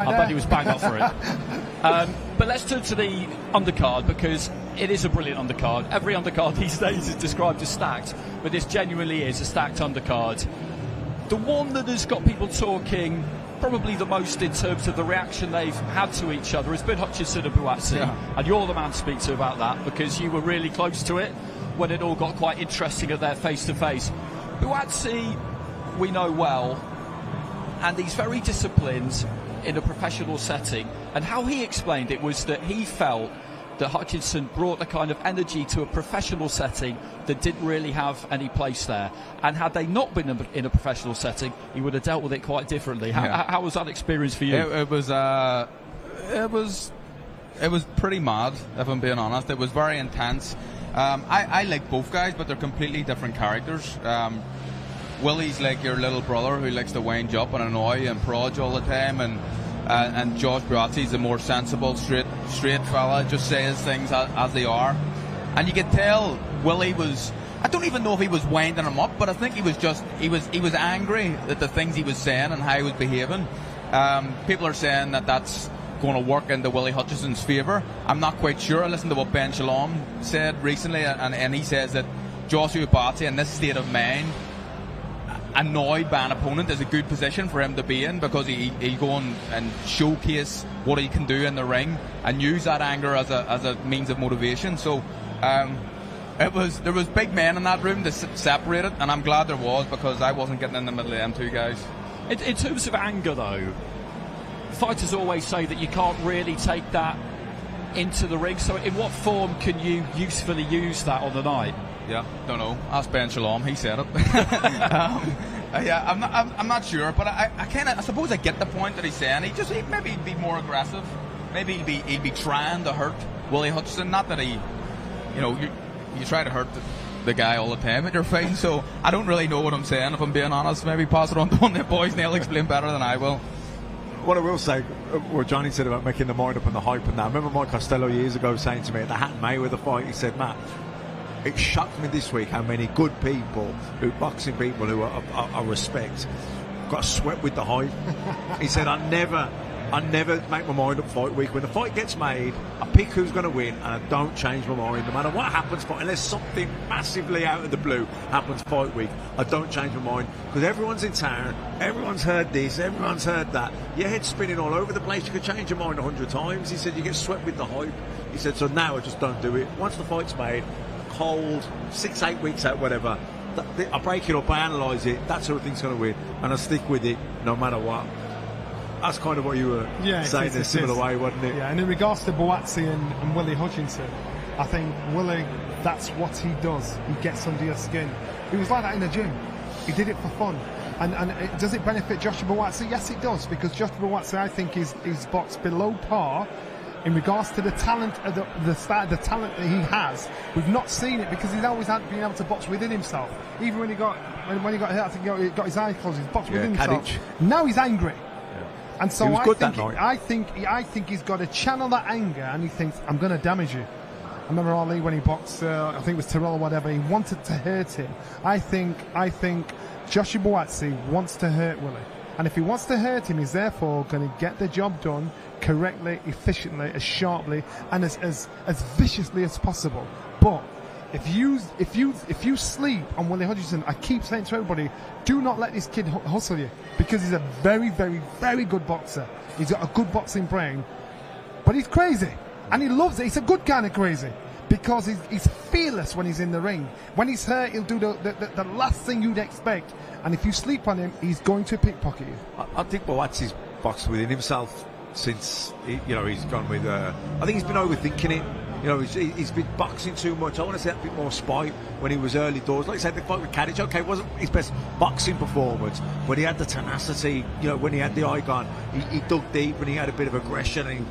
I bet he was bang up for it. But let's turn to the undercard, because it is a brilliant undercard. Every undercard these days is described as stacked, but this genuinely is a stacked undercard. The one that has got people talking probably the most in terms of the reaction they've had to each other has been Hutchinson and Buatsi. Yeah. And you're the man to speak to about that, because you were really close to it when it all got quite interesting at their face-to-face. Buatsi, we know well, and he's very disciplined in a professional setting, and how he explained it was that he felt that Hutchinson brought a kind of energy to a professional setting that didn't really have any place there, and had they not been in a professional setting, he would have dealt with it quite differently. How was that experience for you? It was pretty mad, if I'm being honest. It was very intense. I like both guys, but they're completely different characters. Willie's like your little brother who likes to wind you up and annoy and prod you all the time, and Josh Buatsi's a more sensible, straight fella, just says things as they are. And you could tell Willie was, I don't even know if he was winding him up, but I think he was angry at the things he was saying and how he was behaving. People are saying that that's going to work into Willie Hutchinson's favour. I'm not quite sure. I listened to what Ben Shalom said recently, and he says that Joshua Buatsi in this state of mind, annoyed by an opponent, is a good position for him to be in, because he go and showcase what he can do in the ring and use that anger as a means of motivation. So there was big men in that room to separate it, and I'm glad there was, because I wasn't getting in the middle of them two guys. In terms of anger, though, fighters always say that you can't really take that into the ring. So in what form can you usefully use that on the night? Yeah, don't know. Ask Ben Shalom. He said it. Yeah, I'm not sure, but I suppose I get the point that he's saying. Maybe he'd be more aggressive. Maybe he'd be trying to hurt Willie Hutchinson. Not that you try to hurt the guy all the time at your fight. So I don't really know what I'm saying, if I'm being honest. Maybe pass it on to one of the boys, and they'll explain better than I will. What I will say, what Johnny said about making the mind up and the hype and that. I remember Mike Costello years ago saying to me at the Hatton Mayweather fight, he said, Matt, it shocked me this week how many good people, boxing people who I respect, got swept with the hype. He said, I never make my mind up fight week. When the fight gets made, I pick who's going to win, and I don't change my mind. No matter what happens, unless something massively out of the blue happens fight week, I don't change my mind, because everyone's in town, everyone's heard this, everyone's heard that. Your head's spinning all over the place. You could change your mind 100 times. He said, you get swept with the hype. He said, so now I just don't do it. Once the fight's made, cold, 6-8 weeks out, whatever, I break it up, I analyse it, that's who I think's going to win, and I stick with it no matter what. That's kind of what you were saying in a similar way, wasn't it? Yeah, and in regards to Buatsi and Willie Hutchinson, I think Willie, that's what he does. He gets under your skin. He was like that in the gym. He did it for fun. And does it benefit Joshua Buatsi? Yes, it does, because Joshua Buatsi, I think, is boxed below par in regards to the talent of the talent that he has. We've not seen it, because he's always had been able to box within himself. Even when he got hit, I think he got his eyes closed. He's boxed within himself. Now he's angry. And so I think he's got to channel that anger, and he thinks, I'm going to damage you. I remember Ali when he boxed, I think it was Terrell or whatever, he wanted to hurt him. I think Joshua Buatsi wants to hurt Willie. And if he wants to hurt him, he's therefore going to get the job done correctly, efficiently, as sharply, and as viciously as possible. But if you sleep on Willie Hutchinson, I keep saying to everybody, do not let this kid hustle you, because he's a very, very, very good boxer. He's got a good boxing brain, but he's crazy, and he loves it. He's a good kind of crazy, because he's fearless when he's in the ring. When he's hurt, he'll do the last thing you'd expect, and if you sleep on him, he's going to pickpocket you. I think Buatsi's boxed within himself since he's gone with. I think he's been overthinking it. He's been boxing too much. I want to say a bit more spite when he was early doors. Like I said, the fight with Cacace, okay, it wasn't his best boxing performance, but he had the tenacity. When he had the eye gun, he dug deep, and he had a bit of aggression, and he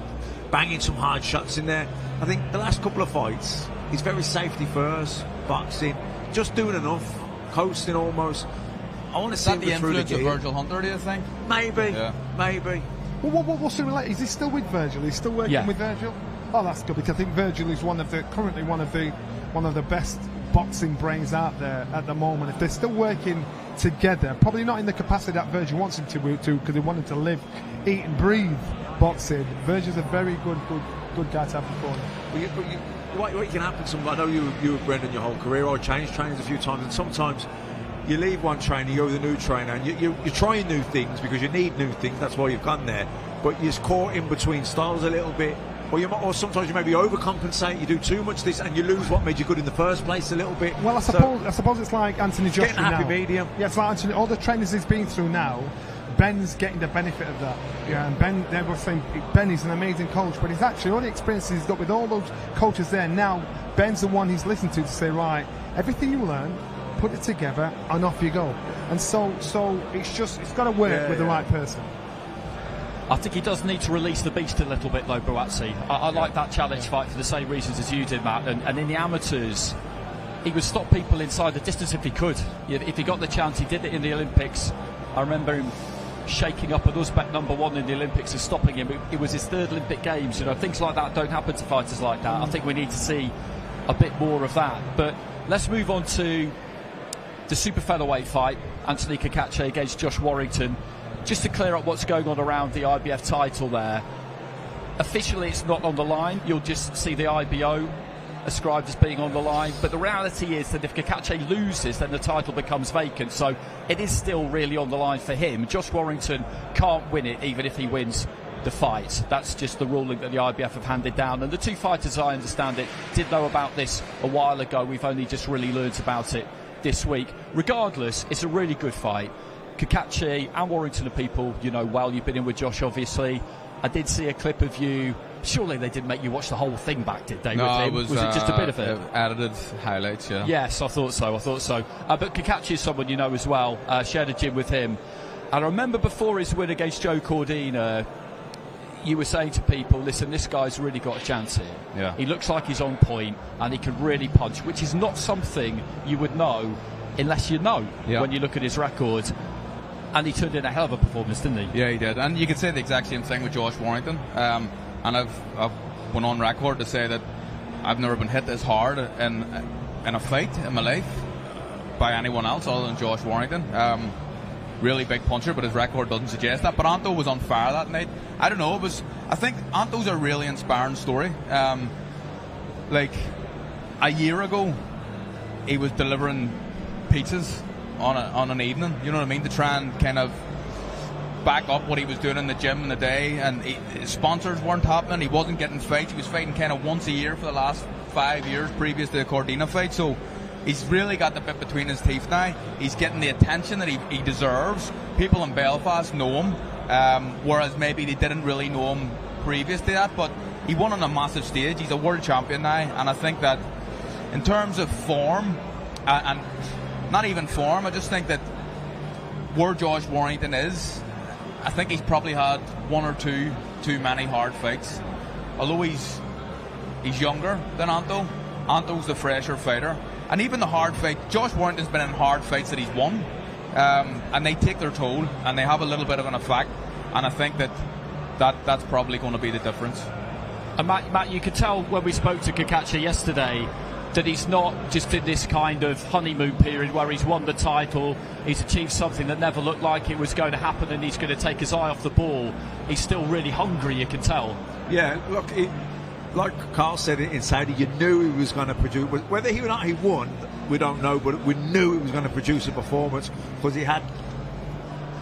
banging some hard shots in there. I think the last couple of fights, he's very safety first, boxing, just doing enough, coasting almost. I want to see the influence of Virgil Hunter, do you think? Maybe. Well, what's the relation? Is he still with Virgil? He's still working with Virgil? Oh, that's good, because I think Virgil is currently one of the best boxing brains out there at the moment, if they're still working together, probably not in the capacity that Virgil wants him to, because they want him to live, eat and breathe boxing. Virgil's a very good guy to have before him. What can happen? I know you and Brendan your whole career. I changed trainers a few times, and sometimes you leave one trainer, you go with a new trainer, and you're trying new things because you need new things. That's why you've gone there. But you're caught in between styles a little bit, or sometimes you maybe overcompensate. You do too much this, and you lose what made you good in the first place a little bit. Well, I suppose it's like Anthony Joshua getting a happy now. medium. Yeah, it's like Anthony. All the trainers he's been through now, Ben's getting the benefit of that. Yeah, and Ben, they were saying Ben is an amazing coach, but he's actually all the experiences he's got with all those coaches there. Now Ben's the one he's listened to say, right, everything you learn, put it together, and off you go. And so it's got to work with the right person. I think he does need to release the beast a little bit, though, Buatsi. I like that challenge fight for the same reasons as you did, Matt. And in the amateurs, he would stop people inside the distance if he could. If he got the chance, he did it in the Olympics. I remember him shaking up an Uzbek #1 in the Olympics and stopping him. It was his third Olympic Games. Things like that don't happen to fighters like that. I think we need to see a bit more of that. But let's move on to the super featherweight fight, Anthony Cacace against Josh Warrington. Just to clear up what's going on around the IBF title there, officially it's not on the line. You'll just see the IBO ascribed as being on the line, but the reality is that if Cacace loses, then the title becomes vacant, so it is still really on the line for him. Josh Warrington can't win it even if he wins the fight. That's just the ruling that the IBF have handed down, and the two fighters, I understand it, did know about this a while ago. We've only just really learned about it this week. Regardless, it's a really good fight. Cacace and Warrington are people you know well. You've been in with Josh, obviously. I did see a clip of you. Surely they didn't make you watch the whole thing back, did they? No, with him? was it just a bit of it? Edited highlights, yeah. Yes, I thought so. But Cacace is someone you know as well. Shared a gym with him. And I remember before his win against Joe Cordina, you were saying to people, listen, this guy's really got a chance here. Yeah. He looks like he's on point and he can really punch, which is not something you would know unless you know when you look at his record. And he turned in a hell of a performance, didn't he? Yeah, he did. And you could say the exact same thing with Josh Warrington. And I've went on record to say that I've never been hit as hard in a fight in my life by anyone else other than Josh Warrington. Really big puncher, but his record doesn't suggest that. But Anto was on fire that night. I don't know. I think Anto's a really inspiring story. Like a year ago, he was delivering pizzas on an evening, you know what I mean, to try and kind of back up what he was doing in the gym in the day, and his sponsors weren't happening. He wasn't getting fights. He was fighting kind of once a year for the last 5 years previous to the Cordina fight, so he's really got the bit between his teeth now. He's getting the attention that he deserves. People in Belfast know him, whereas maybe they didn't really know him previous to that, but he won on a massive stage. He's a world champion now, and I think that in terms of form, and not even form, I just think that where Josh Warrington is, I think he's probably had one or two too many hard fights. Although he's younger than Anto, Anto's the fresher fighter. And even the hard fight, Josh Warrington's been in hard fights that he's won, and they take their toll, and they have a little bit of an effect, and I think that's probably going to be the difference. And Matt, you could tell when we spoke to Cacace yesterday that he's not just in this kind of honeymoon period where he's won the title, he's achieved something that never looked like it was going to happen, and he's going to take his eye off the ball. He's still really hungry, you can tell. Yeah, look, like Carl said in Saudi, you knew he was going to produce. Whether he or not he won, we don't know, but we knew he was going to produce a performance because he had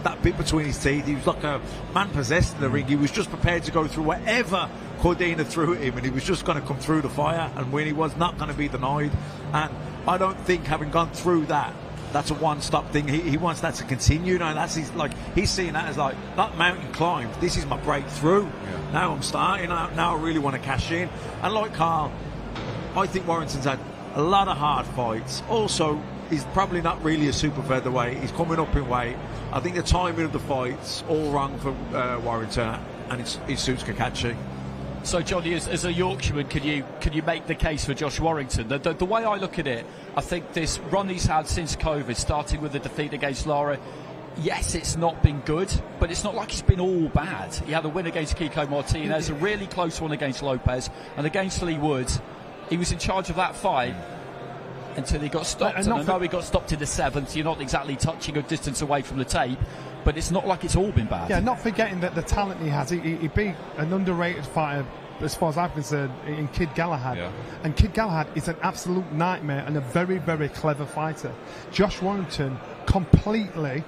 that bit between his teeth. He was like a man possessed in the ring. He was just prepared to go through whatever Cordina threw at him, and he was just going to come through the fire and win. He was not going to be denied, and I don't think, having gone through that, that's a one-stop thing. He wants that to continue now. He's seeing that as like that mountain climb. This is my breakthrough. Yeah. Now I'm starting. Now I really want to cash in. And like Carl, I think Warrington's had a lot of hard fights. Also, he's probably not really a super featherweight. He's coming up in weight. I think the timing of the fight's all wrong for Warrington, and it suits Cacace. So, Johnny, as a Yorkshireman, can you make the case for Josh Warrington? The way I look at it, I think this run he's had since COVID, starting with the defeat against Lara, yes, it's not been good, but it's not like it's been all bad. He had a win against Kiko Martinez, a really close one against Lopez, and against Lee Wood. He was in charge of that fight. until he got stopped. And I know he got stopped in the 7th. You're not exactly touching a distance away from the tape, but it's not like it's all been bad. Yeah, not forgetting that the talent he has. He beat an underrated fighter, as far as I'm concerned, in Kid Galahad. Yeah. And Kid Galahad is an absolute nightmare and a very, very clever fighter. Josh Warrington completely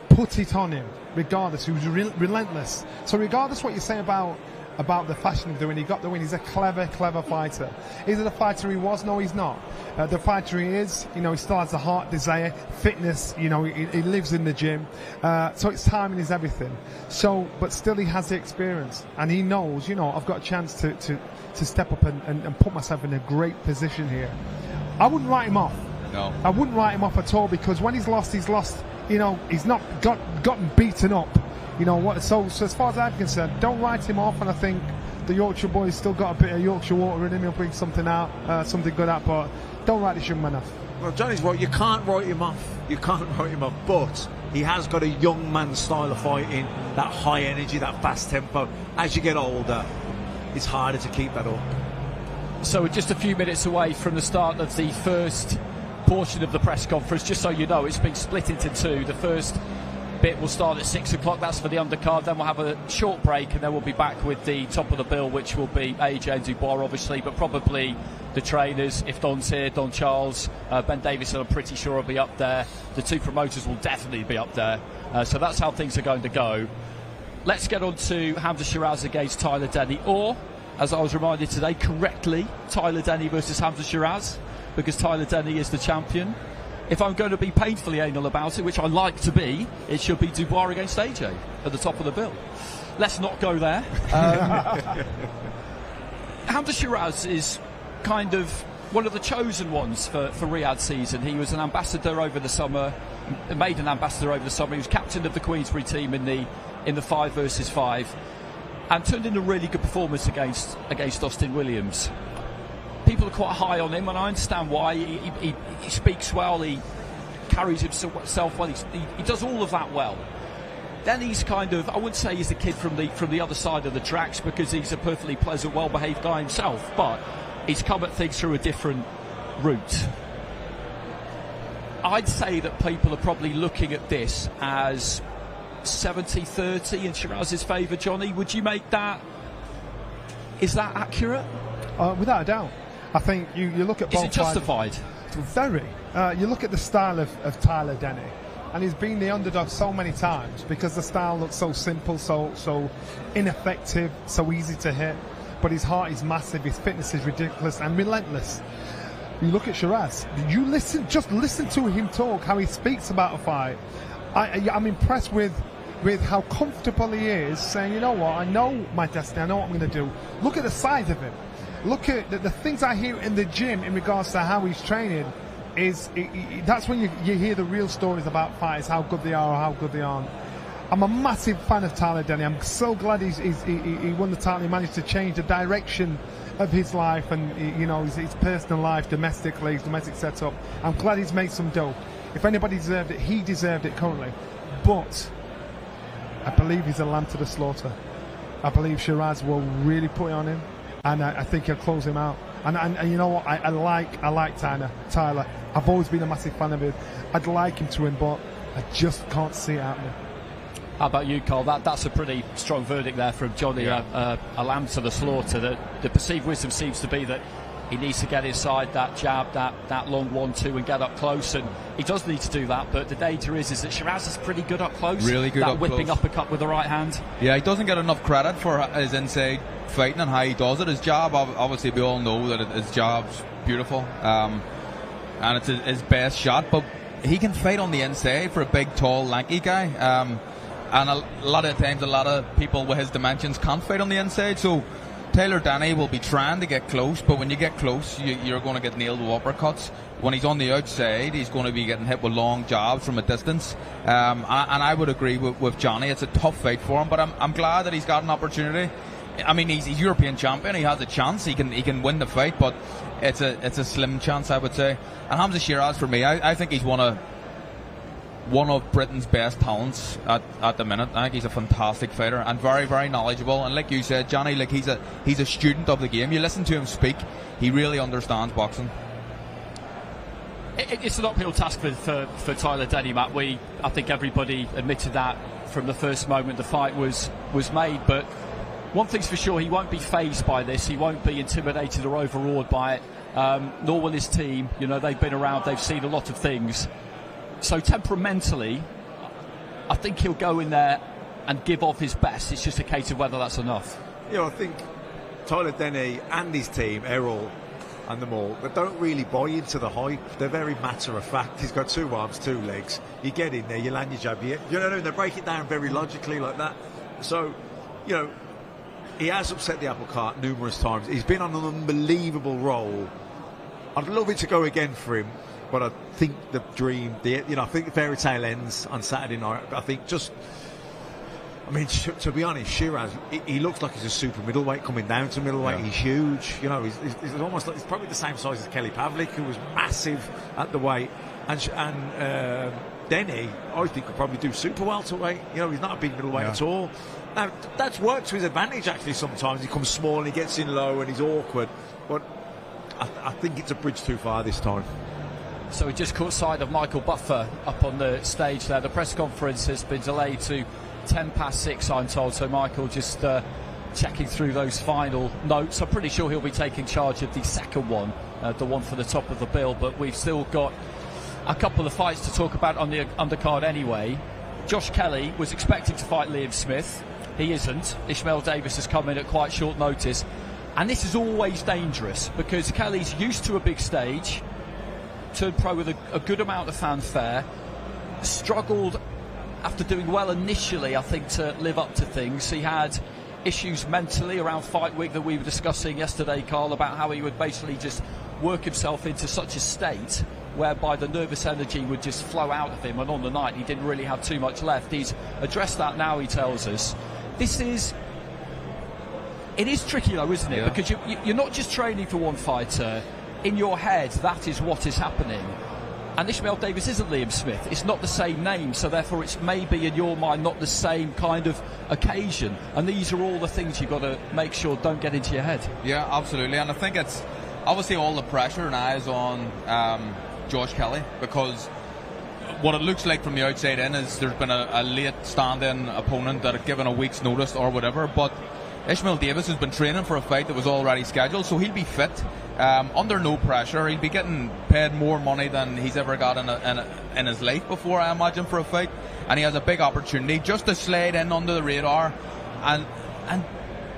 put it on him, regardless. He was relentless. So regardless what you say about the fashion of doing, he got the win. He's a clever fighter. Is it a fighter he was? No, he's not. The fighter he is, he still has the heart, desire, fitness, he lives in the gym. So it's timing is everything. So, but still he has the experience, and he knows, I've got a chance to step up and put myself in a great position here. I wouldn't write him off. No. I wouldn't write him off at all, because when he's lost, he's not gotten beaten up. So as far as I'm concerned, don't write him off, and I think the Yorkshire boy's still got a bit of Yorkshire water in him. He'll bring something out, something good out, but don't write this young man off. Well, Johnny's right, you can't write him off. You can't write him off, but he has got a young man style of fighting, that high energy, that fast tempo. As you get older, it's harder to keep that up. So we're just a few minutes away from the start of the first portion of the press conference. Just so you know, it's been split into two. The first bit will start at 6 o'clock. That's for the undercard. Then we'll have a short break, and then we'll be back with the top of the bill, which will be AJ and Dubois, obviously, but probably the trainers. If Don's here, Don Charles, Ben Davison, I'm pretty sure will be up there. The two promoters will definitely be up there. So that's how things are going to go. Let's get on to Hamza Shiraz against Tyler Denny, or, as I was reminded today, correctly, Tyler Denny versus Hamza Shiraz, because Tyler Denny is the champion. If I'm going to be painfully anal about it, which I like to be, it should be Dubois against AJ at the top of the bill. Let's not go there. Hamza Shiraz is kind of one of the chosen ones for Riyadh season. He was an ambassador over the summer, made an ambassador over the summer. He was captain of the Queensbury team in the 5 versus 5, and turned in a really good performance against Austin Williams. People are quite high on him, and I understand why. He speaks well, he carries himself well, he does all of that well. Then he's kind of, I wouldn't say he's a kid from the other side of the tracks, because he's a perfectly pleasant, well-behaved guy himself, but he's come at things through a different route. I'd say that people are probably looking at this as 70-30 in Shiraz's favour. Johnny, would you make that? Is that accurate? Without a doubt. I think you look at both. Is it justified? Very. You look at the style of Tyler Denny, and he's been the underdog so many times because the style looks so simple, so ineffective, so easy to hit. But his heart is massive, his fitness is ridiculous and relentless. You look at Shiraz. Just listen to him talk, how he speaks about a fight. I'm impressed with how comfortable he is, saying, you know what, I know my destiny, I know what I'm going to do. Look at the size of him. Look at the things I hear in the gym in regards to how he's training. That's when you hear the real stories about fighters, how good they are or how good they aren't. I'm a massive fan of Tyler Denny. I'm so glad he won the title. He managed to change the direction of his life and his personal life, domestically, his domestic setup. I'm glad he's made some dough. If anybody deserved it, he deserved it currently. But I believe he's a lamb to the slaughter. I believe Shiraz will really put it on him, and I think he'll close him out. And you know what? I like Tyler. I've always been a massive fan of him. I'd like him to win, but I just can't see it happening. How about you, Carl? That's a pretty strong verdict there from Johnny. Yeah. A lamb to the slaughter. The perceived wisdom seems to be that he needs to get inside that jab, that long 1-2 and get up close, and he does need to do that, but the danger is that Shiraz is pretty good up close. Really good that up whipping close. Uppercut with the right hand. Yeah, he doesn't get enough credit for his inside fighting and how he does it. His jab, obviously we all know that his jab's beautiful, and it's his best shot, but he can fight on the inside for a big, tall, lanky guy, and a lot of times a lot of people with his dimensions can't fight on the inside, so Tyler Denny will be trying to get close, but when you get close, you're going to get nailed with uppercuts. When he's on the outside, he's going to be getting hit with long jabs from a distance. And I would agree with Johnny. It's a tough fight for him, but I'm glad that he's got an opportunity. I mean, he's European champion. He has a chance. He can win the fight, but it's a slim chance, I would say. And Hamza Shiraz, for me, I think he's one of Britain's best talents at the minute. I think he's a fantastic fighter and very, very knowledgeable. And like you said, Johnny, like he's a student of the game. You listen to him speak, he really understands boxing. It's an uphill task for Tyler Denny, Matt. I think everybody admitted that from the first moment the fight was made. But one thing's for sure, he won't be fazed by this. He won't be intimidated or overawed by it. Nor will his team. You know, they've been around, they've seen a lot of things. So temperamentally, I think he'll go in there and give off his best. It's just a case of whether that's enough. Yeah, I think Tyler Denny and his team, Errol and them all, they don't really buy into the hype. They're very matter of fact. He's got 2 arms, 2 legs. You get in there, you land your jab, you know what I mean? They break it down very logically like that. So, you know, he has upset the apple cart numerous times. He's been on an unbelievable roll. I'd love it to go again for him, but I think the dream, I think the fairy tale ends on Saturday night. I think to be honest, Shiraz, he looks like he's a super middleweight coming down to middleweight. Yeah. He's huge. You know, he's almost like, he's probably the same size as Kelly Pavlik, who was massive at the weight. And Denny, I think, could probably do super welterweight. You know, he's not a big middleweight at all. Now, that's worked to his advantage, actually, sometimes. He comes small and he gets in low and he's awkward. But I think it's a bridge too far this time. So we just caught sight of Michael Buffer up on the stage there. The press conference has been delayed to 6:10, I'm told. So Michael just checking through those final notes. I'm pretty sure he'll be taking charge of the second one, the one for the top of the bill. But we've still got a couple of fights to talk about on the undercard anyway. Josh Kelly was expected to fight Liam Smith. He isn't. Ishmael Davis has come in at quite short notice. And this is always dangerous because Kelly's used to a big stage, turned pro with a good amount of fanfare, struggled after doing well initially, I think, to live up to things. He had issues mentally around fight week that we were discussing yesterday, Carl, about how he would basically just work himself into such a state whereby the nervous energy would just flow out of him, and on the night he didn't really have too much left. He's addressed that now, he tells us. It is tricky though, isn't it? Yeah. Because you're not just training for one fighter. In your head, that is what is happening. And Ishmael Davis isn't Liam Smith. It's not the same name, so therefore it's maybe in your mind not the same kind of occasion. And these are all the things you've got to make sure don't get into your head. Yeah, absolutely. And I think it's obviously all the pressure now is on Josh Kelly, because what it looks like from the outside in is there's been a late stand-in opponent that had given a week's notice or whatever, but Ishmael Davis has been training for a fight that was already scheduled, so he'll be fit, under no pressure. He'll be getting paid more money than he's ever got in his life before, I imagine, for a fight, and he has a big opportunity just to slide in under the radar and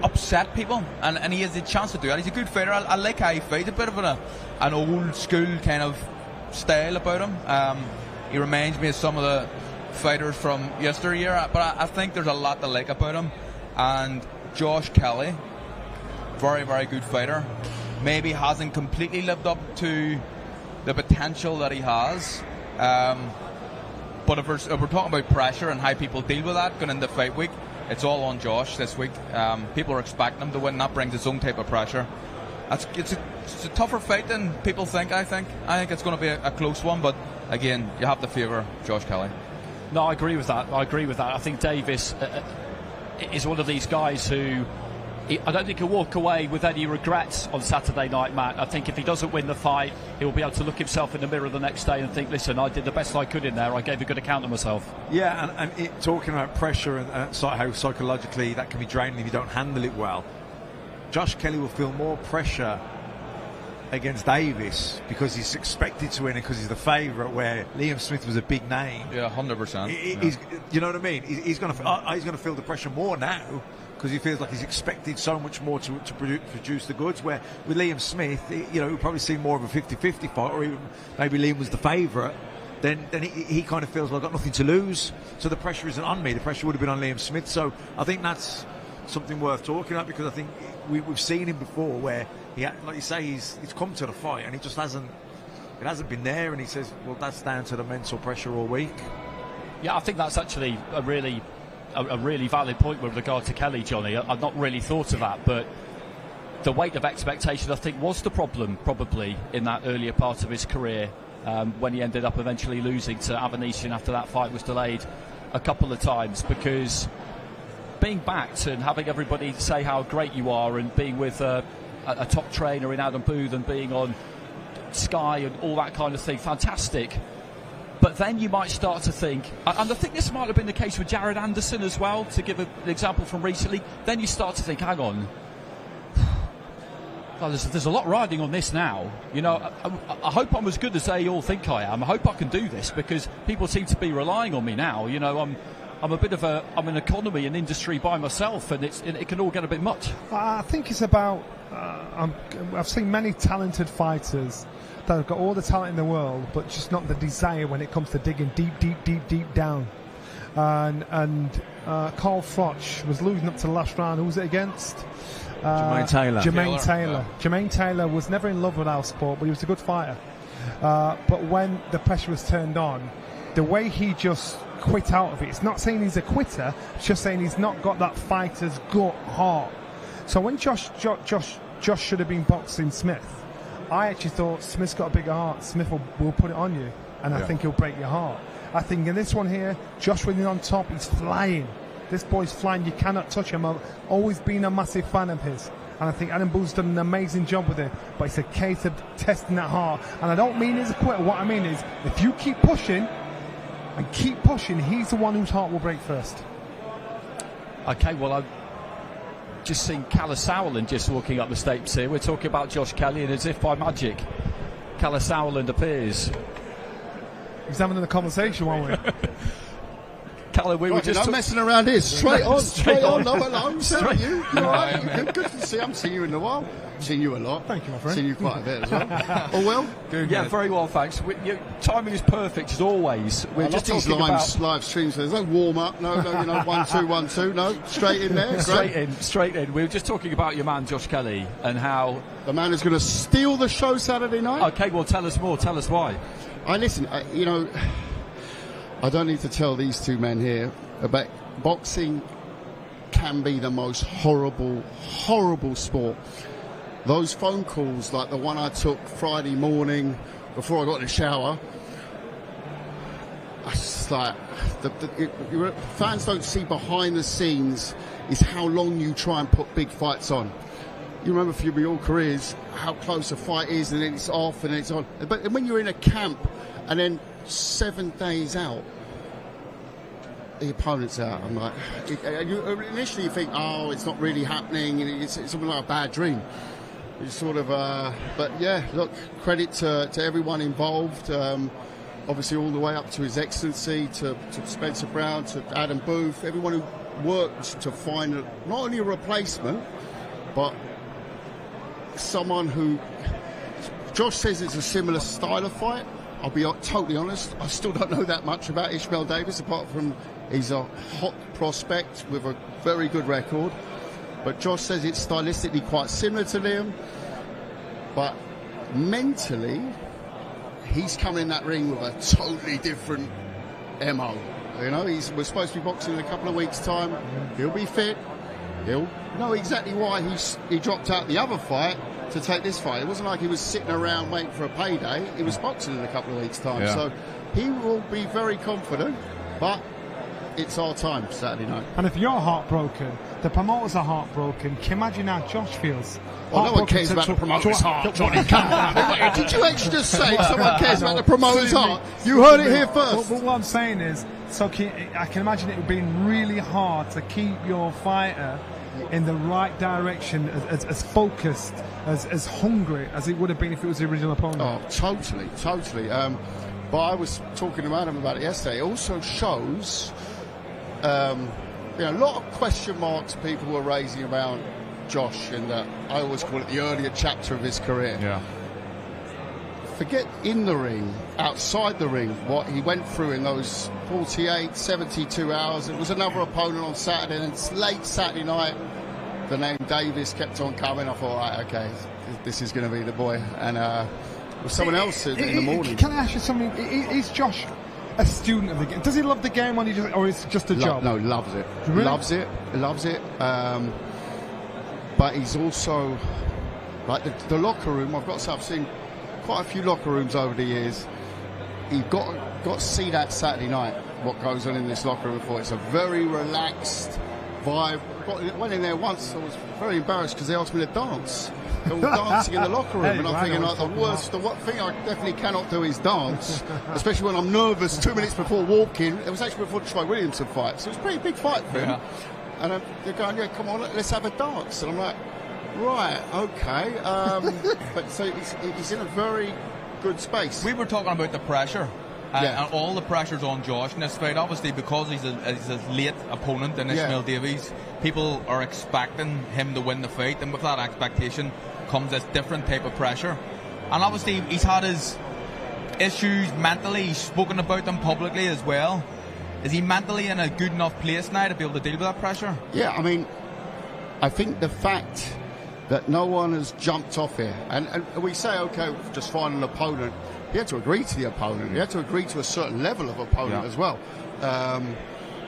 upset people, and he has a chance to do that. He's a good fighter. I like how he fights, a bit of an old school kind of style about him. He reminds me of some of the fighters from yesteryear, but I think there's a lot to like about him. And Josh Kelly, very, very good fighter. Maybe hasn't completely lived up to the potential that he has. But if we're talking about pressure and how people deal with that going into fight week, it's all on Josh this week. People are expecting him to win. That brings its own type of pressure. It's a tougher fight than people think, I think. I think it's going to be a close one, but again, you have to favour Josh Kelly. No, I agree with that. I think Davis is one of these guys who I don't think he'll walk away with any regrets on Saturday night, Matt. I think if he doesn't win the fight, he'll be able to look himself in the mirror the next day and think, listen, I did the best I could in there. I gave a good account of myself. Yeah, and talking about pressure and how psychologically that can be draining if you don't handle it well. Josh Kelly will feel more pressure against Davis because he's expected to win and because he's the favourite, where Liam Smith was a big name. Yeah, 100%. You know what I mean? He's going to feel the pressure more now because he feels like he's expected so much more to produce the goods, where with Liam Smith, we'll probably see more of a 50-50 fight, or even maybe Liam was the favourite. Then he kind of feels, well, I've got nothing to lose, so the pressure isn't on me. The pressure would have been on Liam Smith. So I think that's something worth talking about, because I think we've seen him before where like you say, he's come to the fight and it hasn't been there, and he says, well, that's down to the mental pressure all week. Yeah, I think that's actually a really valid point with regard to Kelly, Johnny. I've not really thought of that, but the weight of expectation, I think, was the problem probably in that earlier part of his career, when he ended up eventually losing to Avanesian after that fight was delayed a couple of times, because being backed and having everybody say how great you are, and being with a top trainer in Adam Booth, and being on Sky and all that kind of thing, fantastic. But then you might start to think, and I think this might have been the case with Jared Anderson as well, to give an example from recently, then you start to think, hang on, well, there's a lot riding on this now. You know, I hope I'm as good as they all think I am. I hope I can do this, because people seem to be relying on me now. You know, I'm an economy and industry by myself, and it can all get a bit much. I think it's about, I've seen many talented fighters that have got all the talent in the world, but just not the desire when it comes to digging deep down. And Carl Froch was losing up to the last round. Who was it against? Jermaine Taylor. Jermaine Taylor was never in love with our sport, but he was a good fighter. But when the pressure was turned on, the way he just quit out of it, it's not saying he's a quitter, it's just saying he's not got that fighter's gut heart. So when Josh should have been boxing Smith, I actually thought Smith's got a bigger heart. Smith will put it on you, and I think he'll break your heart. I think in this one here, Josh winning on top, he's flying. This boy's flying. You cannot touch him. I've always been a massive fan of his. And I think Adam Booth's done an amazing job with it. But it's a case of testing that heart. And I don't mean he's a quitter. What I mean is, if you keep pushing, he's the one whose heart will break first. Okay, well, I've just seen Cacace just walking up the steps here. We're talking about Josh Kelly, and as if by magic, Cacace appears. He's having a conversation, weren't we? Callum, we were just messing around here. Straight on. No, I'm saying you. You're right. Good to see. I haven't seen you in a while. I've seen you a lot. Thank you, my friend. Seen you quite a bit as well. All well? Good, yeah, very well, thanks. Your timing is perfect as always. We're just talking about live streams. So there's no warm up. No, 1 2 1 2. No, straight in there. Straight in. We were just talking about your man Josh Kelly and how the man is going to steal the show Saturday night. Okay, well, tell us more. Tell us why. I don't need to tell these two men here about boxing can be the most horrible sport. Those phone calls, like the one I took Friday morning before I got in the shower, it's just like fans don't see behind the scenes is how long you try and put big fights on. You remember for your careers how close a fight is, and then it's off and then it's on. But when you're in a camp and then 7 days out, the opponent's out. I'm like, initially you think, oh, it's not really happening, and it's something like a bad dream. It's sort of, but yeah, look, credit to everyone involved. Obviously, all the way up to His Excellency, to Spencer Brown, to Adam Booth, everyone who worked to find not only a replacement, but someone who. Josh says it's a similar style of fight. I'll be totally honest, I still don't know that much about Ishmael Davis, apart from he's a hot prospect with a very good record. But Josh says it's stylistically quite similar to Liam, but mentally, he's coming in that ring with a totally different MO. We're supposed to be boxing in a couple of weeks' time. He'll be fit. He'll know exactly why he dropped out the other fight to take this fight. It wasn't like he was sitting around waiting for a payday. He was boxing in a couple of weeks' time. Yeah. So he will be very confident, but it's our time Saturday night. And if you're heartbroken, the promoters are heartbroken. Can you imagine how Josh feels? Well, no one cares about the promoter's heart, Johnny. Did you actually just say someone cares about the promoter's heart? You heard it here first. But what I'm saying is, I can imagine it being really hard to keep your fighter in the right direction, as focused, as hungry as it would have been if it was the original opponent. Oh, totally. But I was talking to Adam about it yesterday. It also shows, a lot of question marks people were raising about Josh, and I always call it the earlier chapter of his career. Yeah. Forget in the ring, outside the ring, what he went through in those 48, 72 hours. It was another opponent on Saturday, and it's late Saturday night. The name Davis kept on coming. I thought, right, okay, this is going to be the boy. And with someone else in the morning. Can I ask you something? Is Josh a student of the game? Does he love the game, or is it just a job? No, loves it. Really? Loves it. But he's also, like the locker room, I've seen quite a few locker rooms over the years. You've got to see that Saturday night, what goes on in this locker room for. It's a very relaxed vibe. Went in there once, I was very embarrassed because they asked me to dance. They're all dancing in the locker room, Hey, and I'm I know thinking, what like, you're the one thing I definitely cannot do is dance, especially when I'm nervous 2 minutes before walking. It was actually before the Troy Williamson fight, so it was a pretty big fight for him. Yeah. And they're going, yeah, come on, let's have a dance. And I'm like, right, okay. But so he's in a very good space. We were talking about the pressure. Yeah. And all the pressure's on Josh in this fight, obviously, because he's a late opponent in Ishmael Davies. People are expecting him to win the fight, and with that expectation comes this different type of pressure. And obviously, he's had his issues mentally. He's spoken about them publicly as well. Is he mentally in a good enough place now to be able to deal with that pressure? Yeah, I mean, I think the fact that no one has jumped off here, and we say, okay, just find an opponent. He had to agree to the opponent. He had to agree to a certain level of opponent as well.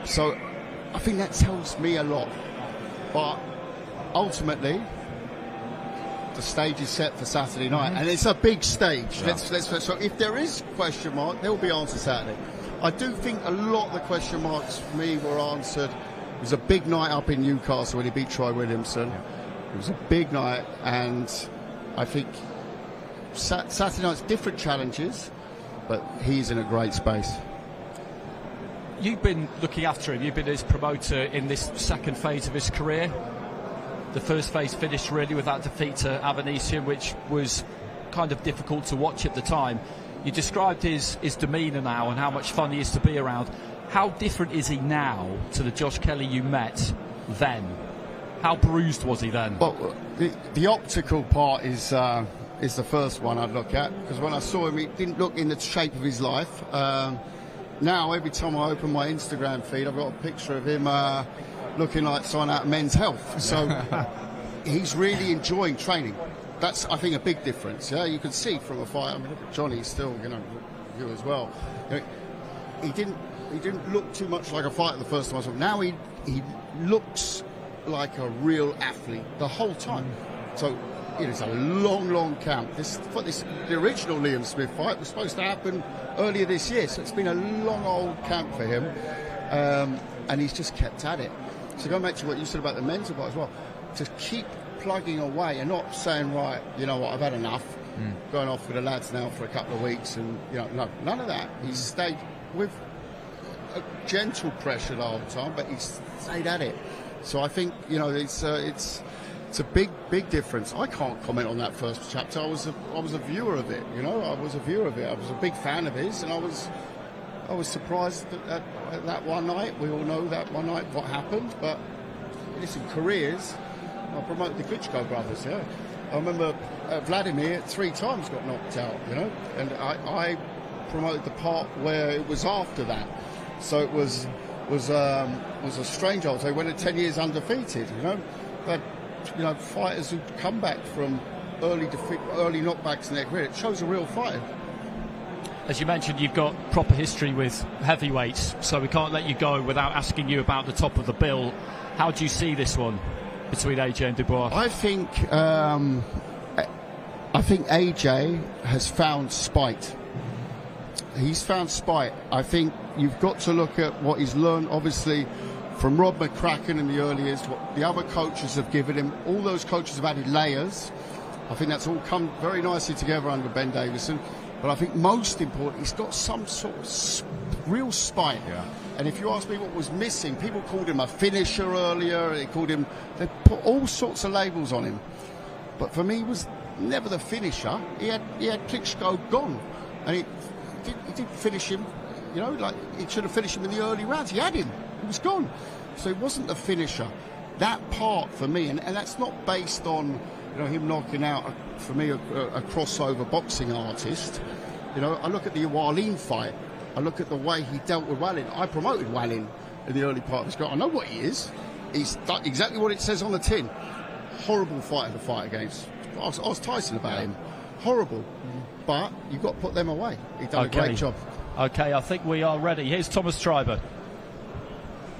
So I think that tells me a lot. But ultimately, the stage is set for Saturday night, and it's a big stage. Yeah. So if there is question mark, there will be answers Saturday. I do think a lot of the question marks for me were answered. It was a big night up in Newcastle when he beat Troy Williamson. It was a big night, and I think Saturday night's different challenges, but he's in a great space. You've been looking after him. You've been his promoter in this second phase of his career. The first phase finished really with that defeat to Avanesian, which was kind of difficult to watch at the time. You described his demeanour now and how much fun he is to be around. How different is he now to the Josh Kelly you met then? How bruised was he then? Well, the optical part is the first one I'd look at, because when I saw him, he didn't look in the shape of his life. Now, every time I open my Instagram feed, I've got a picture of him looking like someone out of Men's Health. So he's really enjoying training. That's, I think, a big difference. Yeah, you can see from a fight. I mean, look at Johnny, still, you as well. He didn't look too much like a fighter the first time I saw him. Now he looks like a real athlete the whole time. So it's a long camp. The original Liam Smith fight was supposed to happen earlier this year, so it's been a long old camp for him, and he's just kept at it. So going back to what you said about the mental part as well, to keep plugging away and not saying, right, you know what, I've had enough, going off with the lads now for a couple of weeks, and no, none of that. He's stayed with a gentle pressure the whole time, but he's stayed at it. So I think it's a big difference. I can't comment on that first chapter. I was a viewer of it. I was a viewer of it. I was a big fan of his, and I was surprised at that one night. We all know that one night what happened. But listen, careers. I promoted the Klitschko brothers. Yeah, I remember Vladimir 3 times got knocked out. And I promoted the part where it was after that. So it was a strange old. They went at 10 years undefeated. But fighters who come back from early knockbacks in their career, it shows a real fighter. As you mentioned, you've got proper history with heavyweights, so we can't let you go without asking you about the top of the bill. How do you see this one between AJ and Dubois? I think AJ has found spite. He's found spite. I think you've got to look at what he's learned, obviously, from Rob McCracken in the early years, what the other coaches have given him. All those coaches have added layers. I think that's all come very nicely together under Ben Davison. But I think most important, he's got some sort of real spite. Yeah. And if you ask me what was missing, people called him a finisher earlier. They put all sorts of labels on him. But for me, he was never the finisher. He had Klitschko gone. And he didn't finish him, like he should have finished him in the early rounds. He had him. He was gone. So he wasn't the finisher. That part for me, and that's not based on him knocking out, for me, a crossover boxing artist. I look at the Wallin fight. I look at the way he dealt with Wallin. I promoted Wallin in the early part of his career. I know what he is. He's done exactly what it says on the tin. Horrible fighter to fight against. I was Tyson about him. Horrible. But you've got to put them away. He's done a great job. Okay, I think we are ready. Here's Thomas Treiber.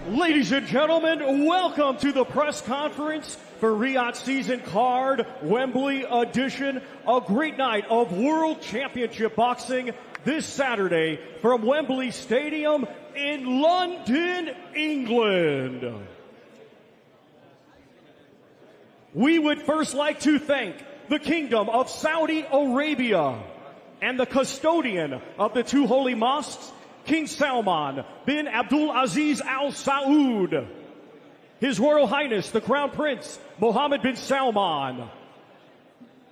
Ladies and gentlemen, welcome to the press conference for Riyadh season card, Wembley Edition. A great night of World Championship boxing this Saturday from Wembley Stadium in London, England. We would first like to thank the Kingdom of Saudi Arabia, and the custodian of the two holy mosques, King Salman bin Abdul Aziz Al Saud, His Royal Highness the Crown Prince Mohammed bin Salman,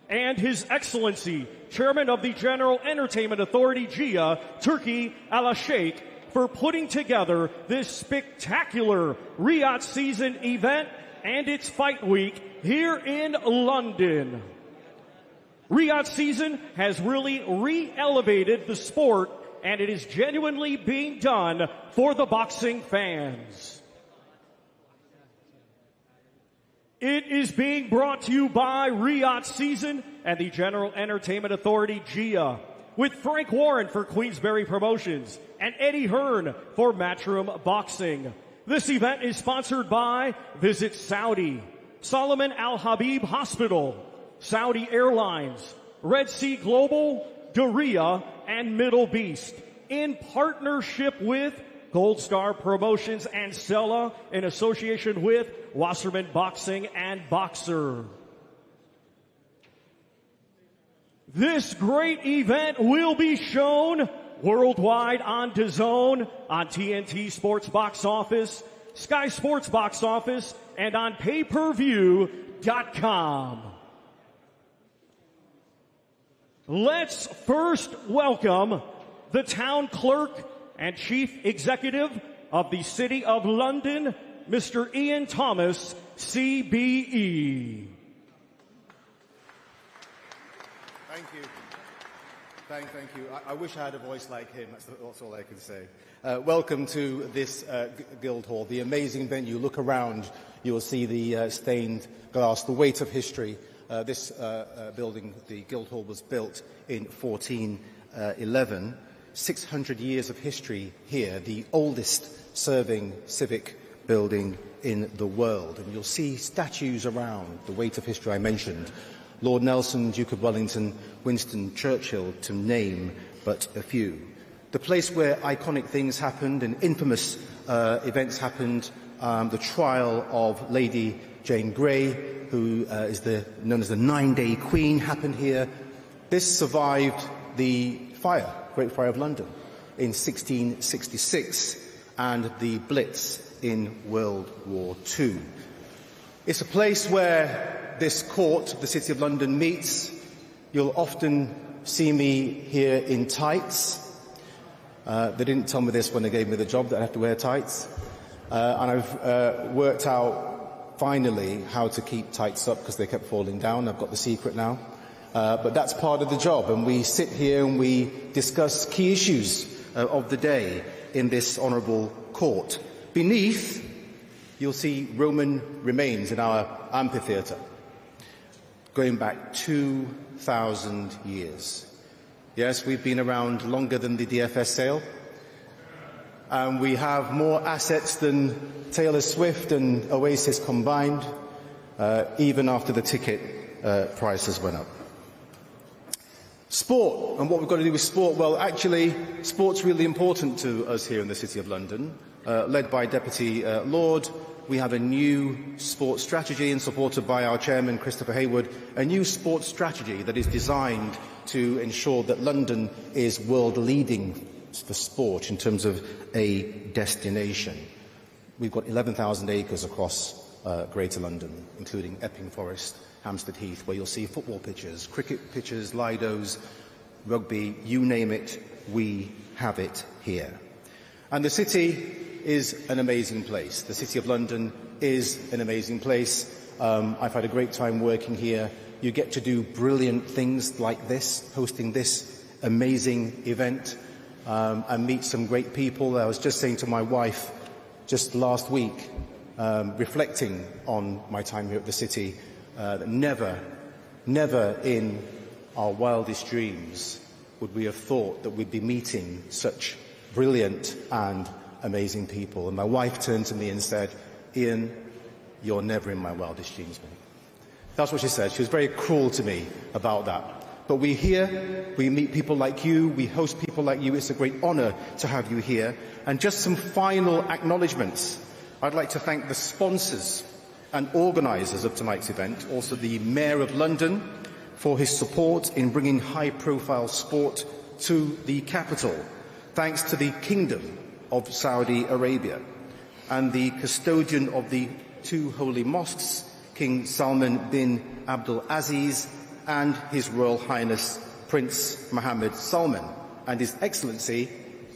and His Excellency Chairman of the General Entertainment Authority GIA, Turkey Al Sheikh, for putting together this spectacular Riyadh season event and its fight week here in London. Riyadh season has really re-elevated the sport, and it is genuinely being done for the boxing fans. It is being brought to you by Riyadh Season and the General Entertainment Authority GIA, with Frank Warren for Queensberry Promotions and Eddie Hearn for Matchroom Boxing. This event is sponsored by Visit Saudi, Solomon Al Habib Hospital, Saudi Airlines, Red Sea Global, Duria, and Middle Beast, in partnership with Gold Star Promotions and Sella, in association with Wasserman Boxing and Boxer. This great event will be shown worldwide on DAZN, on TNT Sports Box Office, Sky Sports Box Office, and on payperview.com. Let's first welcome the town clerk and chief executive of the City of London, Mr. Ian Thomas, CBE. Thank you. Thank you. I wish I had a voice like him. That's all I can say. Welcome to this Guildhall, the amazing venue. Look around, you will see the stained glass, the weight of history. This building, the Guildhall, was built in 1411. 600 years of history here, the oldest serving civic building in the world. And you'll see statues around, the weight of history I mentioned. Lord Nelson, Duke of Wellington, Winston Churchill, to name but a few. The place where iconic things happened and infamous events happened, the trial of Lady Jane Grey, who is known as the 9-Day Queen, happened here. This survived the Great Fire of London in 1666 and the Blitz in World War II. It's a place where this court, the City of London, meets. You'll often see me here in tights. They didn't tell me this when they gave me the job, that I have to wear tights. And I've worked out, finally, how to keep tights up because they kept falling down. I've got the secret now. But that's part of the job, and we sit here and we discuss key issues of the day in this honourable court. Beneath, you'll see Roman remains in our amphitheatre, going back 2,000 years. Yes, we've been around longer than the DFS sale, and we have more assets than Taylor Swift and Oasis combined, even after the ticket prices went up. Sport, and what we've got to do with sport. Well, actually, sport's really important to us here in the City of London. Led by Deputy Lord, we have a new sports strategy, and supported by our chairman, Christopher Hayward, a new sports strategy that is designed to ensure that London is world-leading for sport in terms of a destination. We've got 11,000 acres across Greater London, including Epping Forest, Hampstead Heath, where you'll see football pitches, cricket pitches, Lidos, rugby, you name it, we have it here. And the city is an amazing place. The City of London is an amazing place. I've had a great time working here. You get to do brilliant things like this, hosting this amazing event, and meet some great people. I was just saying to my wife just last week, reflecting on my time here at the city, that never in our wildest dreams would we have thought that we'd be meeting such brilliant and amazing people. And my wife turned to me and said, "Ian, you're never in my wildest dreams, mate." That's what she said. She was very cruel to me about that. But we're here, we meet people like you, we host people like you. It's a great honour to have you here. And just some final acknowledgements. I'd like to thank the sponsors and organisers of tonight's event, also the Mayor of London, for his support in bringing high-profile sport to the capital, thanks to the Kingdom of Saudi Arabia and the custodian of the two holy mosques, King Salman bin Abdul Aziz, and His Royal Highness Prince Mohammed Salman, and His Excellency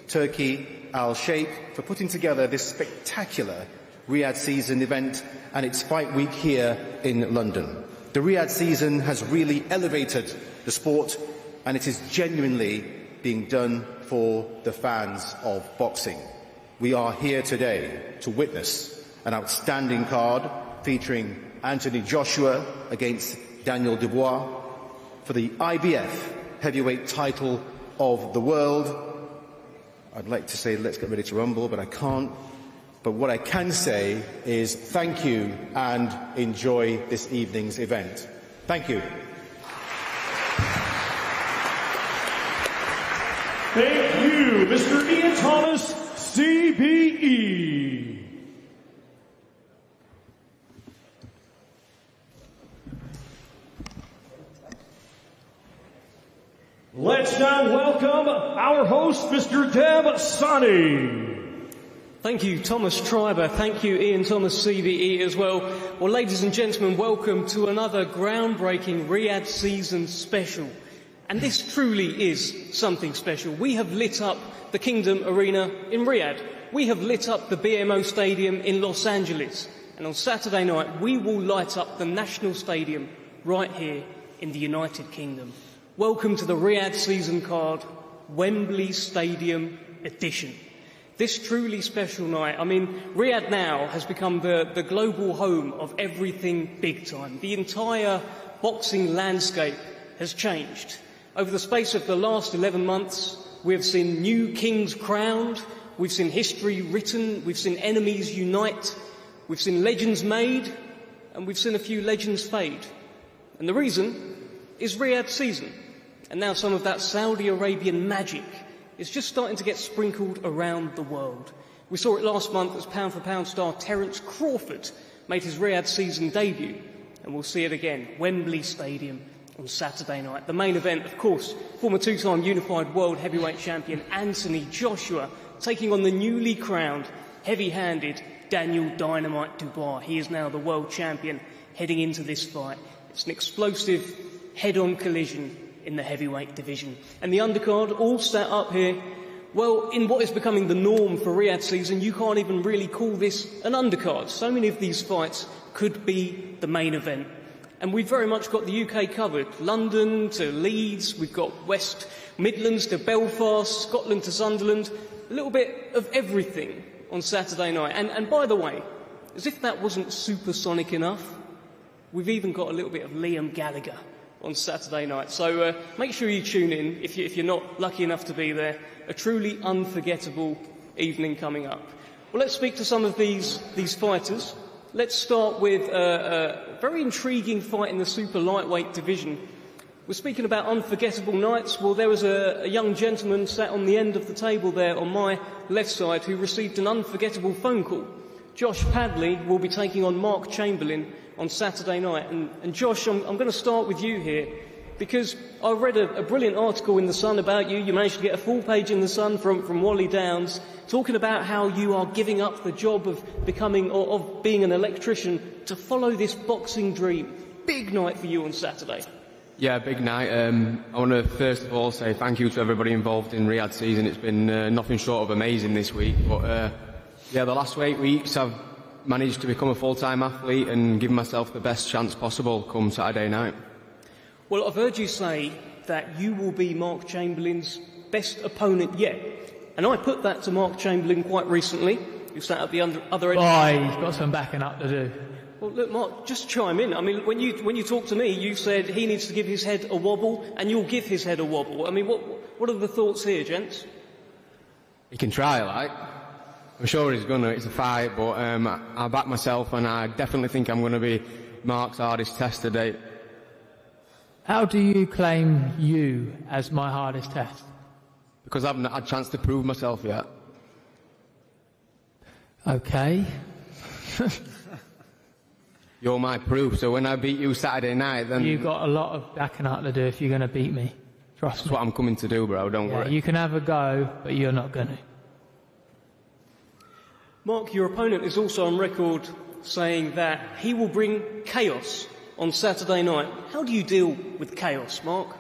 Turki Al Sheikh, for putting together this spectacular Riyadh season event and its fight week here in London. The Riyadh season has really elevated the sport, and it is genuinely being done for the fans of boxing. We are here today to witness an outstanding card featuring Anthony Joshua against Daniel Dubois for the IBF heavyweight title of the world. I'd like to say let's get ready to rumble, but I can't. But what I can say is thank you and enjoy this evening's event. Thank you. Thank you, Mr. Ian Thomas, CBE. Let's now welcome our host, Mr. Dev Sani. Thank you, Thomas Triber. Thank you, Ian Thomas, CBE, as well. Well, ladies and gentlemen, welcome to another groundbreaking Riyadh season special. And this truly is something special. We have lit up the Kingdom Arena in Riyadh. We have lit up the BMO Stadium in Los Angeles. And on Saturday night, we will light up the National Stadium right here in the United Kingdom. Welcome to the Riyadh season card, Wembley Stadium Edition. This truly special night, I mean, Riyadh now has become the global home of everything big time. The entire boxing landscape has changed. Over the space of the last 11 months, we have seen new kings crowned, we've seen history written, we've seen enemies unite, we've seen legends made, and we've seen a few legends fade. And the reason is Riyadh season. And now some of that Saudi Arabian magic is just starting to get sprinkled around the world. We saw it last month as pound-for-pound star Terence Crawford made his Riyadh season debut, and we'll see it again, Wembley Stadium on Saturday night. The main event, of course, former two-time unified world heavyweight champion Anthony Joshua taking on the newly crowned, heavy-handed Daniel Dynamite Dubois. He is now the world champion heading into this fight. It's an explosive head-on collision in the heavyweight division. And the undercard all set up here. Well, in what is becoming the norm for Riyadh season, you can't even really call this an undercard. So many of these fights could be the main event. And we've very much got the UK covered. London to Leeds, we've got West Midlands to Belfast, Scotland to Sunderland. A little bit of everything on Saturday night. And by the way, as if that wasn't supersonic enough, we've even got a little bit of Liam Gallagher on Saturday night. So make sure you tune in if you're not lucky enough to be there. A truly unforgettable evening coming up. Well, let's speak to some of these fighters. Let's start with a very intriguing fight in the super lightweight division. We're speaking about unforgettable nights. Well, there was a young gentleman sat on the end of the table there on my left side who received an unforgettable phone call. Josh Padley will be taking on Mark Chamberlain on Saturday night. And Josh, I'm going to start with you here, because I read a brilliant article in The Sun about you. You managed to get a full page in The Sun from Wally Downs, talking about how you are giving up the job of becoming, or of being an electrician, to follow this boxing dream. Big night for you on Saturday. Yeah, big night. I want to first of all say thank you to everybody involved in Riyadh season. It's been nothing short of amazing this week. But yeah, the last 8 weeks I've managed to become a full-time athlete and give myself the best chance possible come Saturday night. Well, I've heard you say that you will be Mark Chamberlain's best opponent yet. And I put that to Mark Chamberlain quite recently, who sat at the other end. Oh, he's got some backing up to do. Well, look, Mark, just chime in. I mean, when you talked to me, you said he needs to give his head a wobble, and you'll give his head a wobble. I mean, what are the thoughts here, gents? He can try, like. I'm sure he's going to. It's a fight, but I back myself, and I definitely think I'm going to be Mark's hardest test today. How do you claim you as my hardest test? Because I haven't had a chance to prove myself yet. Okay. you're my proof. So when I beat you Saturday night, then You've got a lot of backing up to do if you're going to beat me. Trust that's me. what I'm coming to do, bro. Don't worry. You can have a go, but you're not going to. Mark, your opponent is also on record saying that he will bring chaos on Saturday night. How do you deal with chaos, Mark?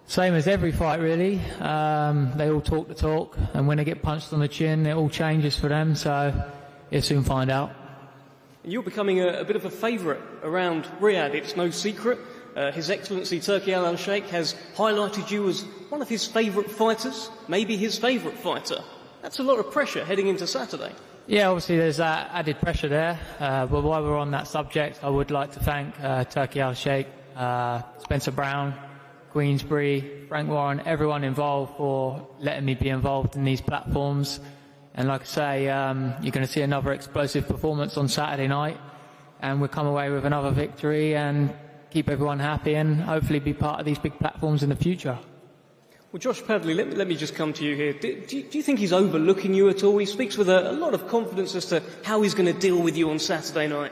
Same as every fight, really. They all talk the talk, and when they get punched on the chin, it all changes for them, so you'll soon find out. You're becoming a bit of a favourite around Riyadh, it's no secret. His Excellency Turki Al-Sheikh has highlighted you as one of his favourite fighters, maybe his favourite fighter. That's a lot of pressure heading into Saturday. Yeah, obviously there's that added pressure there, but while we're on that subject, I would like to thank Turki Al-Sheikh, Spencer Brown, Queensbury, Frank Warren, everyone involved for letting me be involved in these platforms. And like I say, you're going to see another explosive performance on Saturday night, and we'll come away with another victory and keep everyone happy and hopefully be part of these big platforms in the future. Well, Josh Padley, let me just come to you here. Do you think he's overlooking you at all? He speaks with a lot of confidence as to how he's going to deal with you on Saturday night.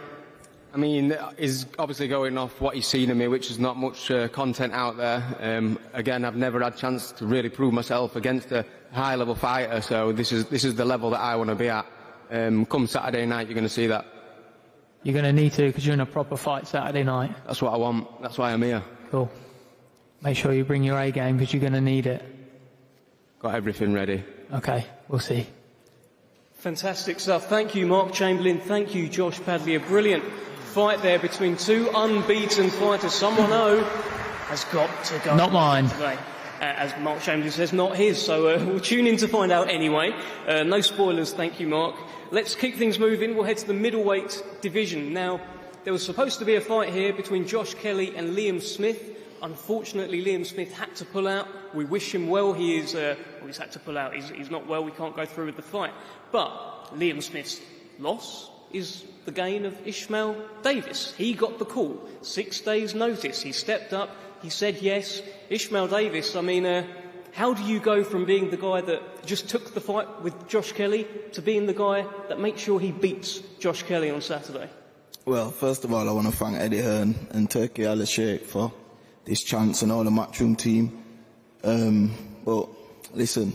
I mean, he's obviously going off what he's seen of me, which is not much content out there. Again, I've never had a chance to really prove myself against a high-level fighter, so this is the level that I want to be at. Come Saturday night, you're going to see that. You're going to need to, because you're in a proper fight Saturday night. That's what I want. That's why I'm here. Cool. Make sure you bring your A game, because you're going to need it. Got everything ready. Okay, we'll see. Fantastic stuff. Thank you, Mark Chamberlain. Thank you, Josh Padley. A brilliant fight there between two unbeaten fighters. Someone has got to go. Not mine. Today. As Mark Chamberlain says, not his. So we'll tune in to find out anyway. No spoilers. Thank you, Mark. Let's keep things moving. We'll head to the middleweight division. Now, there was supposed to be a fight here between Josh Kelly and Liam Smith. Unfortunately, Liam Smith had to pull out. We wish him well. He's had to pull out. He's not well. We can't go through with the fight. But Liam Smith's loss is the gain of Ishmael Davis. He got the call. 6 days' notice. He stepped up. He said yes. Ishmael Davis, I mean, how do you go from being the guy that just took the fight with Josh Kelly to being the guy that makes sure he beats Josh Kelly on Saturday? Well, first of all, I want to thank Eddie Hearn and Turki Al-Sheikh for this chance and all the Matchroom team. But listen,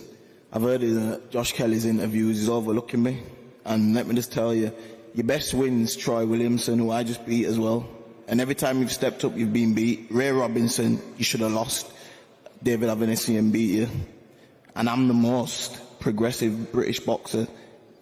I've heard in Josh Kelly's interviews, he's overlooking me. And let me just tell you, your best win's Troy Williamson, who I just beat as well. And every time you've stepped up, you've been beat. Ray Robinson, you should have lost. David Avanesian beat you. And I'm the most progressive British boxer,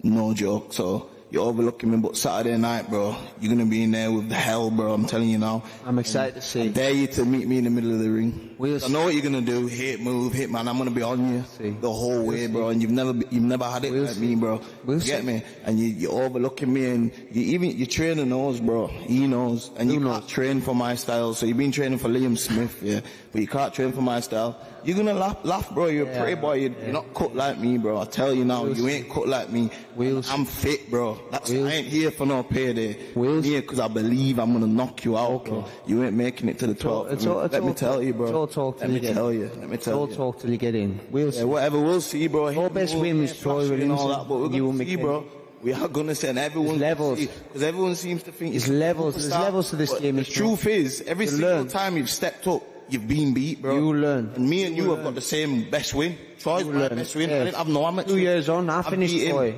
no joke. So you're overlooking me, but Saturday night, bro, you're going to be in there with the hell, bro, I'm telling you now. I'm excited to see. I dare you to meet me in the middle of the ring. I know what you're going to do, hit, move, hit, man, I'm going to be on you the whole way, bro, and you've never had it like me, bro. You get me? And you're overlooking me, and your trainer knows, bro, he knows, and you can't train for my style, so you've been training for Liam Smith, yeah, but you can't train for my style. You're gonna laugh, bro. You're a pretty boy. You're not cut like me, bro. I tell you now, you ain't cut like me. I'm fit, bro. I ain't here for no payday. I'm here because I believe I'm gonna knock you out, bro. You ain't making it to the top. Let me tell you, bro. It's all talk till you get in. It's all talk till you get in. We'll see. Whatever, we'll see, bro. Your best win was Troy Williamson. But we're gonna see, bro. We are gonna send everyone levels because everyone seems to think it's levels. There's levels to this game. The truth is, every single time you've stepped up, you've been beat, bro. You learn. And me and you have got the same best win. Troy's my best win. I didn't have no amateur. 2 years on, I finished Troy.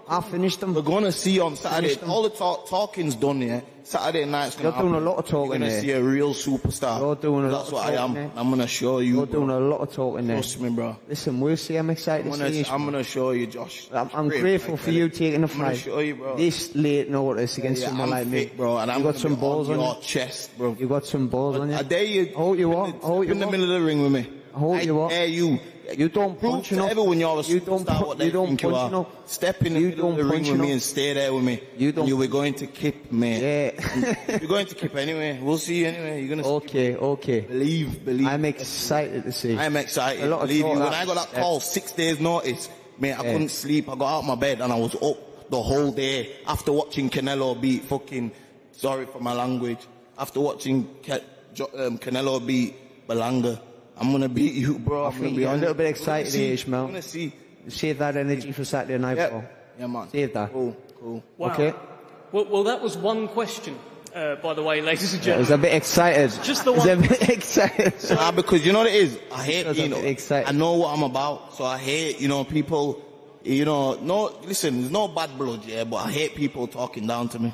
I finished them. We're going to see on Saturday. All the talking's done here. Saturday night's going to happen. You're doing a lot of talking there. You're going to see a real superstar. You're doing a lot of talking. That's what I am. I'm going to show you. You're doing a lot of talking there. Trust me, bro. Listen, we'll see. I'm excited to see you. I'm going to show you, Josh. I'm grateful for you taking the fight. I'm going to show you, bro. This late notice against someone like me. Bro, and you got some balls on your chest, bro. You got some balls on you. I dare you. Hold you up. Hold you in the middle of the ring with me. Hold you up. I dare you. You don't punch enough. Everyone, you're a superstar. What they think you are. Step in the middle of the ring with me and stay there with me. You were going to kip me. Yeah. You're going to kip anyway. We'll see you anyway. You're going to. Okay. Believe. I'm excited to see. I'm excited. Believe you. When I got that call, 6 days notice, mate, I couldn't sleep. I got out of my bed and I was up the whole day after watching Canelo beat fucking. Sorry for my language. After watching Canelo beat Belanga. I'm going to beat you, bro. I'm going to be a little bit excited here, Ishmael. I'm going to see. Save that energy for Saturday night, bro. Yeah, man. Save that. Cool. Wow. Okay. Well, that was one question, by the way, ladies and I gentlemen. was a bit excited. Just the one. I was a bit excited. Because you know what it is? I hate, I was a bit excited. I know what I'm about, so I hate, people, no, listen, there's no bad blood, yeah, but I hate people talking down to me,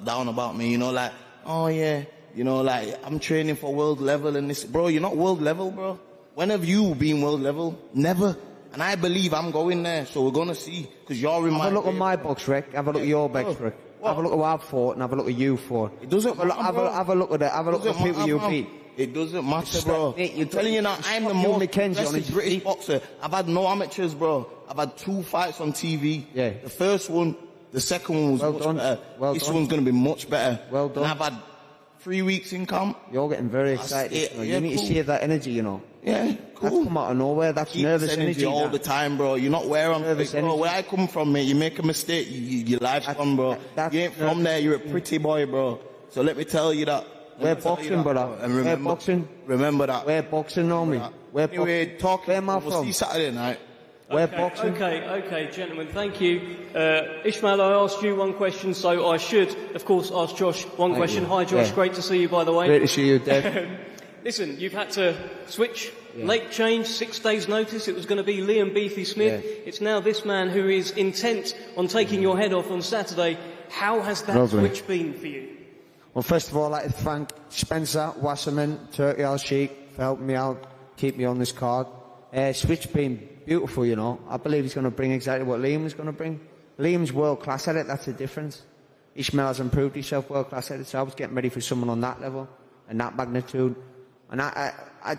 down about me, like, oh yeah, like, I'm training for world level and this. Bro, you're not world level, bro. When have you been world level? Never. And I believe I'm going there, so we're going to see. Because you're in my... Have a look at my box, Rick. Have a look at your box, Rick. Have a look at what I've fought and have a look at you fought. It doesn't matter, have a look at it. Have a look at the people you beat. It doesn't matter, bro. You're telling you now, I'm the most aggressive British boxer. I've had no amateurs, bro. I've had 2 fights on TV. Yeah. The first one, the second one was much better. This one's going to be much better. Well done. And I've had 3 weeks in camp. You're getting very excited. You need to save that energy, Yeah, cool. That's come out of nowhere. That's Keep nervous energy all the time, bro. You're not where I'm nervous bro. Where I come from, mate, you make a mistake, your life's gone, bro. You ain't from there. You're a pretty boy, bro. So let me tell you that. We're boxing, brother. And remember, we're boxing. Remember that. We're boxing, normally. We're anyway, talking. Where am I We'll from? see Saturday night. We're boxing. Okay, gentlemen, thank you. Ishmael, I asked you one question, so I should, of course, ask Josh one question. Hi, Josh, great to see you, by the way. Great to see you, Dave. Listen, you've had to switch, late change, 6 days' notice. It was going to be Liam Beathy-Smith. Yeah. It's now this man who is intent on taking your head off on Saturday. How has that switch been for you? Well, first of all, I'd like to thank Spencer, Wasserman, Turkey Al-Sheikh for helping me out, keep me on this card. Switch been beautiful, I believe he's going to bring exactly what Liam was going to bring. Liam's world-class at it, that's the difference. Ishmael has improved himself world-class at it, so I was getting ready for someone on that level and that magnitude. And I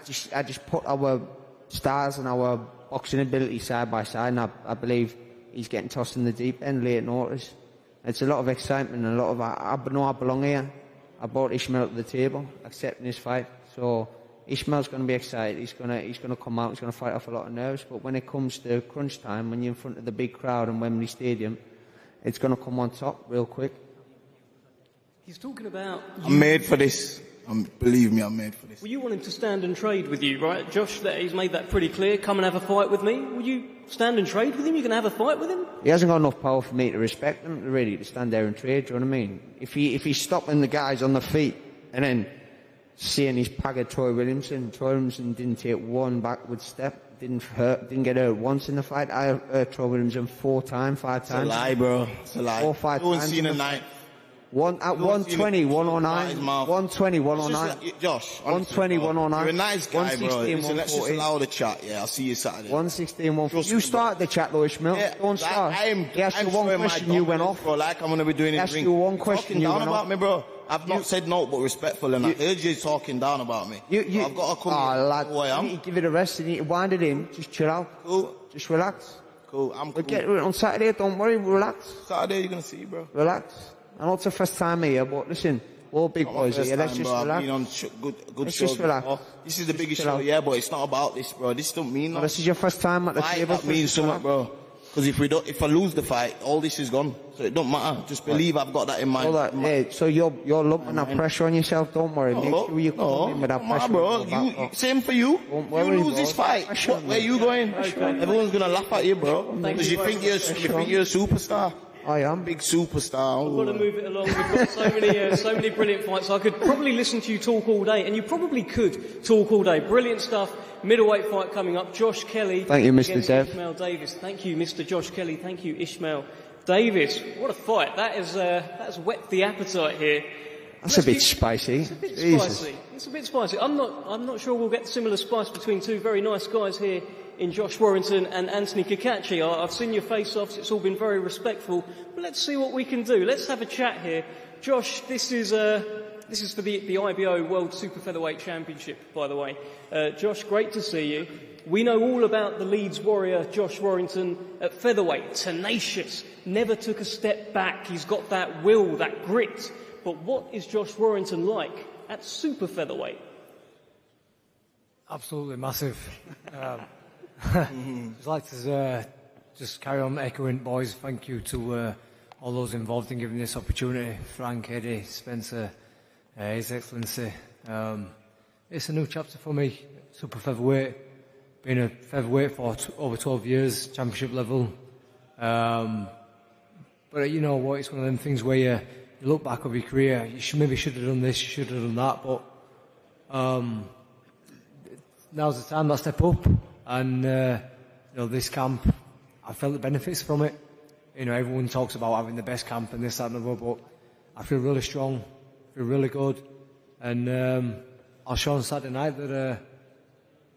just put our stars and our boxing ability side by side, and I believe he's getting tossed in the deep end late notice. It's a lot of excitement and a lot of, I know I belong here. I brought Ishmael to the table, accepting this fight. So Ishmael's going to be excited. He's going to come out. He's going to fight off a lot of nerves. But when it comes to crunch time, when you're in front of the big crowd in Wembley Stadium, it's going to come on top real quick. He's talking about... I'm made for this. Believe me, I'm made for this. Well, you want him to stand and trade with you, right? Josh, he's made that pretty clear. Come and have a fight with me. Will you stand and trade with him? You can have a fight with him? He hasn't got enough power for me to respect him, really, to stand there and trade, do you know what I mean? If he's stopping the guys on the feet and then seeing his pagger Troy Williamson didn't take one backward step, didn't get hurt once in the fight. I hurt Troy Williamson 5 times. It's a lie, bro. It's a lie. 4 or 5 no times. One's seen a night. At 120, 109. 120, 109. Josh, 120, 109. You're a nice guy, bro. 116, Let's just allow the chat. Yeah, I'll see you Saturday. 116, 140. You start the chat, though, Ishmael. Yeah, Don't start. He asked you one question, you went off. Bro, like I'm going to be doing in the ring. He asked you one question, you went off. About me, bro. I've not said no, but respectful, and I heard you talking down about me. I've got to come lad, who I am. You need to give it a rest. You need to wind it in. Just chill out. Cool. Just relax. Cool. I'm cool. We'll get on Saturday. Don't worry. Relax. Saturday, you're going to see, bro. Relax. I know it's the first time here, but listen, we're all big boys here. Let's just relax. I've been on good shows before. This is the biggest show, yeah, but it's not about this, bro. This don't mean nothing. This is your first time at the table. That means something, bro. Because if I lose the fight, all this is gone. So it don't matter. Just believe I've got that in mind. So you're lumping that pressure on yourself. Don't worry. Make sure you come in with that pressure. Bro. Same for you. If you lose this fight, where are you going? Everyone's gonna laugh at you, bro. Because you think you're a superstar. I am. Big superstar. We've got to move it along. We've got so many brilliant fights. I could probably listen to you talk all day, and you probably could talk all day. Brilliant stuff. Middleweight fight coming up. Josh Kelly. Thank you, Mr. Dev. Ishmael Davis. Thank you, Mr. Josh Kelly. Thank you, Ishmael Davis. What a fight. That's whet the appetite here. That's a bit spicy. It's a bit spicy. It's a bit spicy. I'm not sure we'll get similar spice between two very nice guys here in Josh Warrington and Anthony Cacace. I've seen your face-offs. It's all been very respectful. But let's see what we can do. Let's have a chat here. Josh, this is for the IBO World Super Featherweight Championship, by the way. Josh, great to see you. We know all about the Leeds warrior, Josh Warrington, at featherweight. Tenacious. Never took a step back. He's got that will, that grit. But what is Josh Warrington like at super featherweight? Absolutely massive. I'd like to just carry on echoing, boys. Thank you to all those involved in giving this opportunity. Frank, Eddie, Spencer, His Excellency. It's a new chapter for me. Super featherweight. Been a featherweight for over 12 years, championship level. But you know what? It's one of them things where you look back over your career. You maybe should have done this. You should have done that. But now's the time to step up. And this camp, I felt the benefits from it. You know, everyone talks about having the best camp and this, that, and the other. But I feel really strong. Feel really good. And I'll show on Saturday night that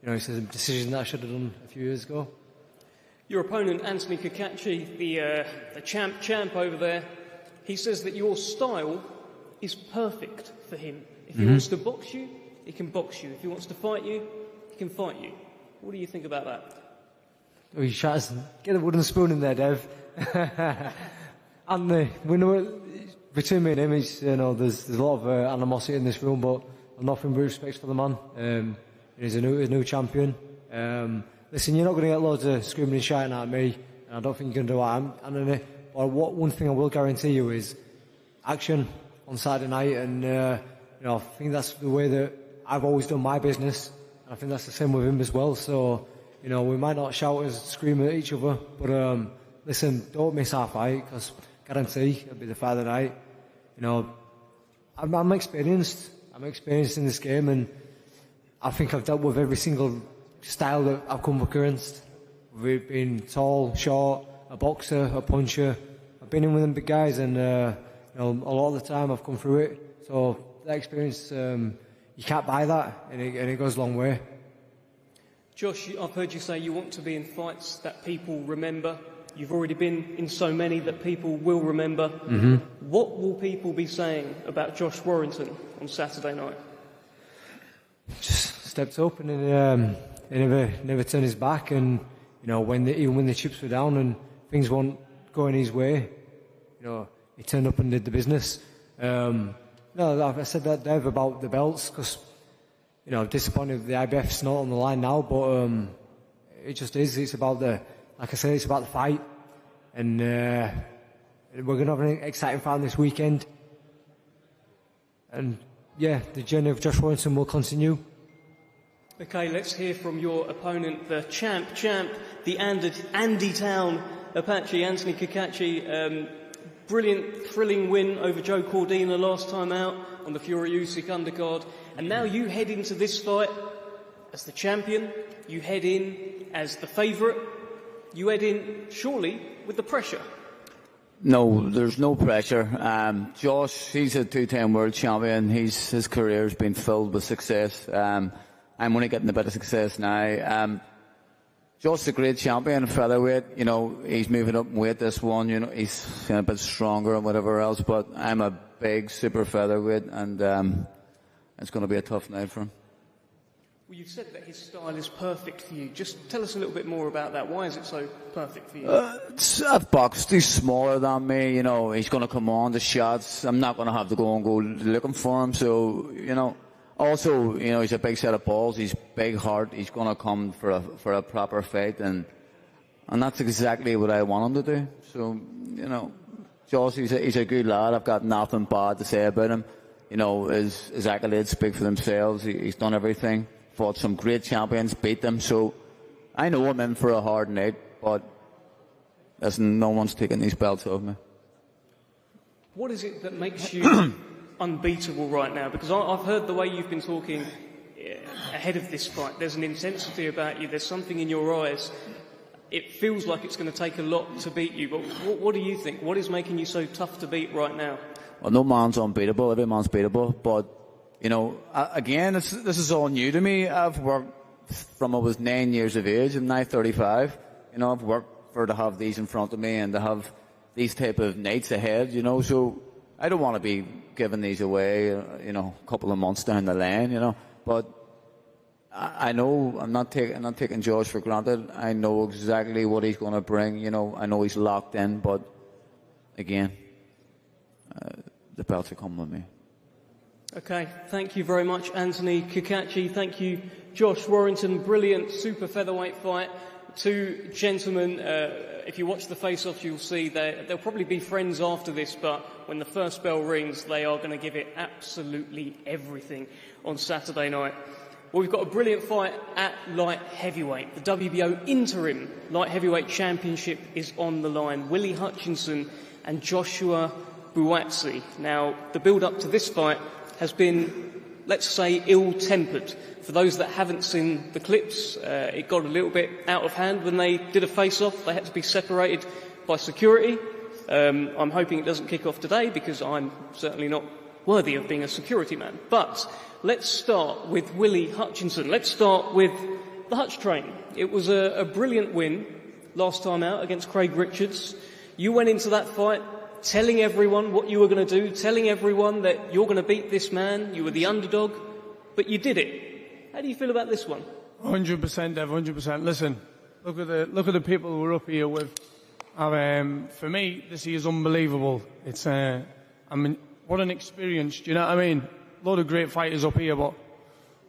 it's a decision that I should have done a few years ago. Your opponent, Anthony Cacace, the champ over there, he says that your style is perfect for him. If he wants to box you, he can box you. If he wants to fight you, he can fight you. What do you think about that? Oh, you Shiraz, get a wooden spoon in there, Dev. And we know between me and him, there's a lot of animosity in this room, but nothing but respect for the man. He's a new champion. Listen, you're not going to get loads of screaming and shouting at me, and I don't think you're going to do that. But one thing I will guarantee you is action on Saturday night, and I think that's the way that I've always done my business, and I think that's the same with him as well. So, we might not shout and scream at each other, but listen, don't miss our fight, because guarantee it'll be the fight of the night. I'm experienced. I'm experienced in this game, and I think I've dealt with every single style that I've come against. We've been tall, short, a boxer, a puncher. I've been in with them big guys, and a lot of the time I've come through it. So that experience, you can't buy that, and it goes a long way. Josh, I've heard you say you want to be in fights that people remember. You've already been in so many that people will remember. Mm-hmm. What will people be saying about Josh Warrington on Saturday night? Just stepped up and he never turned his back, and even when the chips were down and things weren't going his way, he turned up and did the business. I said that, Dev, about the belts, because disappointed the IBF's not on the line now, but it just is. It's about it's about the fight, and we're going to have an exciting fight this weekend. And yeah, the journey of Josh Warrington will continue. Okay, let's hear from your opponent, the champ, the Andy Town Apache, Anthony Cacace. Brilliant, thrilling win over Joe Cordina last time out on the Fury Usyk undercard. And now you head into this fight as the champion. You head in as the favourite. You head in, surely, with the pressure. No, there's no pressure. Josh, he's a two-time world champion. His career's been filled with success. I'm only getting a bit of success now. Josh's a great champion, featherweight. He's moving up in weight this one. He's a bit stronger and whatever else. But I'm a big super featherweight, and it's going to be a tough night for him. Well, you've said that his style is perfect for you. Just tell us a little bit more about that. Why is it so perfect for you? I've boxed. He's smaller than me. He's going to come on the shots. I'm not going to have to go looking for him. So, Also, he's a big set of balls. He's big heart. He's going to come for a proper fight, and that's exactly what I want him to do. So, Josh, he's a good lad. I've got nothing bad to say about him. His accolades speak for themselves. He's done everything. Fought some great champions, beat them. So I know I'm in for a hard night, but listen, no one's taking these belts off me. What is it that makes you unbeatable right now? Because I've heard the way you've been talking ahead of this fight. There's an intensity about you. There's something in your eyes. It feels like it's going to take a lot to beat you. But what do you think? What is making you so tough to beat right now? Well, no man's unbeatable. Every man's beatable. But, again, this is all new to me. I've worked from I was 9 years of age. I'm now 35. I've worked to have these in front of me and to have these type of nights ahead, So I don't want to be giving these away, a couple of months down the line, But I know I'm not taking Josh for granted. I know exactly what he's going to bring. I know he's locked in. But again, the belts are coming with me. Okay, thank you very much, Anthony Cacace. Thank you, Josh Warrington. Brilliant super featherweight fight. Two gentlemen. If you watch the face-offs, you'll see they'll probably be friends after this, but when the first bell rings, they are going to give it absolutely everything on Saturday night. Well, we've got a brilliant fight at light heavyweight. The WBO Interim Light Heavyweight Championship is on the line. Willie Hutchinson and Joshua Buatsi. Now, the build-up to this fight has been, let's say, ill-tempered. For those that haven't seen the clips, it got a little bit out of hand when they did a face-off. They had to be separated by security. I'm hoping it doesn't kick off today because I'm certainly not worthy of being a security man. But let's start with Willie Hutchinson. Let's start with the Hutch train. It was a brilliant win last time out against Craig Richards. You went into that fight telling everyone what you were going to do, telling everyone that you're going to beat this man, you were the underdog, but you did it. How do you feel about this one? 100%, Dev, 100%. Listen, look at the people we're up here with. For me, this is unbelievable. It's, I mean, what an experience, do you know what I mean? A lot of great fighters up here, but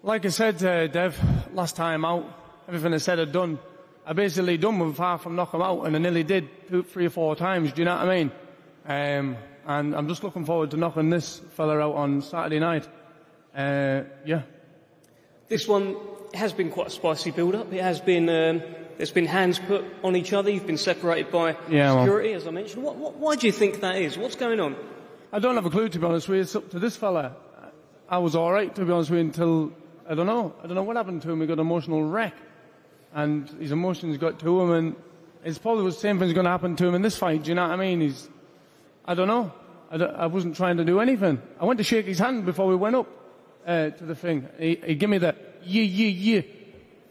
like I said, Dev, last time out, everything I said I'd done, I basically done with far from knock him out, and I nearly did 3 or 4 times, do you know what I mean? And I'm just looking forward to knocking this fella out on Saturday night. Yeah. This one has been quite a spicy build-up. It has been, there's been hands put on each other. You've been separated by security, as I mentioned. Why do you think that is? What's going on? I don't have a clue, to be honest with you. It's up to this fella. I was all right, to be honest with you, until, I don't know what happened to him. He got an emotional wreck, and his emotions got to him, and it's probably the same thing's going to happen to him in this fight. Do you know what I mean? I don't know. I wasn't trying to do anything. I went to shake his hand before we went up to the thing. He gave me the yeah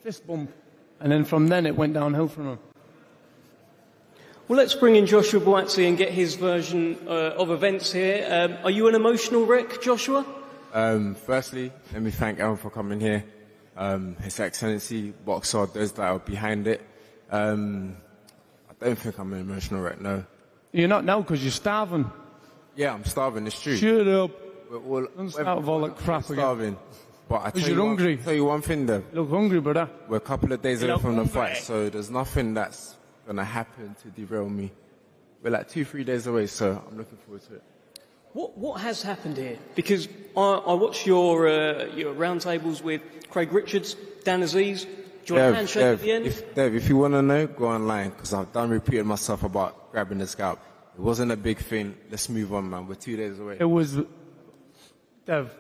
fist bump, and then from then it went downhill from him. Well, let's bring in Joshua Buatsi and get his version of events here. Are you an emotional wreck, Joshua? Firstly, let me thank everyone for coming here. His Excellency, boxer, those that are behind it. I don't think I'm an emotional wreck, no. You're not now because you're starving. Yeah, I'm starving, it's true. Shut up. Don't start with all that crap again. Starving. But I tell you're hungry. Tell you one thing, though. You look hungry, brother. We're a couple of days away from the fight, so there's nothing that's going to happen to derail me. We're like 2-3 days away, so I'm looking forward to it. What has happened here? Because I watched your roundtables with Craig Richards, Dan Aziz. Do you want a handshake at the end? If you want to know, go online, because I've done repeated myself about grabbing the scalp. It wasn't a big thing. Let's move on, man. We're 2 days away. It was... Dev,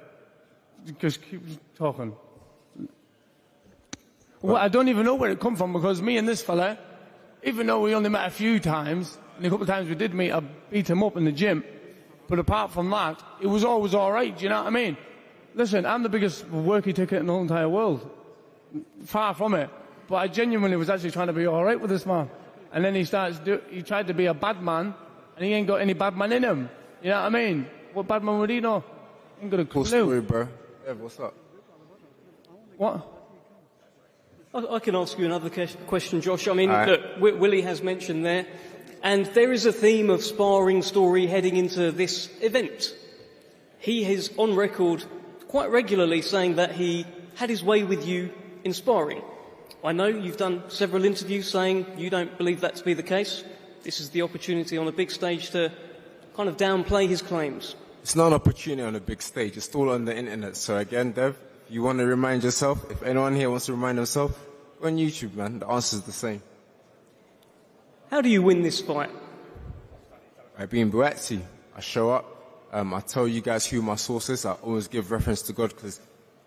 just keep talking. Well, I don't even know where it come from, because me and this fella, even though we only met a few times, and a couple of times we did meet, I beat him up in the gym. But apart from that, it was always all right, do you know what I mean? Listen, I'm the biggest worky ticket in the whole entire world. Far from it. But I genuinely was actually trying to be all right with this man. And then he tried to be a bad man, and he ain't got any bad man in him. You know what I mean? What bad man would he know? Ain't got a clue. Cool story, bro. What's up? What? I can ask you another question, Josh. I mean, look, Willie has mentioned there, and there is a theme of sparring story heading into this event. He is on record quite regularly saying that he had his way with you in sparring. I know you've done several interviews saying you don't believe that to be the case. This is the opportunity on a big stage to kind of downplay his claims. It's not an opportunity on a big stage. It's all on the internet. So again, Dev, if you want to remind yourself, if anyone here wants to remind themselves, go on YouTube, man. The answer's the same. How do you win this fight? By being Buatsi. I show up. I tell you guys who my source is. I always give reference to God, because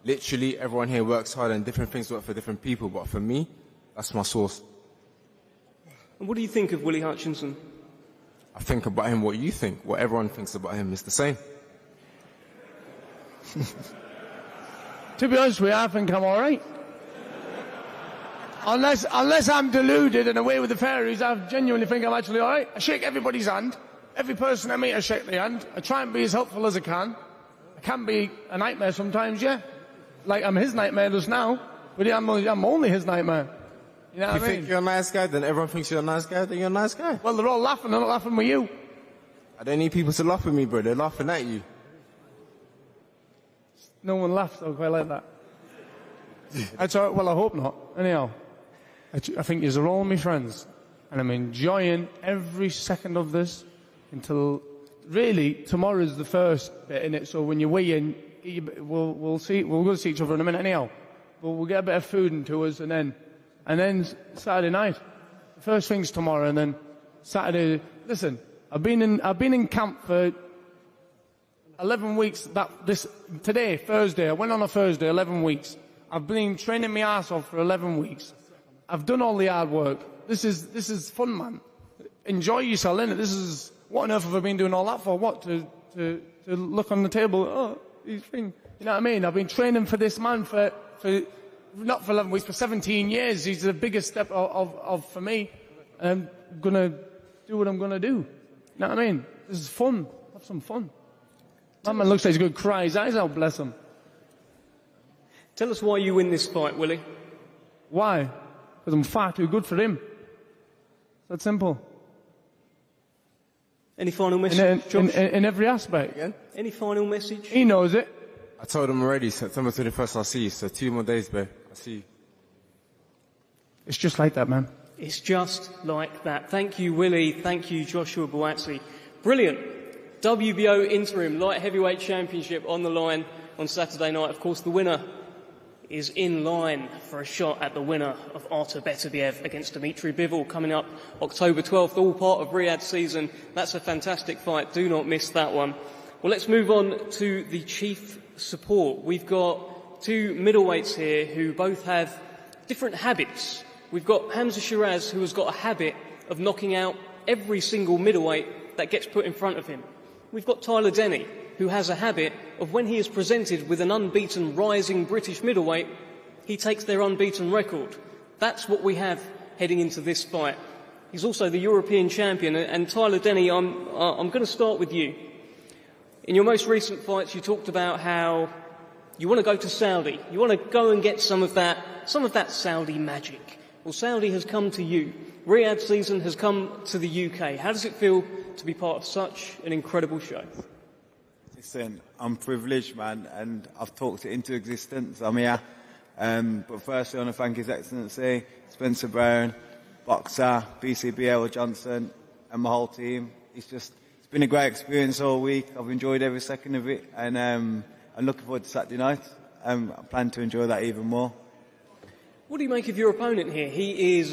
literally everyone here works hard and different things work for different people. But for me, that's my source. And what do you think of Willie Hutchinson? I think about him what you think. What everyone thinks about him is the same. To be honest with you, I think I'm all right. Unless I'm deluded and away with the fairies, I genuinely think I'm actually all right. I shake everybody's hand. Every person I meet, I shake their hand. I try and be as helpful as I can. I can be a nightmare sometimes, yeah. Like I'm his nightmare just now, but I'm only his nightmare. You know what I mean? You think you're a nice guy, then everyone thinks you're a nice guy, then you're a nice guy. Well, they're all laughing. They're not laughing with you. I don't need people to laugh with me, bro. They're laughing at you. No one laughs. I quite like that. That's all right. Well, I hope not. Anyhow, I think you're all my friends, and I'm enjoying every second of this until really tomorrow's the first bit in it. So when you weigh in, we'll see. We'll go see each other in a minute. Anyhow, but we'll get a bit of food into us, and then Saturday night. First things tomorrow, and then Saturday. Listen, I've been in camp for 11 weeks. Today, Thursday, I went on a Thursday, 11 weeks. I've been training my ass off for 11 weeks. I've done all the hard work. This is fun, man. Enjoy yourself, innit? This is, what on earth have I been doing all that for? What, to look on the table, oh, these things. You know what I mean? I've been training for this man for not for 11 weeks, for 17 years. He's the biggest step of for me. I'm gonna do what I'm gonna do. You know what I mean? This is fun. Have some fun. That man looks like he's gonna cry his eyes out, bless him. Tell us why you win this fight, Willie. Why? Because I'm far too good for him. It's that simple. Any final message, Josh? In every aspect. Again? Any final message? He knows it. I told him already, September 21st, I'll see you. So 2 more days, bro. I'll see you. It's just like that, man. It's just like that. Thank you, Willie. Thank you, Joshua Buatsi. Brilliant. WBO Interim Light Heavyweight Championship on the line on Saturday night. Of course, the winner is in line for a shot at the winner of Artur Beterbiev against Dmitry Bivol coming up October 12th, all part of Riyadh season. That's a fantastic fight. Do not miss that one. Well, let's move on to the chief support. We've got 2 middleweights here who both have different habits. We've got Hamza Shiraz, who has got a habit of knocking out every single middleweight that gets put in front of him. We've got Tyler Denny, who has a habit of when he is presented with an unbeaten rising British middleweight, he takes their unbeaten record. That's what we have heading into this fight. He's also the European champion, and Tyler Denny, I'm going to start with you. In your most recent fights, you talked about how you want to go to Saudi. You want to go and get some of that Saudi magic. Well, Saudi has come to you. Riyadh season has come to the UK. How does it feel to be part of such an incredible show? Listen, I'm privileged, man, and I've talked it into existence. I'm here. But firstly, I want to thank His Excellency, Spencer Brown, Boxer, BCBL Johnson, and my whole team. It's been a great experience all week. I've enjoyed every second of it, and I'm looking forward to Saturday night. I plan to enjoy that even more. What do you make of your opponent here? He's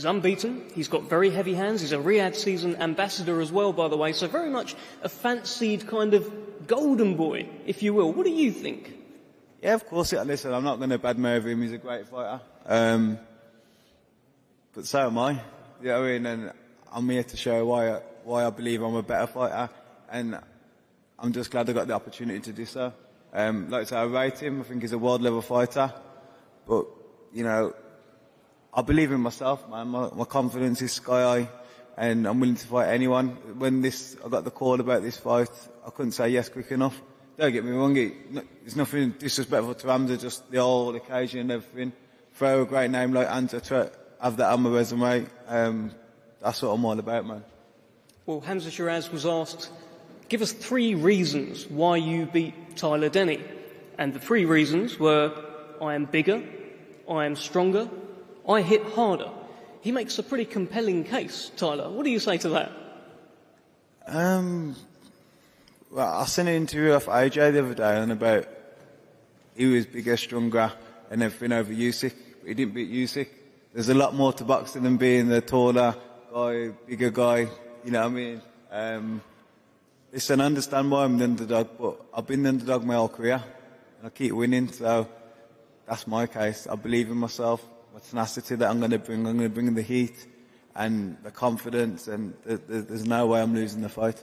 unbeaten. He's got very heavy hands. He's a Riyadh season ambassador as well, by the way. So very much a fancied kind of golden boy, if you will. What do you think? Yeah, of course. Listen, I'm not going to badmouth him. He's a great fighter. But so am I. You know what I mean? And I'm here to show why I believe I'm a better fighter. And I'm just glad I got the opportunity to do so. Like I say, I rate him. I think he's a world level fighter. But, you know, I believe in myself, man. My confidence is sky high, and I'm willing to fight anyone. When I got the call about this fight, I couldn't say yes quick enough. Don't get me wrong, there's nothing disrespectful to Hamza, just the whole occasion and everything. Throw a great name like Hamza, to have that on my resume. That's what I'm all about, man. Well, Hamza Shiraz was asked, give us 3 reasons why you beat Tyler Denny. And the 3 reasons were, I am bigger, I am stronger, I hit harder. He makes a pretty compelling case, Tyler. What do you say to that? Well, I sent an interview off AJ the other day on about he was bigger, stronger, and everything over Usyk. But he didn't beat Usyk. There's a lot more to boxing than being the taller guy, bigger guy. You know what I mean? Listen, I understand why I'm the underdog, but I've been the underdog my whole career, and I keep winning. So that's my case. I believe in myself. My tenacity that I'm going to bring the heat and the confidence, and there's no way I'm losing the fight.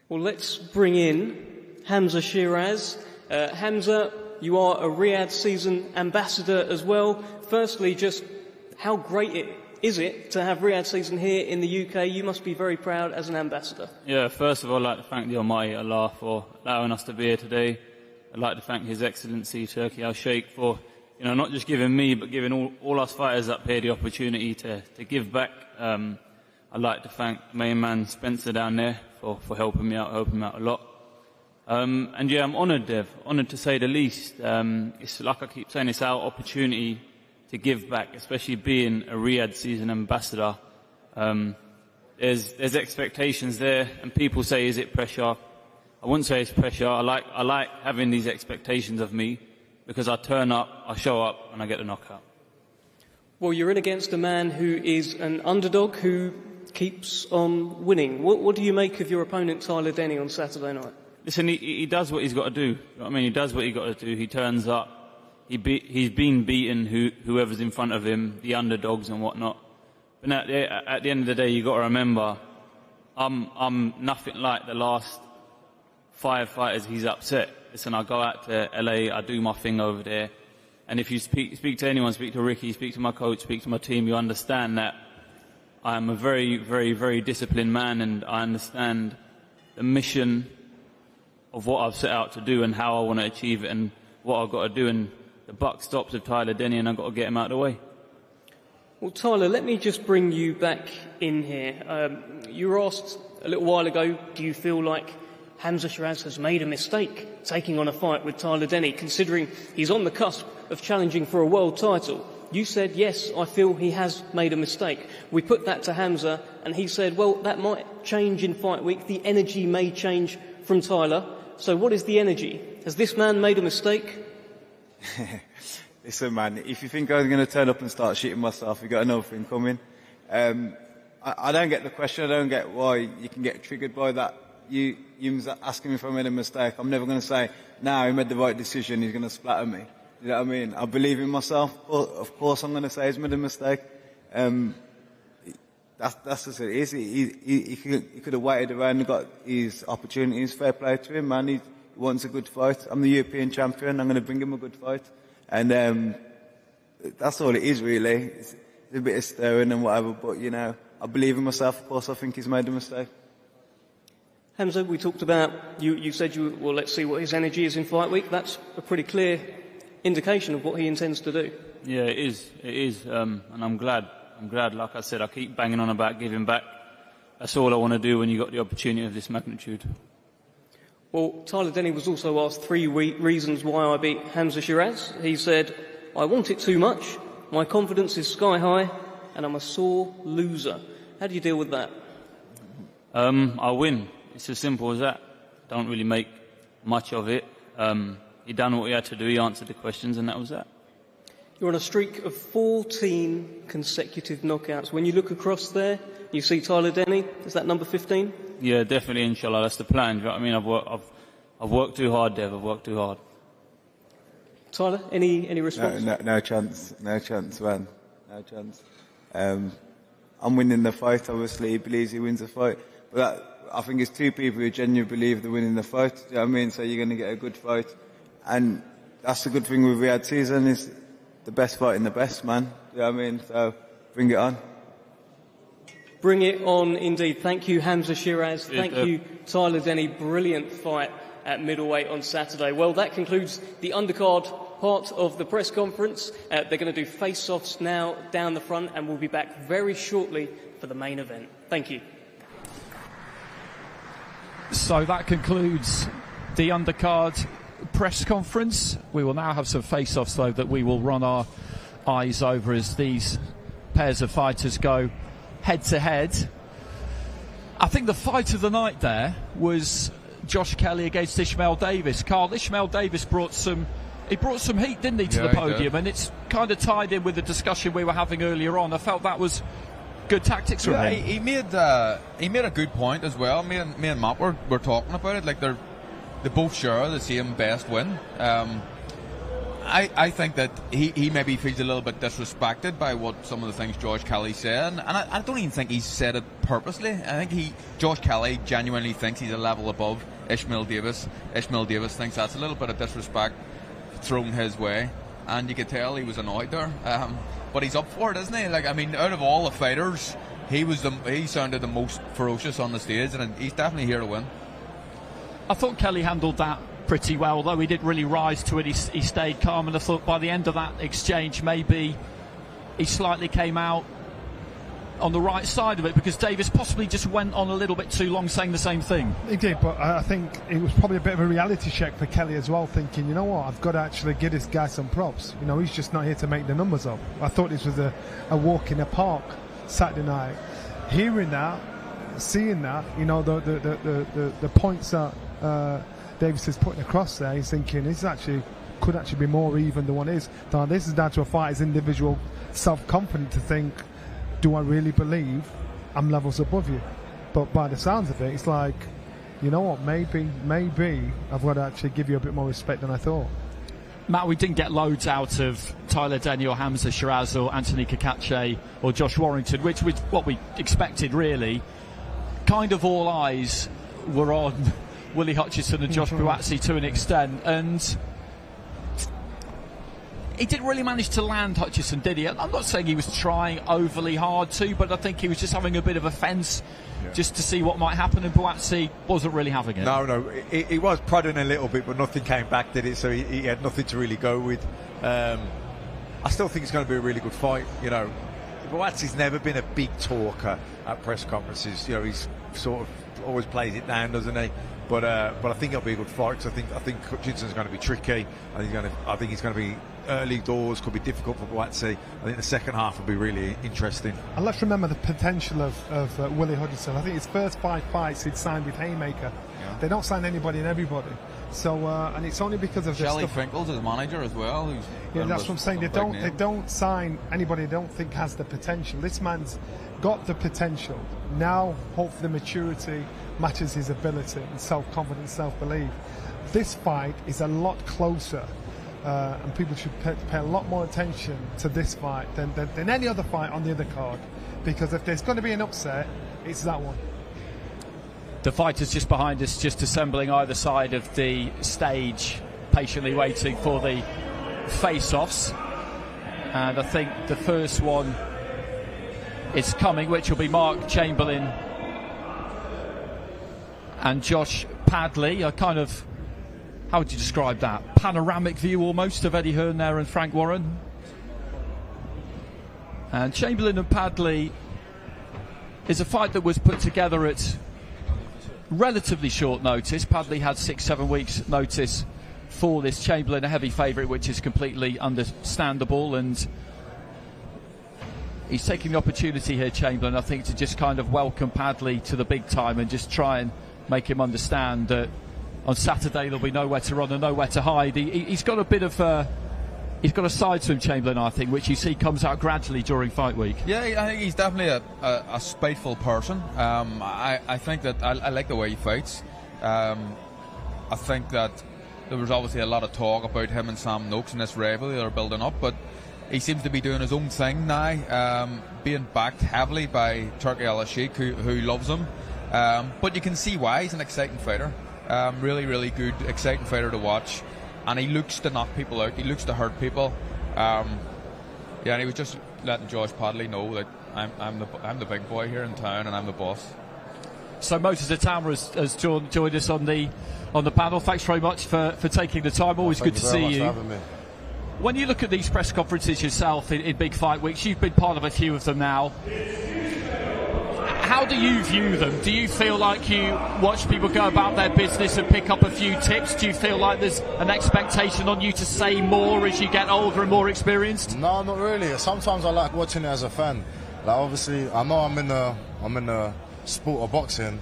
Well, let's bring in Hamza Shiraz. Hamza, you are a Riyadh season ambassador as well. Firstly, just how great is it to have Riyadh season here in the UK? You must be very proud as an ambassador. Yeah, first of all, I'd like to thank the Almighty Allah for allowing us to be here today. I'd like to thank His Excellency Turki Al-Sheikh for, not just giving me, but giving all us fighters up here the opportunity to give back. I'd like to thank main man Spencer down there for helping me out a lot. And yeah, I'm honoured, Dev, honoured to say the least. It's like I keep saying, it's our opportunity to give back, especially being a Riyadh season ambassador. There's expectations there, and people say, is it pressure? I wouldn't say it's pressure. I like having these expectations of me, because I turn up, I show up, and I get the knockout. Well, you're in against a man who is an underdog who keeps on winning. What do you make of your opponent, Tyler Denny, on Saturday night? Listen, he does what he's got to do. You know what I mean? He does what he's got to do. He turns up. He's been beaten whoever's in front of him, the underdogs and whatnot. But at the end of the day, you've got to remember, I'm nothing like the last 5 fighters he's upset. Listen, I go out to LA, I do my thing over there. And if you speak to anyone, speak to Ricky, speak to my coach, speak to my team, you understand that I am a very, very, very disciplined man, and I understand the mission of what I've set out to do and how I want to achieve it and what I've got to do. And the buck stops with Tyler Denny, and I've got to get him out of the way. Well, Tyler, let me just bring you back in here. You were asked a little while ago, do you feel like Hamza Shiraz has made a mistake taking on a fight with Tyler Denny, considering he's on the cusp of challenging for a world title? You said, yes, I feel he has made a mistake. We put that to Hamza, and he said, well, that might change in fight week. The energy may change from Tyler. So what is the energy? Has this man made a mistake? Listen, man, if you think I'm going to turn up and start shitting myself, you've got another thing coming. I don't get the question. I don't get why you can get triggered by that. You asking me if I made a mistake. I'm never going to say, no, he made the right decision, he's going to splatter me. You know what I mean? I believe in myself. Of course I'm going to say he's made a mistake. That's just it. He could have waited around and got his opportunities. Fair play to him, man. He wants a good fight. I'm the European champion. I'm going to bring him a good fight. And that's all it is, really. It's a bit of stirring and whatever, but, you know, I believe in myself. Of course, I think he's made a mistake. Hamza, we talked about, you said, well, let's see what his energy is in fight week. That's a pretty clear indication of what he intends to do. Yeah, it is, and I'm glad. Like I said, I keep banging on about giving back. That's all I want to do when you've got the opportunity of this magnitude. Well, Tyler Denny was also asked 3 reasons why I beat Hamza Shiraz. He said, I want it too much, my confidence is sky high, and I'm a sore loser. How do you deal with that? I win. It's as simple as that. Don't really make much of it. He done what he had to do. He answered the questions, and that was that. You're on a streak of 14 consecutive knockouts. When you look across there, you see Tyler Denny. Is that number 15? Yeah, definitely. Inshallah, that's the plan. Do you know what I mean? I've worked too hard, Dev. I've worked too hard. Tyler, any response? No chance, man. No chance. I'm winning the fight. Obviously, he believes he wins the fight, but I think it's 2 people who genuinely believe they're winning the fight. Do you know what I mean? So you're going to get a good fight. And that's the good thing with Riyadh season, is the best fighting the best, man. Do you know what I mean? So bring it on. Bring it on, indeed. Thank you, Hamza Shiraz. Thank you, Tyler Denny. Brilliant fight at middleweight on Saturday. Well, that concludes the undercard part of the press conference. They're going to do face-offs now down the front, and we'll be back very shortly for the main event. Thank you. So that concludes the undercard press conference. We will now have some face-offs, though, that we will run our eyes over as these pairs of fighters go head-to-head. I think the fight of the night there was Josh Kelly against Ishmael Davis. Carl, Ishmael Davis brought some heat, didn't he, to the podium, and it's kind of tied in with the discussion we were having earlier on. I felt that was good tactics from him. He made a good point as well. Me and Matt were talking about it. Like they both share the same best win. I think that he maybe feels a little bit disrespected by what some of the things Josh Kelly's saying, and I don't even think he said it purposely. I think Josh Kelly genuinely thinks he's a level above Ishmael Davis. Ishmael Davis thinks that's a little bit of disrespect thrown his way, and you could tell he was annoyed there. But he's up for it, isn't he? Like, I mean, out of all the fighters, he sounded the most ferocious on the stage, and he's definitely here to win. I thought Kelly handled that pretty well, though. He didn't really rise to it. He stayed calm, and I thought by the end of that exchange, maybe he slightly came out on the right side of it, because Davis possibly just went on a little bit too long saying the same thing. He did, but I think it was probably a bit of a reality check for Kelly as well, thinking, you know what, I've got to actually give this guy some props. You know, he's just not here to make the numbers up. I thought this was a walk in the park Saturday night. Hearing that, seeing that, you know, the points that Davis is putting across there, he's thinking, this is actually could actually be more even than one is. Now, this is down to a fighter's individual self-confidence to think, do I really believe I'm levels above you? But by the sounds of it, it's like, you know what, maybe I've got to actually give you a bit more respect than I thought. Matt, we didn't get loads out of Tyler Denny or Hamza Shiraz or Anthony Cacace or Josh Warrington, which was what we expected, really. Kind of all eyes were on Willie Hutchinson and Josh Buatsi to an extent, and he didn't really manage to land Hutchinson, did he? I'm not saying he was trying overly hard to, but I think he was just having a bit of a fence just to see what might happen, and Buatsi wasn't really having it. No, he was prodding a little bit, but nothing came back, did it? So he had nothing to really go with. I still think it's going to be a really good fight. You know, Buatsi's never been a big talker at press conferences. You know, he's sort of always plays it down, doesn't he? But I think it'll be a good fight. Cause I think Hutchinson's going to be tricky. I think he's going to be early doors, could be difficult for Buatsi. I think the second half will be really interesting. And let's remember the potential of Willie Hutchinson. I think his first 5 fights he'd signed with Haymaker. Yeah. They don't sign anybody and everybody. So and it's only because of Shelley this stuff. Finkel's his manager as well. That's what I'm saying. They don't sign anybody they don't think has the potential. This man's got the potential. Now, hopefully the maturity matches his ability and self-confidence, self-belief. This fight is a lot closer. And people should pay a lot more attention to this fight than any other fight on the other card, because if there's going to be an upset, it's that one. The fighters just behind us, just assembling either side of the stage, patiently waiting for the face-offs. And I think the first one is coming, which will be Mark Chamberlain and Josh Padley. How would you describe that? Panoramic view almost of Eddie Hearn there and Frank Warren. And Chamberlain and Padley is a fight that was put together at relatively short notice. Padley had 6-7 weeks notice for this. Chamberlain a heavy favourite, which is completely understandable, and he's taking the opportunity here, Chamberlain, I think, to just kind of welcome Padley to the big time and just try and make him understand that on Saturday there'll be nowhere to run and nowhere to hide. He's got a bit of he's got a side to him, Chamberlain, I think, which you see comes out gradually during fight week. Yeah, I think he's definitely a spiteful person. I think that I like the way he fights. I think that there was obviously a lot of talk about him and Sam Noakes in this rivalry they're building up, but he seems to be doing his own thing now, being backed heavily by Turki Al-Sheikh, who loves him. But you can see why. He's an exciting fighter. Really, really good, exciting fighter to watch, and he looks to knock people out. He looks to hurt people. And he was just letting Josh Padley know that I'm the big boy here in town, and I'm the boss. So Moses Atama has joined us on the panel. Thanks very much for taking the time. Always good to see you. When you look at these press conferences yourself in big fight weeks, you've been part of a few of them now. How do you view them? Do you feel like you watch people go about their business and pick up a few tips? Do you feel like there's an expectation on you to say more as you get older and more experienced? No, not really. Sometimes I like watching it as a fan. Like, obviously, I know I'm in the sport of boxing,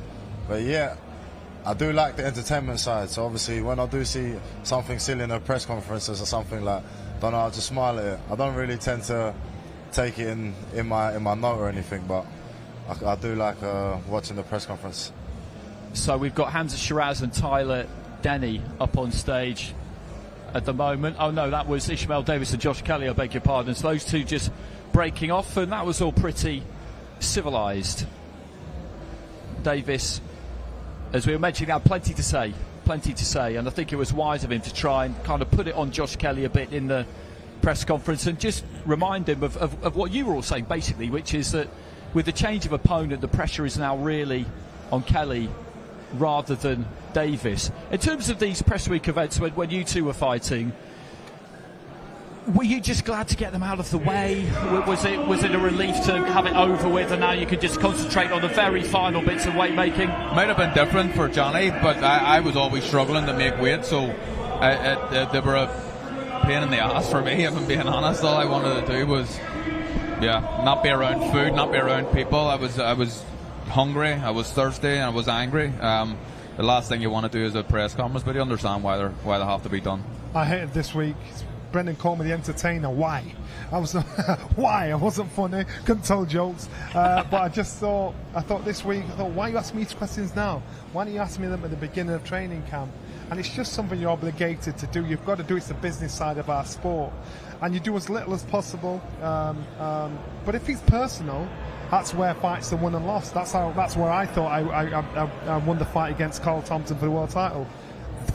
but yeah, I do like the entertainment side. So obviously, when I do see something silly in a press conferences or something, like, don't know, I'll just smile at it. I don't really tend to take it in my note or anything, but I do like watching the press conference. So we've got Hamza Shiraz and Tyler Denny up on stage at the moment. Oh no, that was Ishmael Davis and Josh Kelly, I beg your pardon. So those two just breaking off, and that was all pretty civilised. Davis, as we were mentioning, had plenty to say, and I think it was wise of him to try and kind of put it on Josh Kelly a bit in the press conference and just remind him of what you were all saying, basically, which is that with the change of opponent, the pressure is now really on Kelly rather than Davis. In terms of these press week events, when you two were fighting, were you just glad to get them out of the way? Was it a relief to have it over with, and now you can just concentrate on the very final bits of weight making? Might have been different for Johnny, but I was always struggling to make weight, so they were a pain in the ass for me, if I'm being honest. All I wanted to do was not be around food, not be around people. I was hungry, I was thirsty, and I was angry. The last thing you want to do is a press conference, but you understand why they have to be done. I hated this week. Brendan called me the entertainer. Why? I was why? I wasn't funny. Couldn't tell jokes. But I thought this week, why are you asking me these questions now? Why don't you ask me them at the beginning of training camp? And it's just something you're obligated to do. You've got to do. It's the business side of our sport, and you do as little as possible. But if it's personal, that's where fights are won and lost. That's where I thought I won the fight against Carl Thompson for the world title.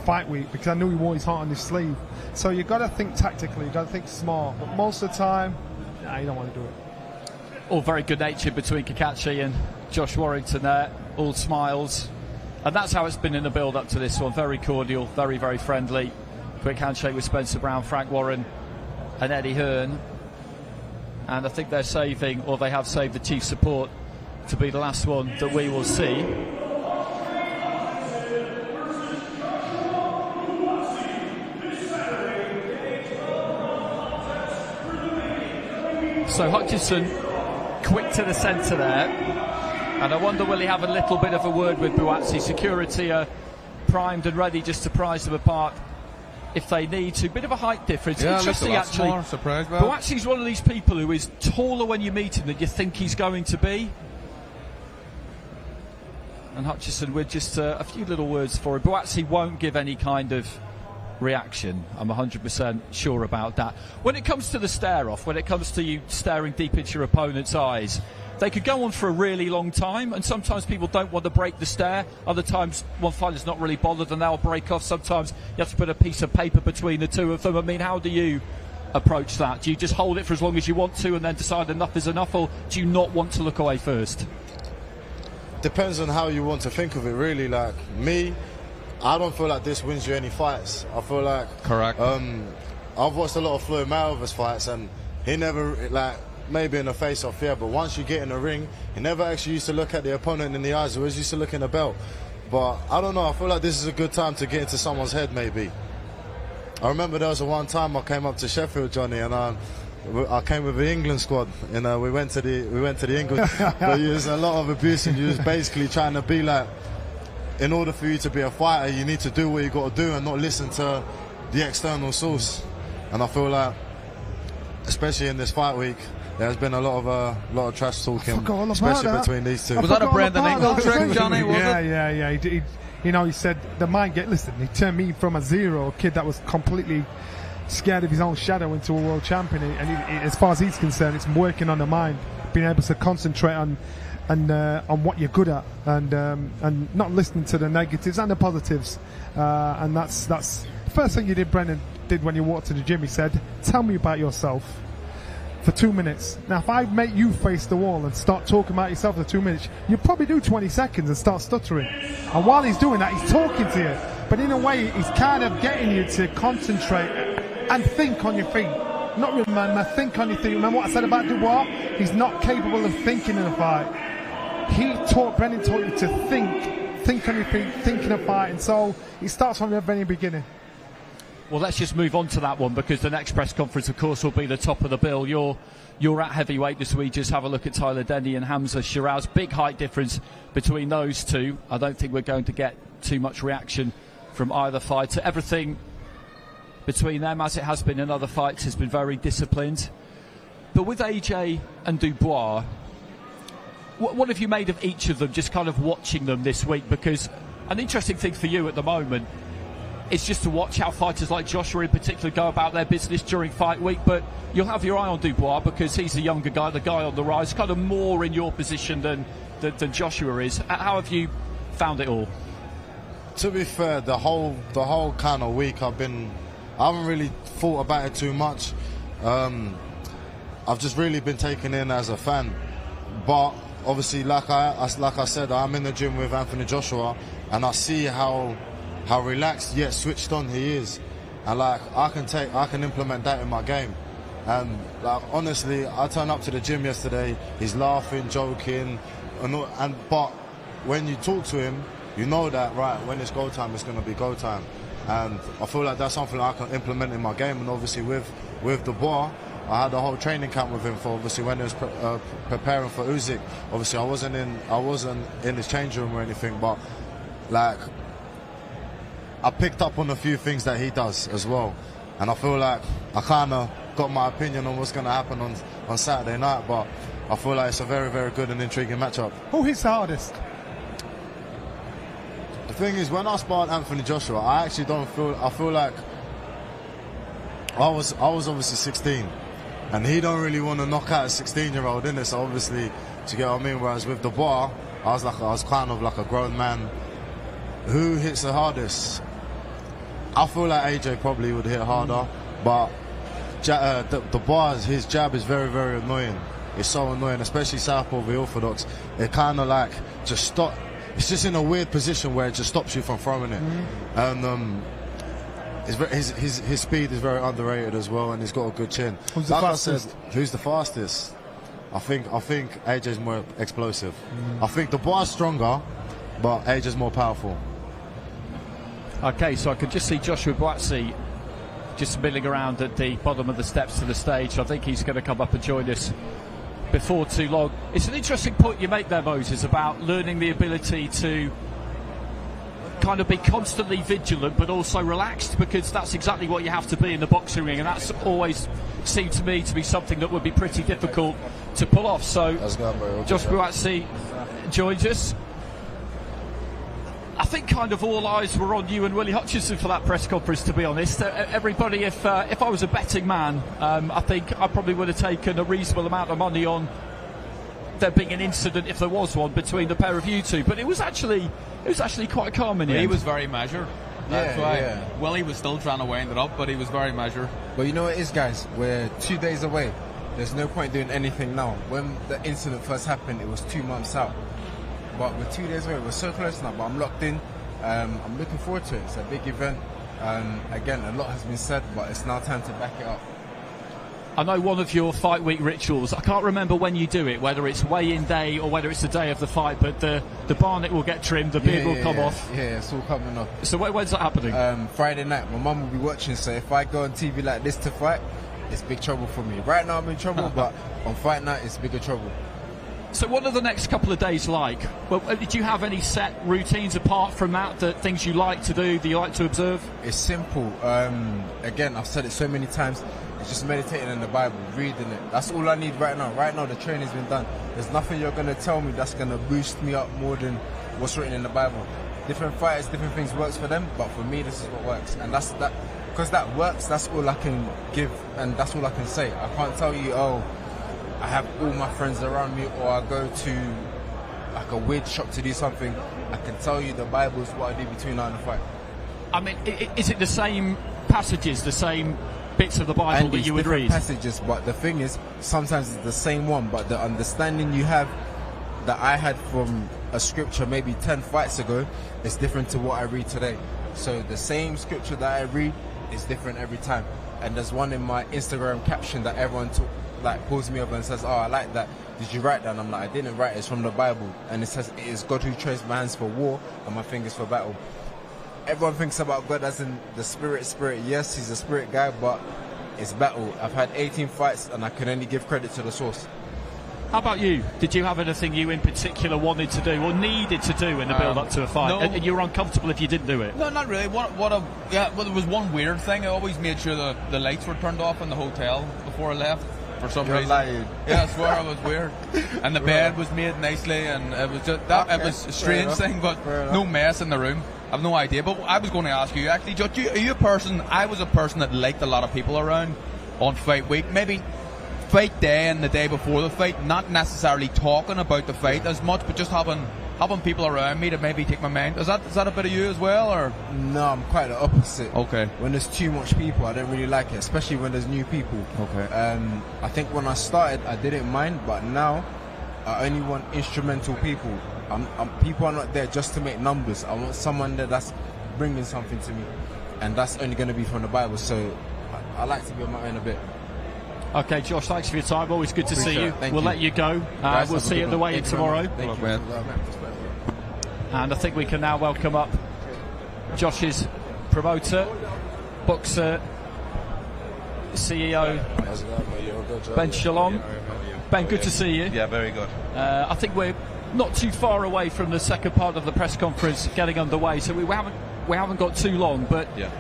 Fight week, because I knew he wore his heart on his sleeve. So you've got to think tactically, you've got to think smart, but most of the time, you don't want to do it. All very good natured between Cacace and Josh Warrington there, all smiles, and that's how it's been in the build up to this one. Very cordial, very, very friendly. Quick handshake with Spencer Brown, Frank Warren and Eddie Hearn, and I think they're saving, or they have saved, the chief support to be the last one that we will see. So Hutchinson quick to the centre there, and I wonder will he have a little bit of a word with Buatsi. Security are primed and ready just to prize them apart if they need to. Bit of a height difference. Yeah, interesting actually. Buatsi's one of these people who is taller when you meet him than you think he's going to be. And Hutchinson with just a few little words for him. Buatsi won't give any kind of reaction. I'm 100% sure about that. When it comes to the stare off, when it comes to you staring deep into your opponent's eyes, they could go on for a really long time, and sometimes people don't want to break the stare. Other times one fighter's not really bothered and they'll break off. Sometimes you have to put a piece of paper between the two of them. I mean, how do you approach that? Do you just hold it for as long as you want to and then decide enough is enough, or do you not want to look away first? Depends on how you want to think of it, really. Like me, I don't feel like this wins you any fights. I feel like... Correct. I've watched a lot of Floyd Mayweather's fights, and he never, like, maybe in the face-off, yeah, but once you get in the ring, he never actually used to look at the opponent in the eyes. He always used to look in the belt. But I don't know, I feel like this is a good time to get into someone's head, maybe. I remember there was one time I came up to Sheffield, Johnny, and I came with the England squad, and we went to the England. But there was a lot of abuse, and you was basically trying to be like, in order for you to be a fighter, you need to do what you got to do and not listen to the external source. And I feel like, especially in this fight week, there's been a lot of trash talking, especially between these two. Was that a Brendan Ingle trick, Johnny? Was it? Yeah. He said the mind get. Listen, he turned me from a zero, a kid that was completely scared of his own shadow, into a world champion. And as far as he's concerned, it's working on the mind, being able to concentrate on what you're good at, and not listening to the negatives and the positives. And that's the first thing Brendan did when you walked to the gym. He said, "Tell me about yourself for 2 minutes." Now, if I make you face the wall and start talking about yourself for 2 minutes, you probably do 20 seconds and start stuttering. And while he's doing that, he's talking to you. But in a way, he's kind of getting you to concentrate and think on your feet. Not remember, think on your feet. Remember what I said about Dubois? He's not capable of thinking in a fight. Brendan taught you to think on your feet, think in a fight, and so it starts from the very beginning. Well, let's just move on to that one, because the next press conference, of course, will be the top of the bill. You're at heavyweight this week. Just have a look at Tyler Denny and Hamza Shiraz. Big height difference between those two. I don't think we're going to get too much reaction from either fighter. Everything between them, as it has been in other fights, has been very disciplined. But with AJ and Dubois, what have you made of each of them, just kind of watching them this week? Because an interesting thing for you at the moment is just to watch how fighters like Joshua in particular go about their business during fight week. But you'll have your eye on Dubois because he's a younger guy, the guy on the rise, kind of more in your position than Joshua is. How have you found it all? To be fair, the whole kind of week I haven't really thought about it too much. I've just really been taken in as a fan. But obviously, like I said, I'm in the gym with Anthony Joshua, and I see how relaxed yet switched on he is, and like I can implement that in my game. And like honestly, I turned up to the gym yesterday. He's laughing, joking, but when you talk to him, you know that right when it's go time, it's going to be go time. And I feel like that's something I can implement in my game. And obviously with Dubois, I had a whole training camp with him for obviously when he was preparing for Usyk. Obviously, I wasn't in his change room or anything, but like I picked up on a few things that he does as well, and I feel like I kind of got my opinion on what's going to happen on Saturday night, but I feel like it's a very, very good and intriguing matchup. Who hits the hardest? The thing is, when I sparred Anthony Joshua, I actually don't feel. I feel like I was obviously 16, and he don't really want to knock out a 16-year-old, innit? So obviously, do you get what I mean? Whereas with Dubois, I was kind of like a grown man. Who hits the hardest? I feel like AJ probably would hit harder, but Dubois, his jab is very, very annoying. It's so annoying, especially southpaw the orthodox. It kind of like just stop. It's just in a weird position where it just stops you from throwing it. And his speed is very underrated as well, and he's got a good chin. Who's the fastest? Who's the fastest? I think AJ's more explosive. I think Dubois is stronger, but AJ's more powerful. Okay, so I could just see Joshua Buatsi just milling around at the bottom of the steps to the stage. I think he's going to come up and join us before too long. It's an interesting point you make there, Moses, about learning the ability to kind of be constantly vigilant but also relaxed, because that's exactly what you have to be in the boxing ring, and that's always seemed to me to be something that would be pretty difficult to pull off. So Josh Buatsi joins us. I think kind of all eyes were on you and Willie Hutchinson for that press conference, to be honest. Everybody, if I was a betting man, I think I probably would have taken a reasonable amount of money on there being an incident, if there was one, between the pair of you two. But it was actually quite calm in the end. He was very measured. That's why Willie was still trying to wind it up, but he was very measured. But you know what it is, guys? We're 2 days away. There's no point doing anything now. When the incident first happened, it was 2 months out. But we're 2 days away. We're so close now, but I'm locked in. I'm looking forward to it. It's a big event. Again, a lot has been said, but it's now time to back it up. I know one of your fight week rituals, I can't remember when you do it, whether it's weigh-in day or whether it's the day of the fight, but the barnet will get trimmed, the beard will come off. Yeah, it's all coming off. So when's that happening? Friday night. My mum will be watching, so if I go on TV like this to fight, it's big trouble for me. Right now I'm in trouble, but on fight night it's bigger trouble. So what are the next couple of days like? Well, did you have any set routines apart from that, things you like to do, that you like to observe? It's simple. Again, I've said it so many times. It's just meditating in the Bible, reading it. That's all I need right now. Right now, the training's been done. There's nothing you're going to tell me that's going to boost me up more than what's written in the Bible. Different fighters, different things works for them, but for me, this is what works. And that's that. Because that works, that's all I can give, and that's all I can say. I can't tell you, oh, I have all my friends around me, or I go to like a weird shop to do something. I can tell you the Bible is what I do between now and the fight. I mean, is it the same passages, the same bits of the Bible that you would read? Passages, but the thing is, sometimes it's the same one, but the understanding you have that I had from a scripture maybe 10 fights ago is different to what I read today. So the same scripture that I read is different every time. And there's one in my Instagram caption that everyone pulls me up and says, oh, I like that. Did you write that? And I'm like, I didn't write it. It's from the Bible. And it says, it is God who trains my hands for war and my fingers for battle. Everyone thinks about God as in the spirit. Yes, he's a spirit guy, but it's battle. I've had 18 fights and I can only give credit to the source. How about you? Did you have anything you in particular wanted to do or needed to do in the build-up to a fight? No. And you were uncomfortable if you didn't do it? No, not really. Well, there was one weird thing. I always made sure the lights were turned off in the hotel before I left. For some reason. Lying. Yeah, I swear I was weird. And the bed was made nicely, and it was just that. It was a strange thing, but no mess in the room. I've no idea. But I was going to ask you actually, Judge, are you a person? I was a person that liked a lot of people around on fight week. Maybe fight day and the day before the fight, not necessarily talking about the fight as much, but just having people around me to maybe take my mind. Is that a bit of you as well, or? No, I'm quite the opposite. Okay. When there's too much people, I don't really like it, especially when there's new people. Okay. I think when I started, I didn't mind, but now I only want instrumental people. People are not there just to make numbers. I want someone there that's bringing something to me, and that's only going to be from the Bible. So I like to be on my own a bit. Okay, Josh, thanks for your time. Always good to see you. Thank we'll you. let you go. We'll see you at the weigh-in tomorrow. Thank you. And I think we can now welcome up Josh's promoter, boxer, CEO, Ben Shalom. Ben, good to see you. Yeah, very good. I think we're not too far away from the second part of the press conference getting underway, so we haven't we haven't got too long, but Yeah.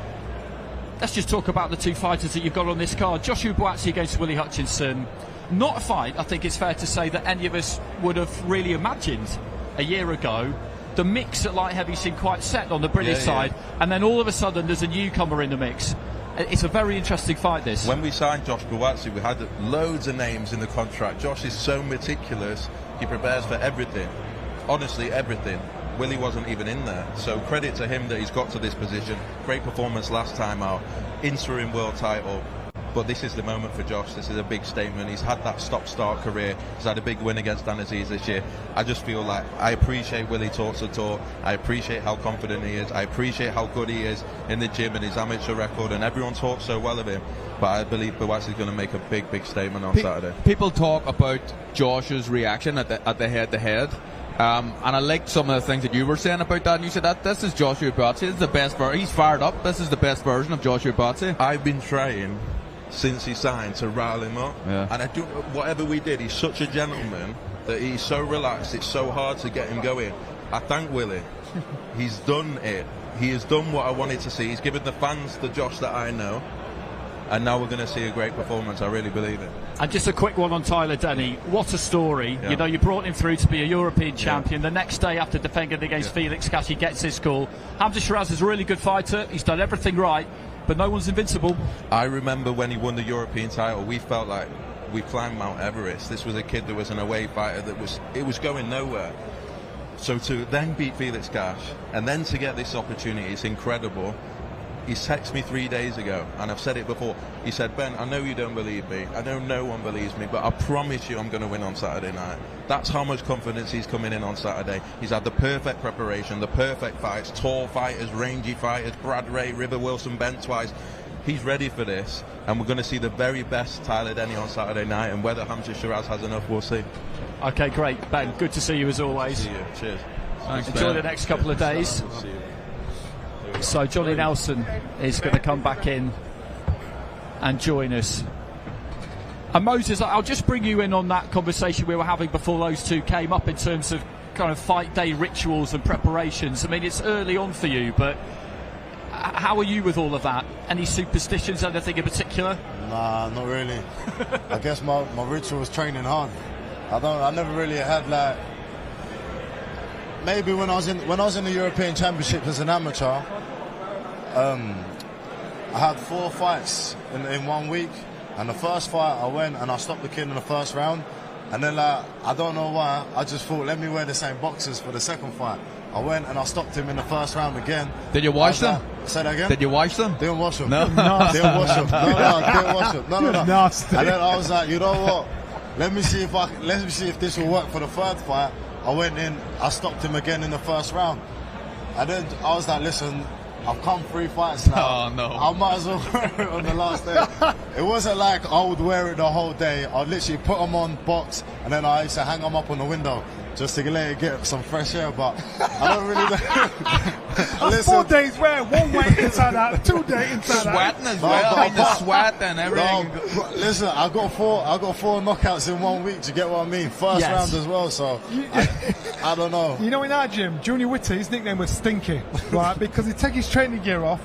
let's just talk about the two fighters that you've got on this card. Joshua Buatsi against Willie Hutchinson. Not a fight, I think it's fair to say, that any of us would have really imagined a year ago. The mix at light heavy seemed quite set on the British side, and then all of a sudden there's a newcomer in the mix. It's a very interesting fight, this. When we signed Josh Buatsi, we had loads of names in the contract. Josh is so meticulous, he prepares for everything. Honestly, everything. Willie wasn't even in there. So credit to him that he's got to this position. Great performance last time out. Interim world title. But this is the moment for Josh. This is a big statement. He's had that stop-start career. He's had a big win against Dan Aziz this year. I just feel like I appreciate Willie talks the talk. I appreciate how confident he is. I appreciate how good he is in the gym and his amateur record. And everyone talks so well of him. But I believe Buatsi is going to make a big, big statement on Saturday. People talk about Josh's reaction at the head-to-head. And I liked some of the things that you were saying about that. And you said that this is Joshua Buatsi. This is the best version. He's fired up. This is the best version of Joshua Buatsi. I've been trying since he signed to rile him up, and I do whatever we did. He's such a gentleman that he's so relaxed. It's so hard to get him going. I thank Willie. He's done it. He has done what I wanted to see. He's given the fans the Josh that I know, and now we're going to see a great performance. I really believe it. And just a quick one on Tyler Denny. What a story. Yeah. You know, you brought him through to be a European champion. The next day after defending against Felix Cash, he gets his call. Hamza Shiraz is a really good fighter. He's done everything right, but no one's invincible. I remember when he won the European title, we felt like we climbed Mount Everest. This was a kid that was an away fighter that was going nowhere. So to then beat Felix Cash and then to get this opportunity, it's incredible. He texted me 3 days ago, and I've said it before. He said, Ben, I know you don't believe me. I know no one believes me, but I promise you I'm going to win on Saturday night. That's how much confidence he's coming in on Saturday. He's had the perfect preparation, the perfect fights, tall fighters, rangy fighters, Brad Ray, River Wilson, Ben Twice. He's ready for this, and we're going to see the very best Tyler Denny on Saturday night, and whether Hamza Shiraz has enough, we'll see. Okay, great. Ben, good to see you as always. See you. Cheers. Thanks, Enjoy Ben. the next couple of days. See you. So Johnny Nelson is going to come back in and join us. And Moses, I'll just bring you in on that conversation we were having before those two came up in terms of kind of fight day rituals and preparations. I mean, it's early on for you, but how are you with all of that? Any superstitions, anything in particular? Nah, not really. I guess my ritual was training hard. I never really had like. Maybe when I was in the European Championship as an amateur, I had 4 fights in 1 week, and the first fight I went and I stopped the kid in the first round, and then like I don't know why, I just thought let me wear the same boxers for the second fight. I went and I stopped him in the first round again. Did you wash them? Say that again? Did you wash them? Didn't wash them. No. Didn't wash them. No, didn't wash them. No. Nasty. And then I was like, you know what? Let me see if this will work for the third fight. I went in, I stopped him again in the first round. And then I was like, listen, I've come 3 fights now. Oh, no. I might as well wear it on the last day. It wasn't like I would wear it the whole day. I'd literally put them on box, and then I used to hang them up on the window just to let it get some fresh air, but I don't really know. That's 4 days wear, 1 way inside out, 2 days inside out. Sweating as well, in the sweat and everything. No, listen, I got four knockouts in 1 week. Do you get what I mean? First round as well, so I don't know. You know, in our gym, Junior Whitty, his nickname was Stinky, right? Because he'd take his training gear off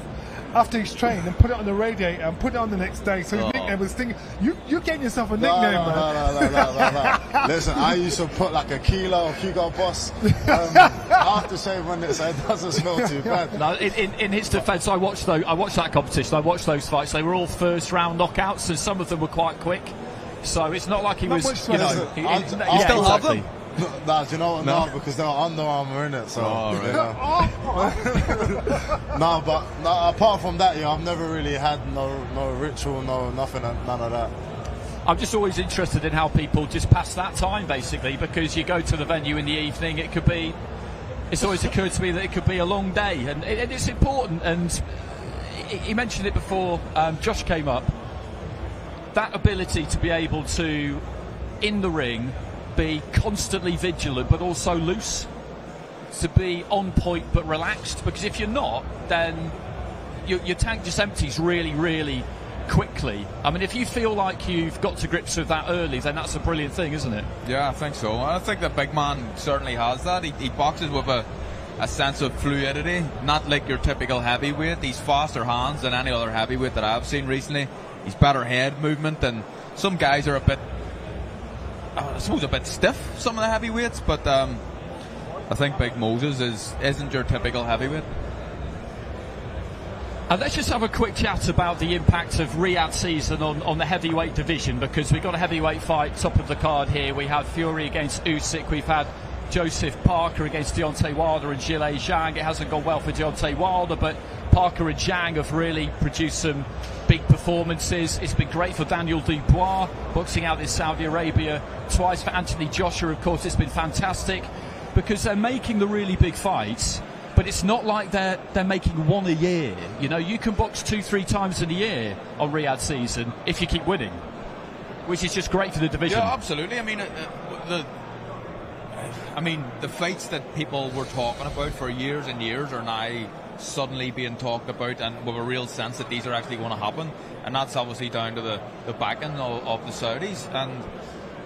after he's trained and put it on the radiator and put it on the next day. So his nickname was Stinky. You're getting yourself a nickname, man. No. Listen, I used to put like a kilo of Hugo Boss aftershave on it, so it doesn't smell too bad. No, in his defence, I watched that competition. I watched those fights. They were all first round knockouts, and some of them were quite quick. So it's not like he was. You know, I still have them. Nah, do you know what? No, because they were Under Armour in it. So, but apart from that, I've never really had no ritual, nothing, none of that. I'm just always interested in how people just pass that time, basically, because you go to the venue in the evening. It's always occurred to me that it could be a long day, and it's important. And he mentioned it before. Josh came up. That ability to be able to, in the ring, be constantly vigilant but also loose, to be on point but relaxed, because if you're not, then your tank just empties really, really quickly. I mean, if you feel like you've got to grips with that early, then that's a brilliant thing, isn't it? Yeah, I think so. I think the big man certainly has that. He boxes with a a sense of fluidity, not like your typical heavyweight. He's faster hands than any other heavyweight that I've seen recently. He's better head movement, and some guys are a bit, I suppose, a bit stiff, some of the heavyweights, but I think Big Moses isn't your typical heavyweight. And let's just have a quick chat about the impact of Riyadh season on the heavyweight division, because we've got a heavyweight fight top of the card here. We have Fury against Usyk. We've had Joseph Parker against Deontay Wilder and Zhilei Zhang. It hasn't gone well for Deontay Wilder, but Parker and Zhang have really produced some big performances. It's been great for Daniel Dubois, boxing out in Saudi Arabia twice. For Anthony Joshua, of course, it's been fantastic, because they're making the really big fights. But it's not like they're making one a year. You know, you can box 2-3 times in a year on Riyadh season if you keep winning, which is just great for the division. Yeah, absolutely. I mean, the fights that people were talking about for years and years are now suddenly being talked about, and with a real sense that these are actually going to happen. And that's obviously down to the backing of the Saudis.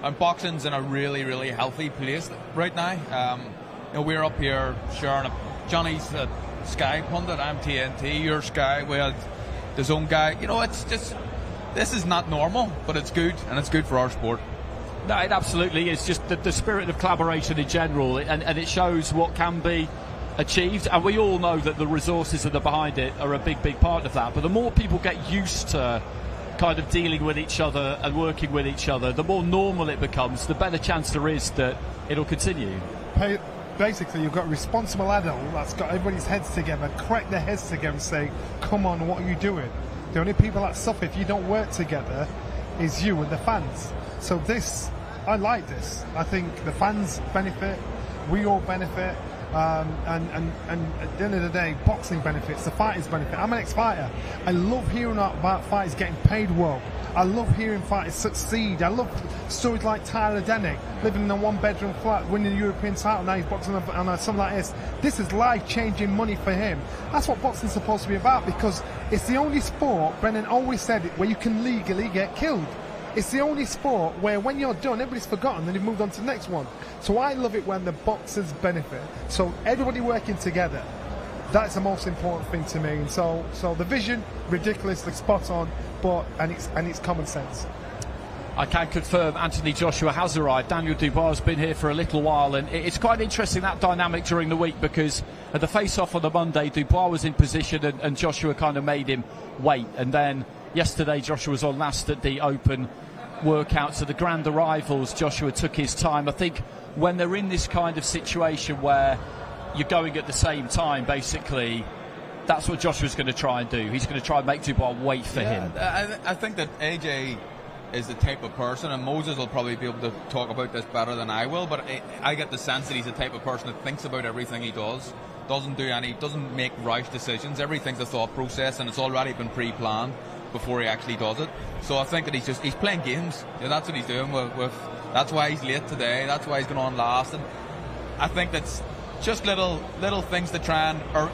And boxing's in a really, really healthy place right now. You know, we're up here sharing Johnny's Sky pundit, I'm TNT, your Sky, we had the Zone guy. You know, it's just, this is not normal, but it's good, and it's good for our sport. No, it absolutely is. Just the spirit of collaboration in general, and it shows what can be achieved. And we all know that the resources that are behind it are a big, big part of that. But the more people get used to kind of dealing with each other and working with each other, the more normal it becomes, the better chance there is that it'll continue. Basically, you've got a responsible adult that's got everybody's heads together, crack their heads together and say, come on, what are you doing? The only people that suffer if you don't work together is you and the fans. So this, I like this. I think the fans benefit, we all benefit, and at the end of the day, boxing benefits, the fighters benefit. I'm an ex-fighter. I love hearing about fighters getting paid well. I love hearing fighters succeed. I love stories like Tyler Denny, living in a one-bedroom flat, winning the European title. Now he's boxing on something like this. This is life-changing money for him. That's what boxing's supposed to be about, because it's the only sport, Brennan always said it, where you can legally get killed. It's the only sport where when you're done, everybody's forgotten, then you've moved on to the next one. So I love it when the boxers benefit. So everybody working together, that's the most important thing to me. And so the vision, ridiculously spot on, and it's common sense. I can confirm Anthony Joshua has arrived. Daniel Dubois has been here for a little while, and it's quite interesting, that dynamic during the week, because at the face-off on the Monday, Dubois was in position and Joshua kind of made him wait. And then yesterday, Joshua was on last at the Open workout, so the grand arrivals, Joshua took his time. I think when they're in this kind of situation where you're going at the same time, basically, that's what Joshua's going to try and do. He's going to try and make Dubois wait for him. I think that AJ is the type of person, and Moses will probably be able to talk about this better than I will, but I get the sense that he's the type of person that thinks about everything he does, doesn't make rash decisions. Everything's a thought process, and it's already been pre-planned before he actually does it. So I think that he's playing games. Yeah, that's what he's doing with that's why he's late today, that's why he's going on last, and I think that's just little things to try and irk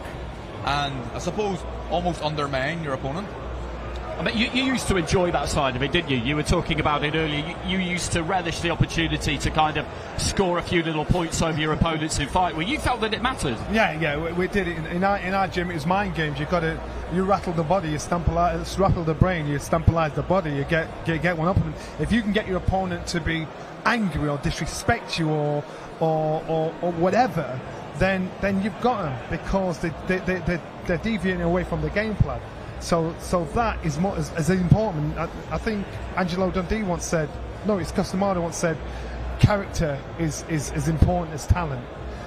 and, I suppose, almost undermine your opponent. I mean, you used to enjoy that side of it, didn't you? You were talking about it earlier. You used to relish the opportunity to kind of score a few little points over your opponents in fight. Well, you felt that it mattered. Yeah, we did it in our gym. It was mind games. You rattle the body, you rattle the brain, you stampolize the body, you get one up. And if you can get your opponent to be angry or disrespect you or whatever, then you've got them, because they're deviating away from the game plan. So that is more as important. I think Angelo Dundee once said, no, it's Customado once said, character is as important as talent.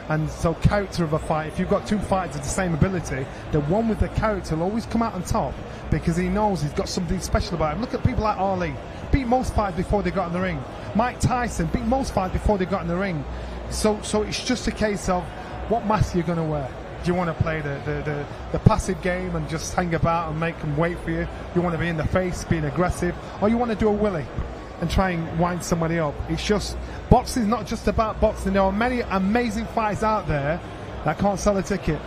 And so character of a fight, if you've got two fighters of the same ability, the one with the character will always come out on top, because he knows he's got something special about him. Look at people like Ali, beat most fighters before they got in the ring. Mike Tyson beat most fighters before they got in the ring. So it's just a case of what mask you're going to wear. Do you want to play the passive game and just hang about and make them wait for you? You want to be in the face, being aggressive, or you want to do a Willie and try and wind somebody up? It's just, boxing's not just about boxing. There are many amazing fighters out there that can't sell a ticket,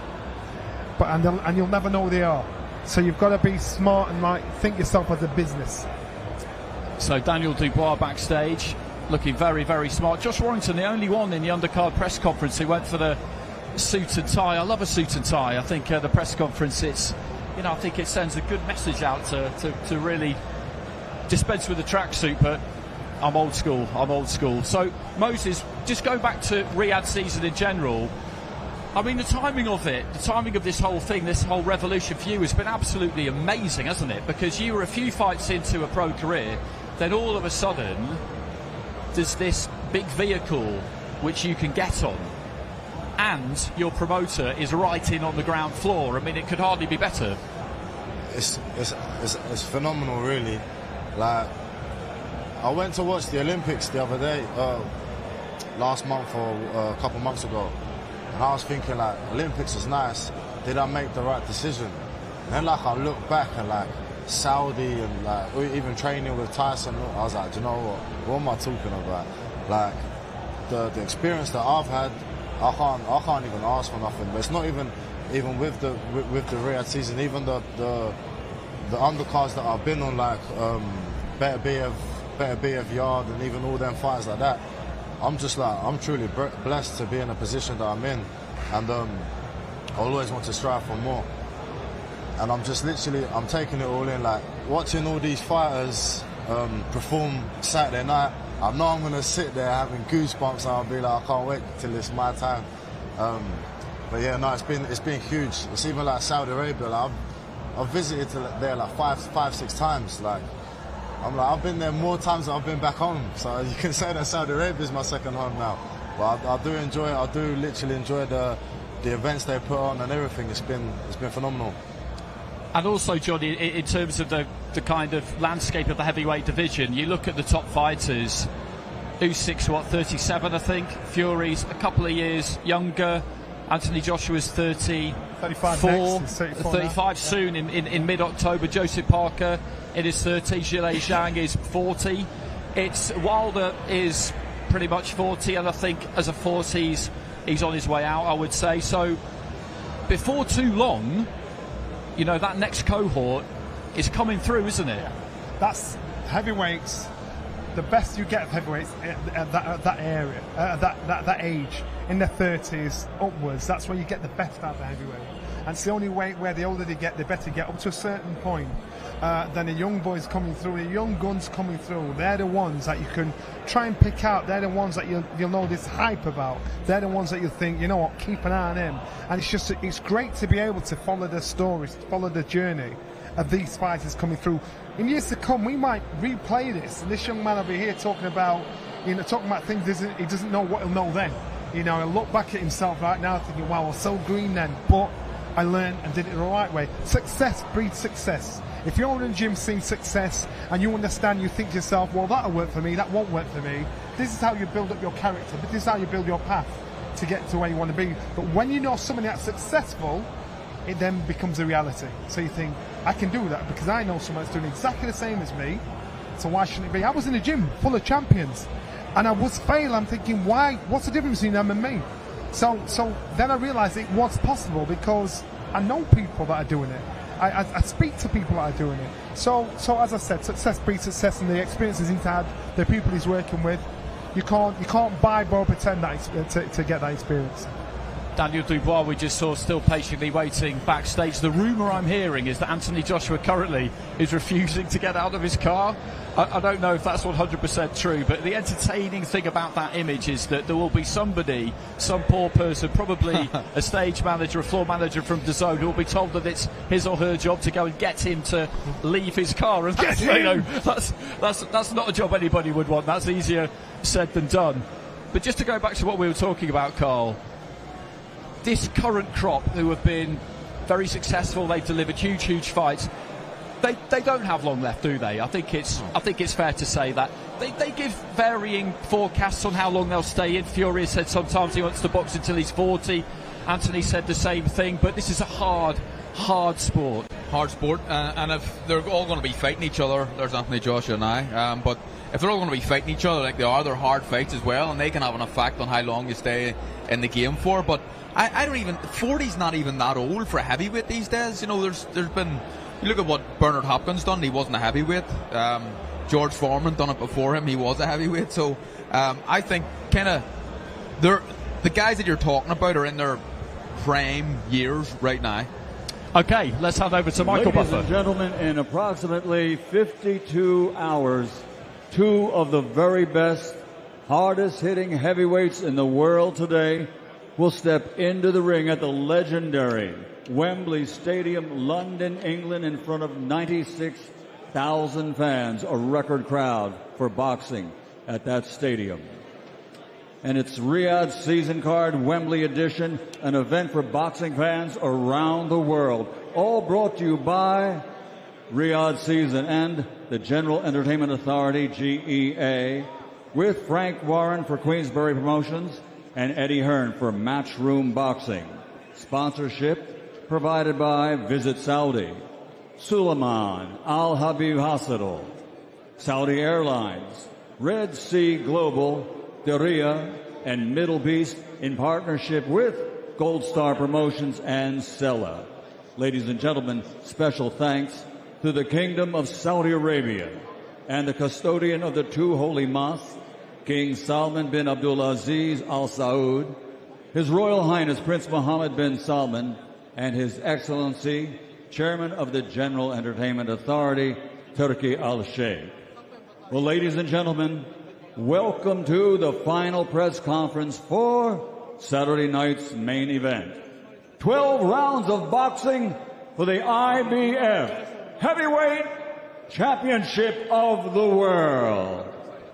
and you'll never know who they are. So you've got to be smart and think yourself as a business. So Daniel Dubois backstage, looking very, very smart. Josh Warrington, the only one in the undercard press conference who went for the suit and tie. I love a suit and tie. I think the press conference, I think it sends a good message out to really dispense with the tracksuit, but I'm old school. So, Moses, just going back to Riyadh season in general, I mean, the timing of this whole thing, this whole revolution for you has been absolutely amazing, hasn't it? Because you were a few fights into a pro career, then all of a sudden, there's this big vehicle which you can get on, and your promoter is right in on the ground floor. I mean, it could hardly be better. It's phenomenal, really. Like, I went to watch the Olympics the other day, last month or a couple months ago, and I was thinking, like, Olympics is nice. Did I make the right decision? And then, like, I look back and, like, Saudi and, like, even training with Tyson, I was like, do you know what am I talking about? Like, the experience that I've had, I can't even ask for nothing. But it's not even with the Riyadh season, even the undercards that I've been on, like Better BF Yard, and even all them fights like that. I'm truly blessed to be in a position that I'm in, and I always want to strive for more. And I'm taking it all in, like watching all these fighters perform Saturday night. I know I'm gonna sit there having goosebumps, and I'll be like, I can't wait till it's my time. But yeah, no, it's been huge. It's even like Saudi Arabia. Like, I've visited there like five, 6 times. Like, I've been there more times than I've been back home. So you can say that Saudi Arabia is my second home now. But I do enjoy it. I do literally enjoy the events they put on and everything. It's been phenomenal. And also, Johnny, in terms of the kind of landscape of the heavyweight division, you look at the top fighters. Usyk's 37, I think. Fury's a couple of years younger. Anthony Joshua's 35 soon in mid-October. Joseph Parker in his 30s. Zhilei Zhang is 40. Wilder is pretty much 40, and I think as a 40s, he's on his way out, I would say. So before too long, that next cohort is coming through, isn't it? That's heavyweights. The best you get of heavyweights at that area, that age, in their 30s upwards. That's where you get the best out of the heavyweight. And it's the only way where the older they get, the better they get, up to a certain point. Then the young boys coming through, the young guns coming through, they're the ones that you can try and pick out. They're the ones that you'll know this hype about. They're the ones that you'll think, you know what, keep an eye on him. And it's great to be able to follow the stories, follow the journey of these fighters coming through. In years to come, we might replay this, and this young man over here talking about things he doesn't know what he'll know then. He'll look back at himself right now thinking, wow, I was so green then, but I learned and did it the right way. Success breeds success. If you're in the gym seeing success and you understand, you think to yourself, well, that'll work for me, that won't work for me. This is how you build up your character, but this is how you build your path to get to where you want to be. But when you know somebody that's successful, it then becomes a reality. So you think, I can do that because I know someone that's doing exactly the same as me, so why shouldn't it be? I was in a gym full of champions, and I was failing. I'm thinking, why? What's the difference between them and me? So then I realised it was possible because I know people that are doing it. I speak to people that are doing it. So as I said, success breeds success, and the experiences he's had, the people he's working with, you can't buy, borrow, pretend that to get that experience. Daniel Dubois, we just saw still patiently waiting backstage. The rumour I'm hearing is that Anthony Joshua currently is refusing to get out of his car. I don't know if that's 100% true, but the entertaining thing about that image is that there will be somebody, some poor person, probably a stage manager, a floor manager from DAZN, who will be told that it's his or her job to go and get him to leave his car. And that's not a job anybody would want. That's easier said than done. But just to go back to what we were talking about, Carl, this current crop who have been very successful, they've delivered huge fights. They don't have long left, do they? I think it's fair to say that. They give varying forecasts on how long they'll stay in. Fury said sometimes he wants to box until he's 40. Anthony said the same thing, but this is a hard sport. Hard sport, and if they're all going to be fighting each other, there's Anthony Joshua and I, but if they're all going to be fighting each other like they are, they're hard fights as well, and they can have an effect on how long you stay in the game for. But I don't even, 40's not even that old for a heavyweight these days. There's been, you look at what Bernard Hopkins done, he wasn't a heavyweight. George Foreman done it before him, he was a heavyweight. So I think the guys that you're talking about are in their prime years right now. Okay, let's hand over to Michael Ladies Buffer. and gentlemen, in approximately 52 hours, two of the very best, hardest-hitting heavyweights in the world today will step into the ring at the legendary Wembley Stadium, London, England, in front of 96,000 fans, a record crowd for boxing at that stadium. And it's Riyadh Season Card Wembley Edition, an event for boxing fans around the world. All brought to you by Riyadh Season and the General Entertainment Authority, GEA, with Frank Warren for Queensberry Promotions and Eddie Hearn for Matchroom Boxing. Sponsorship provided by Visit Saudi, Suleiman Al Habib Hospital, Saudi Airlines, Red Sea Global, Diriyah, and Middle Beast in partnership with Gold Star Promotions and Sella. Ladies and gentlemen, special thanks to the Kingdom of Saudi Arabia and the custodian of the two holy mosques, King Salman bin Abdulaziz Al Saud, His Royal Highness Prince Mohammed bin Salman, and His Excellency, Chairman of the General Entertainment Authority, Turki Al Sheikh. Well, ladies and gentlemen, welcome to the final press conference for Saturday night's main event. 12 rounds of boxing for the IBF Heavyweight Championship of the World.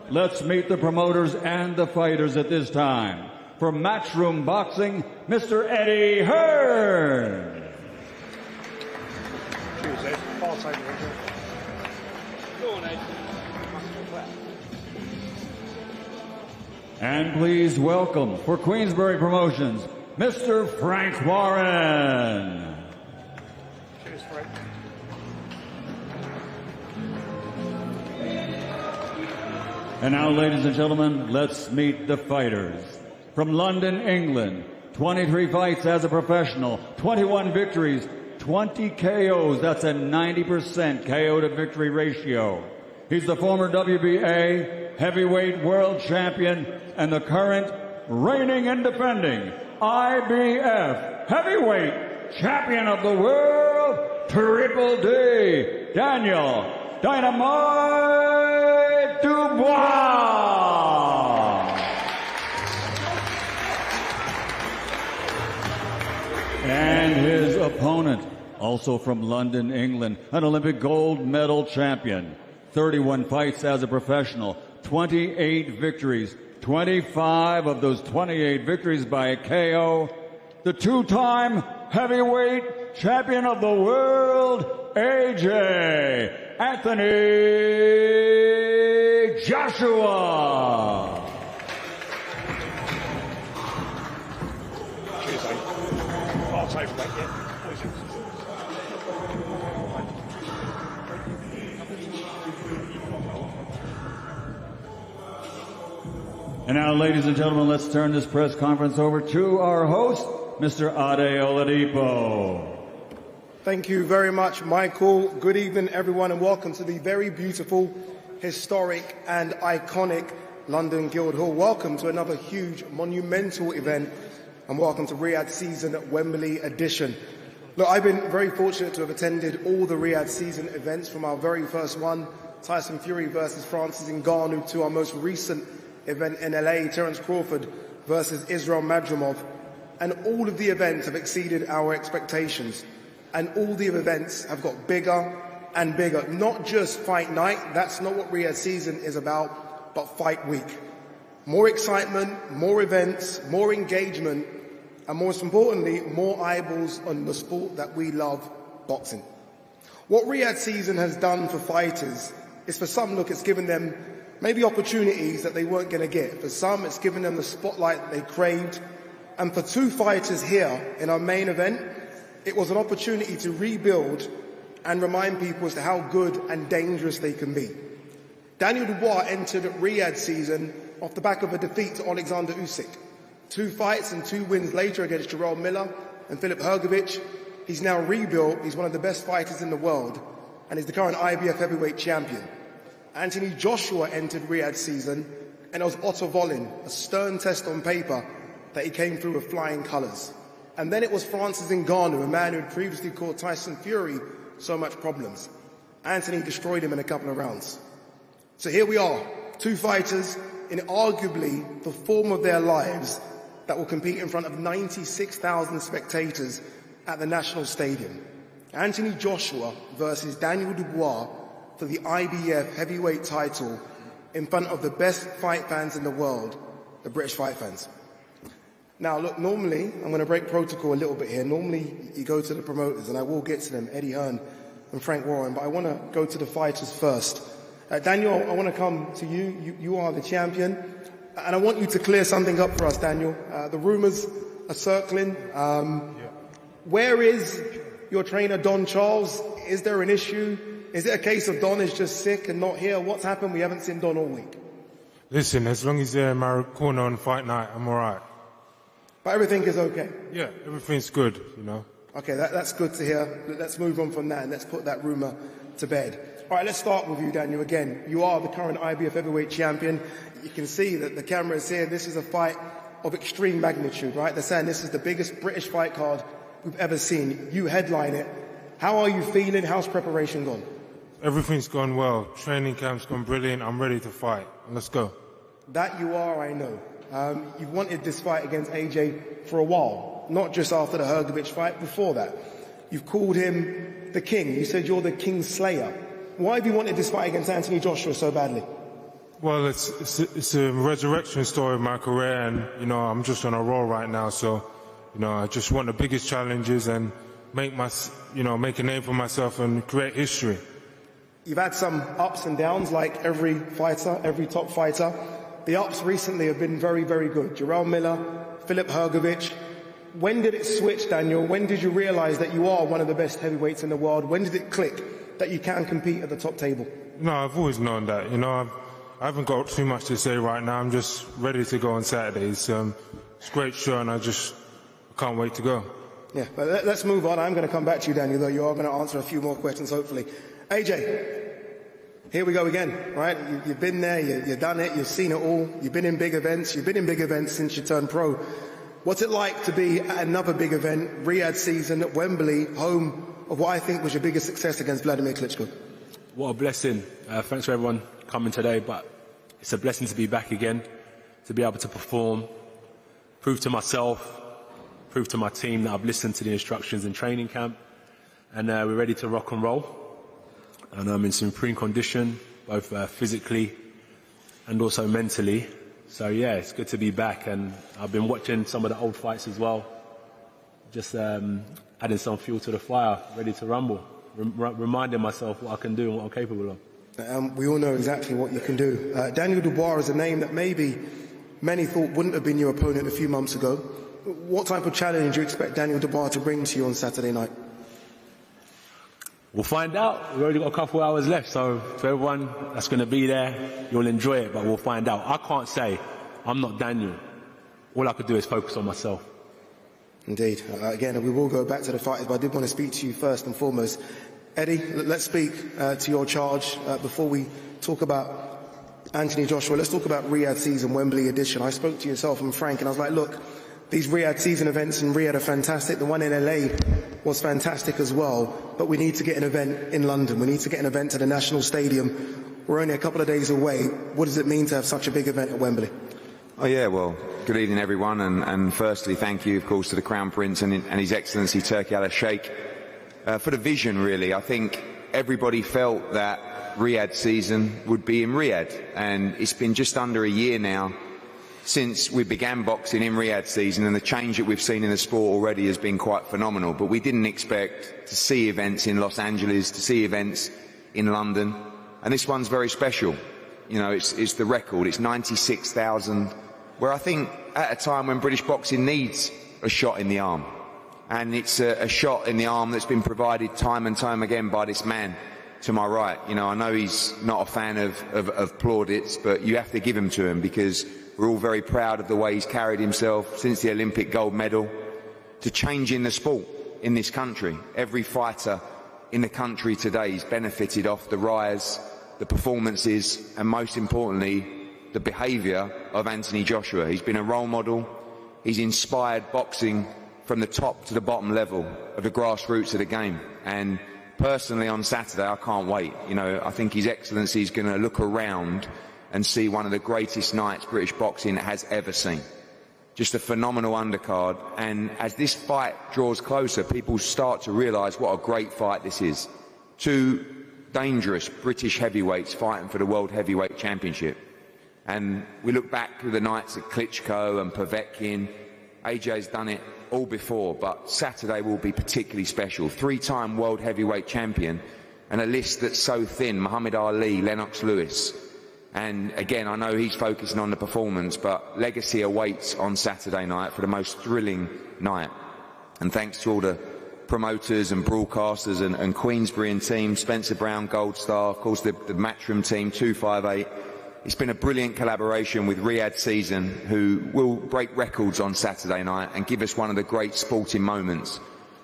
Let's meet the promoters and the fighters at this time. For Matchroom Boxing, Mr. Eddie Hearn. And please welcome, for Queensberry Promotions, Mr. Frank Warren. Cheers, Frank. And now, ladies and gentlemen, let's meet the fighters. From London, England, 23 fights as a professional, 21 victories, 20 KOs. That's a 90% KO to victory ratio. He's the former WBA heavyweight world champion and the current reigning and defending IBF heavyweight champion of the world, Triple D, Daniel Dynamite Dubois. And his opponent, also from London, England, an Olympic gold medal champion, 31 fights as a professional, 28 victories, 25 of those 28 victories by KO, the two-time heavyweight champion of the world, AJ Anthony Joshua. And now, ladies and gentlemen, let's turn this press conference over to our host, Mr. Ade Oladipo. Thank you very much, Michael. Good evening, everyone, and welcome to the very beautiful, historic, and iconic London Guildhall. Welcome to another huge, monumental event, and welcome to Riyadh Season Wembley Edition. Look, I've been very fortunate to have attended all the Riyadh Season events, from our very first one, Tyson Fury versus Francis Ngannou, to our most recent event in LA, Terence Crawford versus Israel Madrimov. And all of the events have exceeded our expectations. And all the events have got bigger and bigger. Not just fight night, that's not what Riyadh Season is about, but fight week. More excitement, more events, more engagement, and most importantly, more eyeballs on the sport that we love, boxing. What Riyadh Season has done for fighters is, for some, look, it's given them maybe opportunities that they weren't going to get. For some, it's given them the spotlight they craved. And for two fighters here in our main event, it was an opportunity to rebuild and remind people as to how good and dangerous they can be. Daniel Dubois entered Riyadh Season off the back of a defeat to Alexander Usyk. 2 fights and 2 wins later against Jarrell Miller and Filip Hrgovic, he's now rebuilt. He's one of the best fighters in the world, and is the current IBF heavyweight champion. Anthony Joshua entered Riyadh Season, and it was Otto Wallin, a stern test on paper, that he came through with flying colours. And then it was Francis Ngannou, a man who had previously caused Tyson Fury so much problems. Anthony destroyed him in a couple of rounds. So here we are, two fighters in arguably the form of their lives that will compete in front of 96,000 spectators at the National Stadium. Anthony Joshua versus Daniel Dubois for the IBF heavyweight title in front of the best fight fans in the world, the British fight fans. Now, look, normally, I'm going to break protocol a little bit here. Normally, you go to the promoters, and I will get to them, Eddie Hearn and Frank Warren, but I want to go to the fighters first. Daniel, I want to come to you. You are the champion, and I want you to clear something up for us, Daniel. The rumours are circling. Where is your trainer, Don Charles? Is there an issue? Is it a case of Don is just sick and not here? What's happened? We haven't seen Don all week. Listen, as long as they're in my corner on fight night, I'm all right. But everything is okay? Yeah, everything's good, you know. Okay, that's good to hear. Let's move on from that and let's put that rumour to bed. All right, let's start with you, Daniel, again. You are the current IBF heavyweight champion. You can see that the camera is here. This is a fight of extreme magnitude, right? They're saying this is the biggest British fight card we've ever seen. You headline it. How are you feeling? How's preparation gone? Everything's gone well. Training camp's gone brilliant. I'm ready to fight. Let's go. That you are, I know. You've wanted this fight against AJ for a while, not just after the Hrgovic fight, before that. You've called him the king. You said you're the king slayer. Why have you wanted this fight against Anthony Joshua so badly? Well, it's a resurrection story of my career, and, you know, I'm just on a roll right now, so, you know, I just want the biggest challenges and make a name for myself and create history. You've had some ups and downs, like every fighter, every top fighter. The ups recently have been very, very good. Jarrell Miller, Filip Hrgovic. When did it switch, Daniel? When did you realise that you are one of the best heavyweights in the world? When did it click that you can compete at the top table? No, I've always known that. You know, I haven't got too much to say right now. I'm just ready to go on Saturdays. It's a great show, and I can't wait to go. Yeah, but let's move on. I'm going to come back to you, Daniel, though you are going to answer a few more questions, hopefully. AJ. Here we go again, right? You've been there, you've done it, you've seen it all. You've been in big events. You've been in big events since you turned pro. What's it like to be at another big event, Riyadh season at Wembley, home of what I think was your biggest success against Vladimir Klitschko? What a blessing. Thanks for everyone coming today, but it's a blessing to be back again, to be able to perform, prove to myself, prove to my team that I've listened to the instructions in training camp, and we're ready to rock and roll. And I'm in supreme condition, both physically and also mentally. So yeah, it's good to be back, and I've been watching some of the old fights as well, just adding some fuel to the fire, ready to rumble, reminding myself what I can do and what I'm capable of. We all know exactly what you can do. Daniel Dubois is a name that maybe many thought wouldn't have been your opponent a few months ago. What type of challenge do you expect Daniel Dubois to bring to you on Saturday night? We'll find out. We've already got a couple of hours left, so to everyone that's going to be there, you'll enjoy it, but we'll find out. I can't say I'm not Daniel. All I could do is focus on myself. Indeed. Again, we will go back to the fighters, but I did want to speak to you first and foremost. Eddie, let's speak to your charge before we talk about Anthony Joshua. Let's talk about Riyadh season, Wembley edition. I spoke to yourself and Frank, and I was like, look, these Riyadh season events in Riyadh are fantastic. The one in LA was fantastic as well. But we need to get an event in London. We need to get an event to the National Stadium. We're only a couple of days away. What does it mean to have such a big event at Wembley? Oh yeah, well, good evening everyone. And firstly, thank you, of course, to the Crown Prince and His Excellency Turki Al-Sheikh for the vision, really. I think everybody felt that Riyadh season would be in Riyadh. And it's been just under a year now since we began boxing in Riyadh season, and the change that we've seen in the sport already has been quite phenomenal. But we didn't expect to see events in Los Angeles, to see events in London, and this one's very special. You know, it's the record. It's 96,000, where I think at a time when British boxing needs a shot in the arm, and it's a shot in the arm that's been provided time and time again by this man to my right. You know, I know he's not a fan of plaudits, but you have to give him to him, because we're all very proud of the way he's carried himself since the Olympic gold medal to changing the sport in this country. Every fighter in the country today has benefited off the rise, the performances, and most importantly, the behaviour of Anthony Joshua. He's been a role model. He's inspired boxing from the top to the bottom level of the grassroots of the game. And personally on Saturday, I can't wait. You know, I think His Excellency is going to look around and see one of the greatest nights British boxing has ever seen. Just a phenomenal undercard, and as this fight draws closer, people start to realise what a great fight this is. Two dangerous British heavyweights fighting for the World Heavyweight Championship. And we look back to the nights of Klitschko and Povetkin. AJ's done it all before, but Saturday will be particularly special. Three-time World Heavyweight Champion, and a list that's so thin: Muhammad Ali, Lennox Lewis. And again, I know he's focusing on the performance, but legacy awaits on Saturday night for the most thrilling night. And thanks to all the promoters and broadcasters and Queensbury and team, Spencer Brown, Gold Star, of course the Matchroom team, 258. It's been a brilliant collaboration with Riyadh Season, who will break records on Saturday night and give us one of the great sporting moments.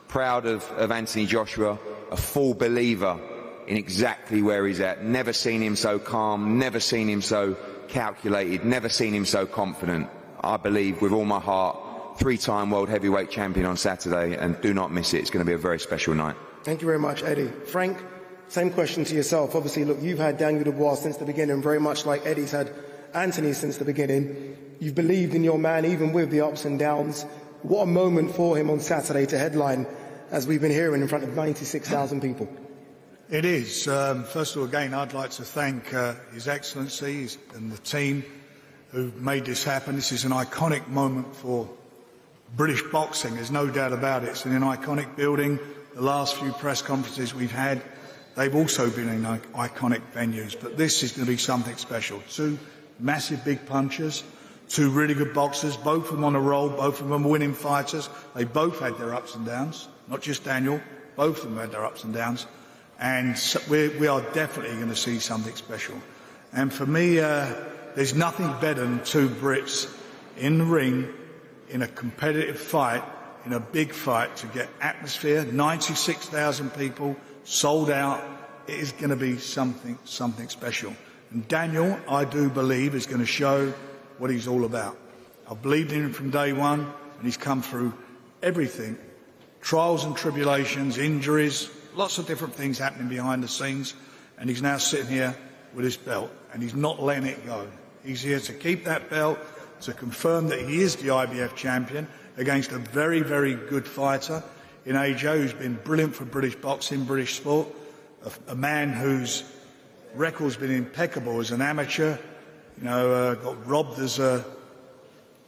Proud of Anthony Joshua, a full believer in exactly where he's at. Never seen him so calm, never seen him so calculated, never seen him so confident. I believe with all my heart, three-time World Heavyweight Champion on Saturday, and do not miss it. It's going to be a very special night. Thank you very much, Eddie. Frank, same question to yourself. Obviously, look, you've had Daniel Dubois since the beginning, very much like Eddie's had Anthony since the beginning. You've believed in your man, even with the ups and downs. What a moment for him on Saturday to headline, as we've been hearing, in front of 96,000 people. It is. First of all, again, I'd like to thank His Excellency and the team who made this happen. This is an iconic moment for British boxing, there's no doubt about it. It's in an iconic building. The last few press conferences we've had, they've also been in iconic venues, but this is going to be something special. Two massive big punchers, two really good boxers, both of them on a roll, both of them winning fighters. They both had their ups and downs, not just Daniel, both of them had their ups and downs. And so we are definitely going to see something special. And for me, there's nothing better than two Brits in the ring, in a competitive fight, in a big fight, to get atmosphere, 96,000 people, sold out. It is going to be something special. And Daniel, I do believe, is going to show what he's all about. I've believed in him from day one, and he's come through everything. Trials and tribulations, injuries, lots of different things happening behind the scenes, and he's now sitting here with his belt, and he's not letting it go. He's here to keep that belt, to confirm that he is the IBF champion against a very, very good fighter in AJ, who's been brilliant for British boxing, British sport, a man whose record's been impeccable as an amateur, got robbed as a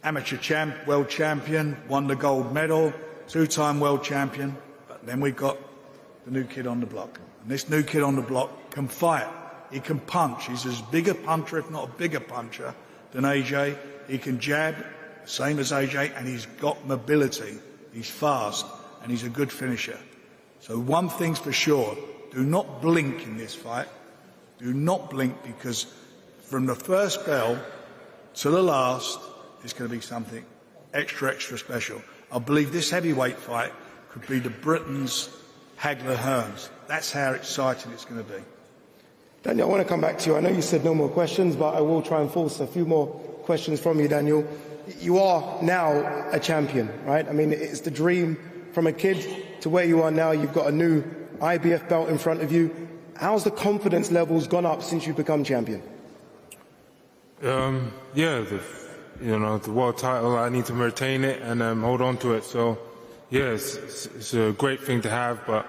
amateur world champion, won the gold medal, two-time world champion, but then we've got the new kid on the block. And this new kid on the block can fight. He can punch. He's as big a puncher, if not a bigger puncher, than AJ. He can jab, same as AJ, and he's got mobility. He's fast, and he's a good finisher. So one thing's for sure, do not blink in this fight. Do not blink, because from the first bell to the last, it's going to be something extra special. I believe this heavyweight fight could be the Britain's Hagler Hearns. That's how exciting it's going to be. Daniel, I want to come back to you. I know you said no more questions, but I will try and force a few more questions from you, Daniel. You are now a champion, right? I mean, it's the dream from a kid to where you are now. You've got a new IBF belt in front of you. How's the confidence levels gone up since you've become champion? The world title, I need to retain it and hold on to it. So, yes, it's a great thing to have, but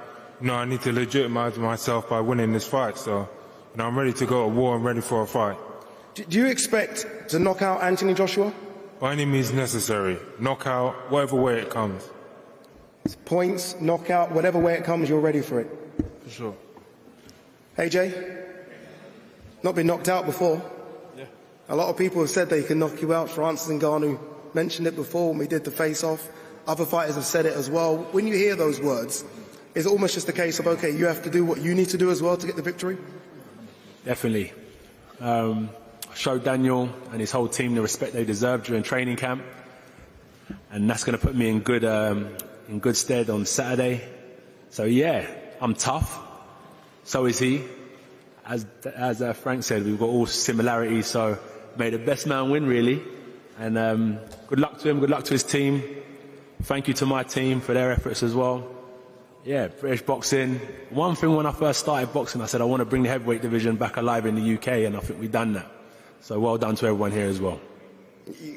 I need to legitimize myself by winning this fight. So, I'm ready to go to war and ready for a fight. Do you expect to knock out Anthony Joshua? By any means necessary. Knockout, whatever way it comes. Points, knockout, whatever way it comes, you're ready for it? For sure. AJ? Not been knocked out before? Yeah. A lot of people have said they can knock you out. Francis Ngannou mentioned it before when we did the face-off. Other fighters have said it as well. When you hear those words, is it almost just a case of, okay, you have to do what you need to do as well to get the victory? Definitely. I showed Daniel and his whole team the respect they deserve during training camp, and that's going to put me in good stead on Saturday. So yeah, I'm tough. So is he. As Frank said, we've got all similarities. So may the best man win, really. And good luck to him. Good luck to his team. Thank you to my team for their efforts as well. Yeah, British boxing. One thing when I first started boxing, I said I want to bring the heavyweight division back alive in the UK, and I think we've done that. So well done to everyone here as well.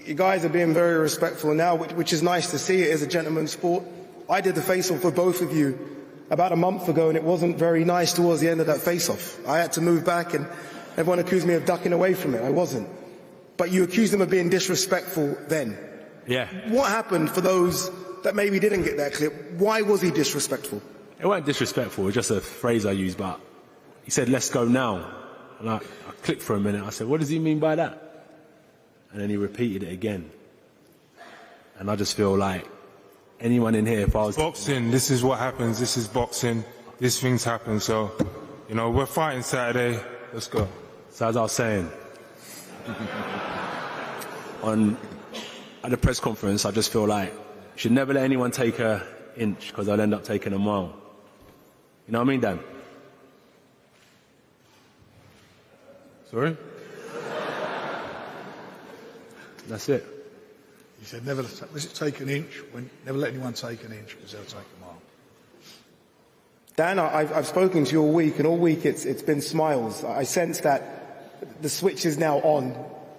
You guys are being very respectful now, which is nice to see. It is a gentleman's sport. I did the face-off for both of you about a month ago, and it wasn't very nice towards the end of that face-off. I had to move back, and everyone accused me of ducking away from it. I wasn't. But you accused him of being disrespectful then. Yeah. What happened for those that maybe didn't get that clip? Why was he disrespectful? It wasn't disrespectful, it was just a phrase I used, but he said, let's go now. And I clicked for a minute. I said, what does he mean by that? And then he repeated it again. And I just feel like anyone in here, if I was... Boxing, this is what happens, this is boxing, these things happen, so, you know, we're fighting Saturday, let's go. So as I was saying, at the press conference, I just feel like you should never let anyone take an inch, because I'll end up taking a mile. You know what I mean, Dan? Sorry? That's it. He said, never take an inch, never let anyone take an inch, because they'll take a mile. Dan, I've spoken to you all week, and all week it's been smiles. I sense that the switch is now on,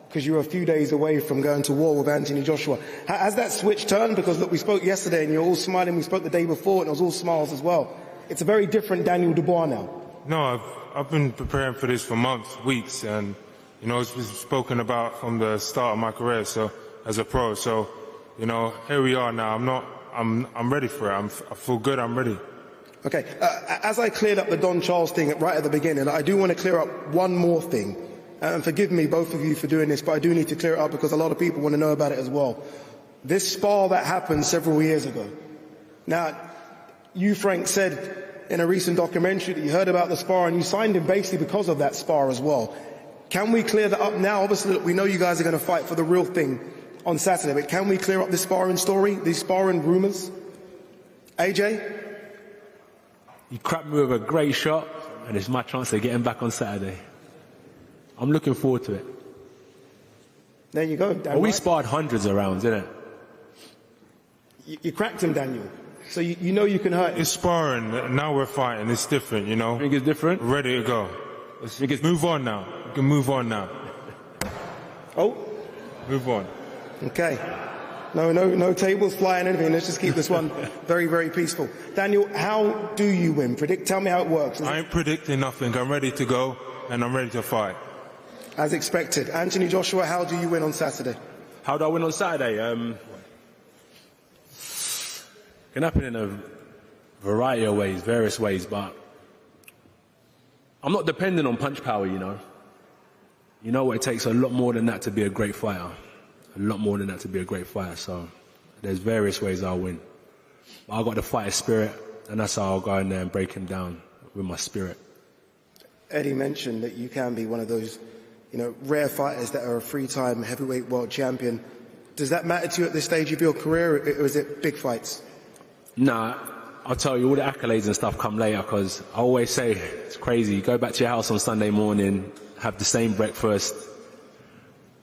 because you're a few days away from going to war with Anthony Joshua. Has that switch turned? Because look, we spoke yesterday and you're all smiling. We spoke the day before and it was all smiles as well. It's a very different Daniel Dubois now. No, I've been preparing for this for months, weeks, and you know, it's been spoken about from the start of my career. So as a pro, so you know, here we are now. I'm ready for it. I feel good. I'm ready. Okay. As I cleared up the Don Charles thing right at the beginning, I do want to clear up one more thing. And forgive me, both of you, for doing this, but I do need to clear it up because a lot of people want to know about it as well. This spar that happened several years ago. Now, you, Frank, said in a recent documentary that you heard about the spar and you signed him basically because of that spar as well. Can we clear that up now? Obviously, look, we know you guys are going to fight for the real thing on Saturday, but can we clear up this sparring story, these sparring rumours? AJ? You cracked me with a great shot, and it's my chance to get him back on Saturday. I'm looking forward to it. There you go, Well, we sparred hundreds of rounds, didn't it? You cracked him, Daniel. So you know you can hurt him. It's sparring. Now we're fighting. It's different, you know. I think it's different. Ready to go. Move on now. You can move on now. Oh. Move on. Okay. No tables flying, anything. Let's just keep this one very, very peaceful. Daniel, how do you win? Tell me how it works. I ain't predicting nothing. I'm ready to go, and I'm ready to fight. As expected. Anthony Joshua, how do you win on Saturday? How do I win on Saturday? Can happen in a variety of ways, various ways, but I'm not dependent on punch power, you know. You know what, it takes a lot more than that to be a great fighter. A lot more than that to be a great fighter, so there's various ways I'll win. But I've got the fighter spirit, and that's how I'll go in there and break him down with my spirit. Eddie mentioned that you can be one of those, you know, rare fighters that are a three-time heavyweight world champion. Does that matter to you at this stage of your career, or is it big fights? Nah, I'll tell you, all the accolades and stuff come later, because I always say, it's crazy, you go back to your house on Sunday morning, have the same breakfast,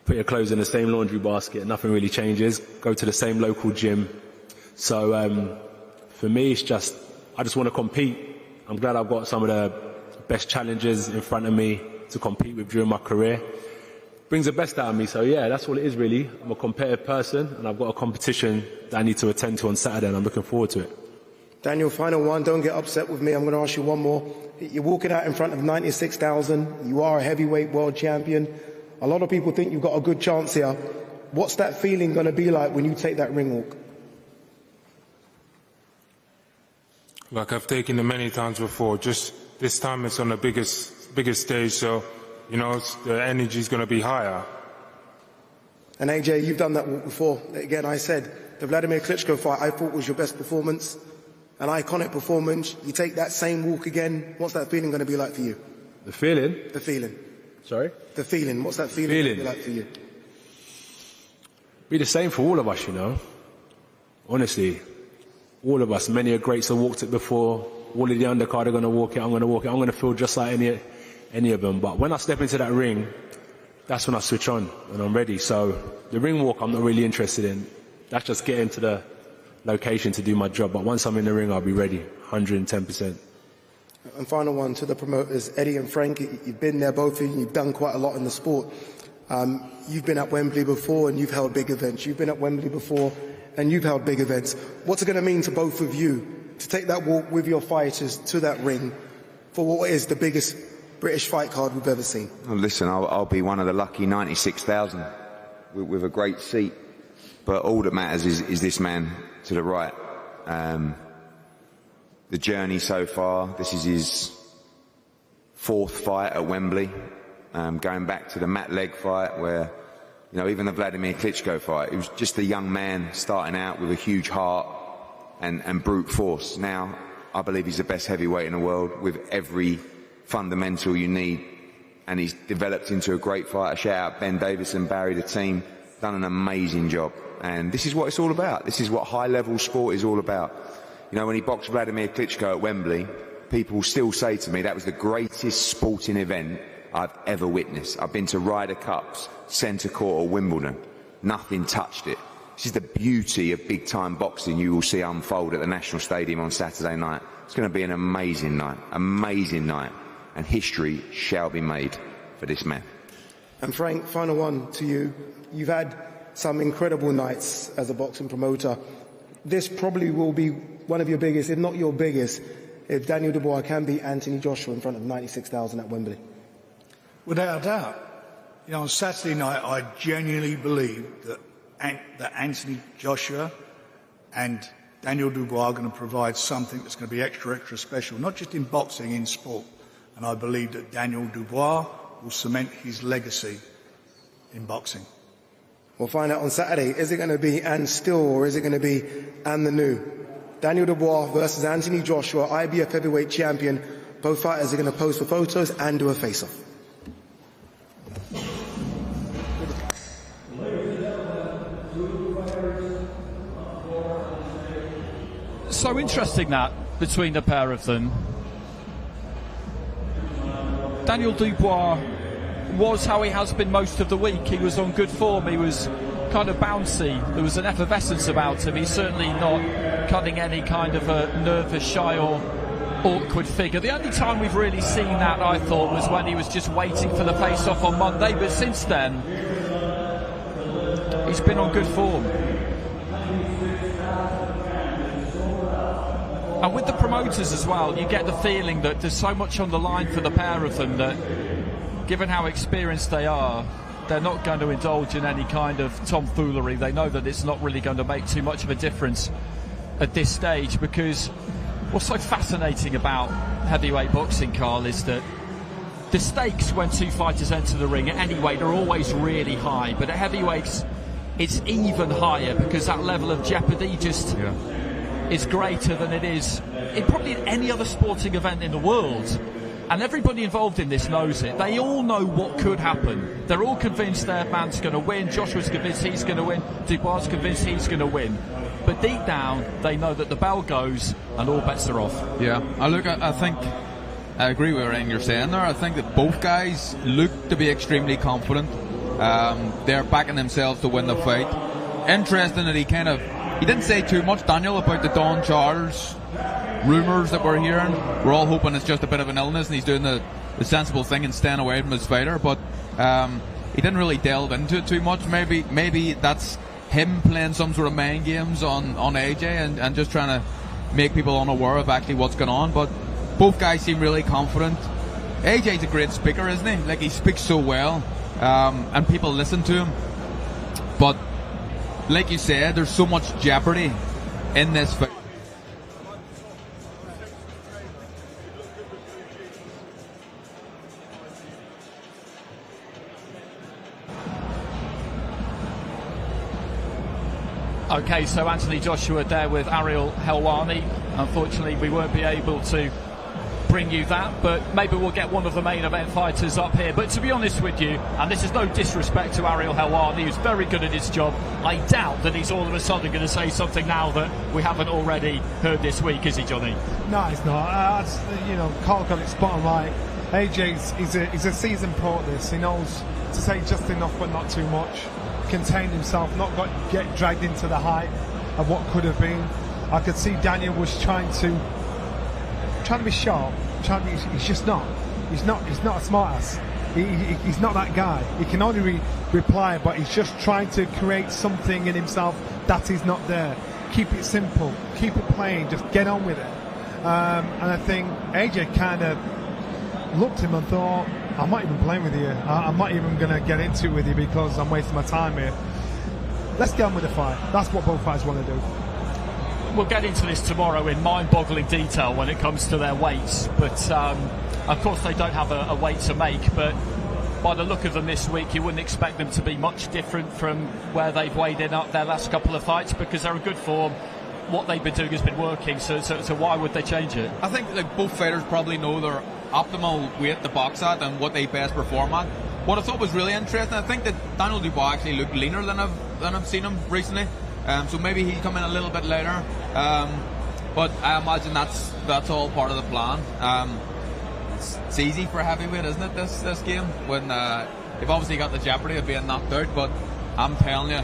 put your clothes in the same laundry basket, nothing really changes, go to the same local gym. So for me, it's just, I just want to compete. I'm glad I've got some of the best challenges in front of me to compete with during my career. Brings the best out of me, so yeah, that's all it is really. I'm a competitive person, and I've got a competition that I need to attend to on Saturday, and I'm looking forward to it. Daniel, final one, don't get upset with me, I'm going to ask you one more. You're walking out in front of 96,000, you are a heavyweight world champion. A lot of people think you've got a good chance here. What's that feeling going to be like when you take that ring walk? Like I've taken it many times before, just this time it's on the biggest stage, so you know, the energy's going to be higher. And AJ, you've done that walk before. Again, I said, the Vladimir Klitschko fight I thought was your best performance, an iconic performance. You take that same walk again, what's that feeling going to be like for you? The feeling? The feeling. Sorry? The feeling. What's that feeling going to be like for you? Be the same for all of us, you know. Honestly, all of us. Many greats have walked it before. All of the undercard are going to walk it. I'm going to walk it. I'm going to feel just like any of them. But when I step into that ring, that's when I switch on and I'm ready. So the ring walk I'm not really interested in. That's just getting to location to do my job. But once I'm in the ring, I'll be ready, 110%. And final one to the promoters, Eddie and Frank. You've been there, both of you. You've done quite a lot in the sport. You've been at Wembley before and you've held big events. You've been at Wembley before and you've held big events. What's it going to mean to both of you to take that walk with your fighters to that ring for what is the biggest British fight card we've ever seen? Well, listen, I'll be one of the lucky 96,000 with a great seat. But all that matters is this man to the right. The journey so far, this is his 4th fight at Wembley. Going back to the Matt Legg fight where, you know, even the Vladimir Klitschko fight, he was just a young man starting out with a huge heart and brute force. Now, I believe he's the best heavyweight in the world with every fundamental you need. And he's developed into a great fighter. Shout out Ben Davison, Barry, the team, done an amazing job. And this is what it's all about. This is what high-level sport is all about. You know, when he boxed Vladimir Klitschko at Wembley, people still say to me that was the greatest sporting event I've ever witnessed. I've been to Ryder Cups, Centre Court or Wimbledon. Nothing touched it. This is the beauty of big-time boxing you will see unfold at the National Stadium on Saturday night. It's going to be an amazing night, and history shall be made for this man. And Frank, final one to you. You've had some incredible nights as a boxing promoter. This probably will be one of your biggest, if not your biggest, if Daniel Dubois can beat Anthony Joshua in front of 96,000 at Wembley. Without a doubt. You know, on Saturday night, I genuinely believe that Anthony Joshua and Daniel Dubois are going to provide something that's going to be extra special, not just in boxing, in sport. And I believe that Daniel Dubois will cement his legacy in boxing. We'll find out on Saturday. Is it going to be Ann Still or is it going to be Ann the New? Daniel Dubois versus Anthony Joshua, IBF heavyweight champion. Both fighters are going to pose for photos and do a face-off. So interesting that between the pair of them. Daniel Dubois was how he has been most of the week. He was on good form, he was kind of bouncy, there was an effervescence about him. He's certainly not cutting any kind of a nervous, shy or awkward figure. The only time we've really seen that, I thought, was when he was just waiting for the face-off on Monday, but since then he's been on good form. And with the promoters as well, you get the feeling that there's so much on the line for the pair of them that, given how experienced they are, they're not going to indulge in any kind of tomfoolery. They know that it's not really going to make too much of a difference at this stage, because what's so fascinating about heavyweight boxing, Carl, is that the stakes when two fighters enter the ring at any weight are always really high, but at heavyweights it's even higher because that level of jeopardy just is greater than it is in probably any other sporting event in the world. And everybody involved in this knows it. They all know what could happen. They're all convinced their man's going to win. Joshua's convinced he's going to win. Dubois convinced he's going to win. But deep down, they know that the bell goes and all bets are off. Yeah, I think I agree with everything you're saying there. I think that both guys look to be extremely confident. They're backing themselves to win the fight. Interesting that he didn't say too much, Daniel, about the Don Charles rumours that we're hearing. We're all hoping it's just a bit of an illness and he's doing the sensible thing and staying away from his fighter, but he didn't really delve into it too much. Maybe that's him playing some sort of mind games on AJ and just trying to make people unaware of actually what's going on. But both guys seem really confident. AJ's a great speaker, isn't he? Like, he speaks so well, and people listen to him. But like you said, there's so much jeopardy in this fight. Okay, so Anthony Joshua there with Ariel Helwani. Unfortunately, we won't be able to bring you that, but maybe we'll get one of the main event fighters up here. But to be honest with you, and this is no disrespect to Ariel Helwani, who's very good at his job, I doubt that he's all of a sudden going to say something now that we haven't already heard this week, is he, Johnny? No, he's not. Carl got it spot on right. AJ's he's a seasoned pro at this. He knows to say just enough but not too much. Contain himself, not get dragged into the hype. of what could have been. I could see Daniel was trying to be sharp. He's just not. He's not a smart ass. He's not that guy. He can only reply, but he's just trying to create something in himself that is not there. Keep it simple. Keep it plain. Just get on with it. And I think AJ kind of looked at him and thought, I'm not even playing with you. I'm not even going to get into it with you because I'm wasting my time here. Let's get on with the fight. That's what both fighters want to do. We'll get into this tomorrow in mind-boggling detail when it comes to their weights, but of course they don't have a weight to make, but by the look of them this week you wouldn't expect them to be much different from where they've weighed in up their last couple of fights, because they're in good form. What they've been doing has been working, so why would they change it? I think both fighters probably know their optimal weight to box at and what they best perform at. What I thought was really interesting, I think that Daniel Dubois actually looked leaner than I've seen him recently. So maybe he'll come in a little bit later, but I imagine that's all part of the plan. It's easy for a heavyweight, isn't it, this game, when you've obviously got the jeopardy of being knocked out, but I'm telling you,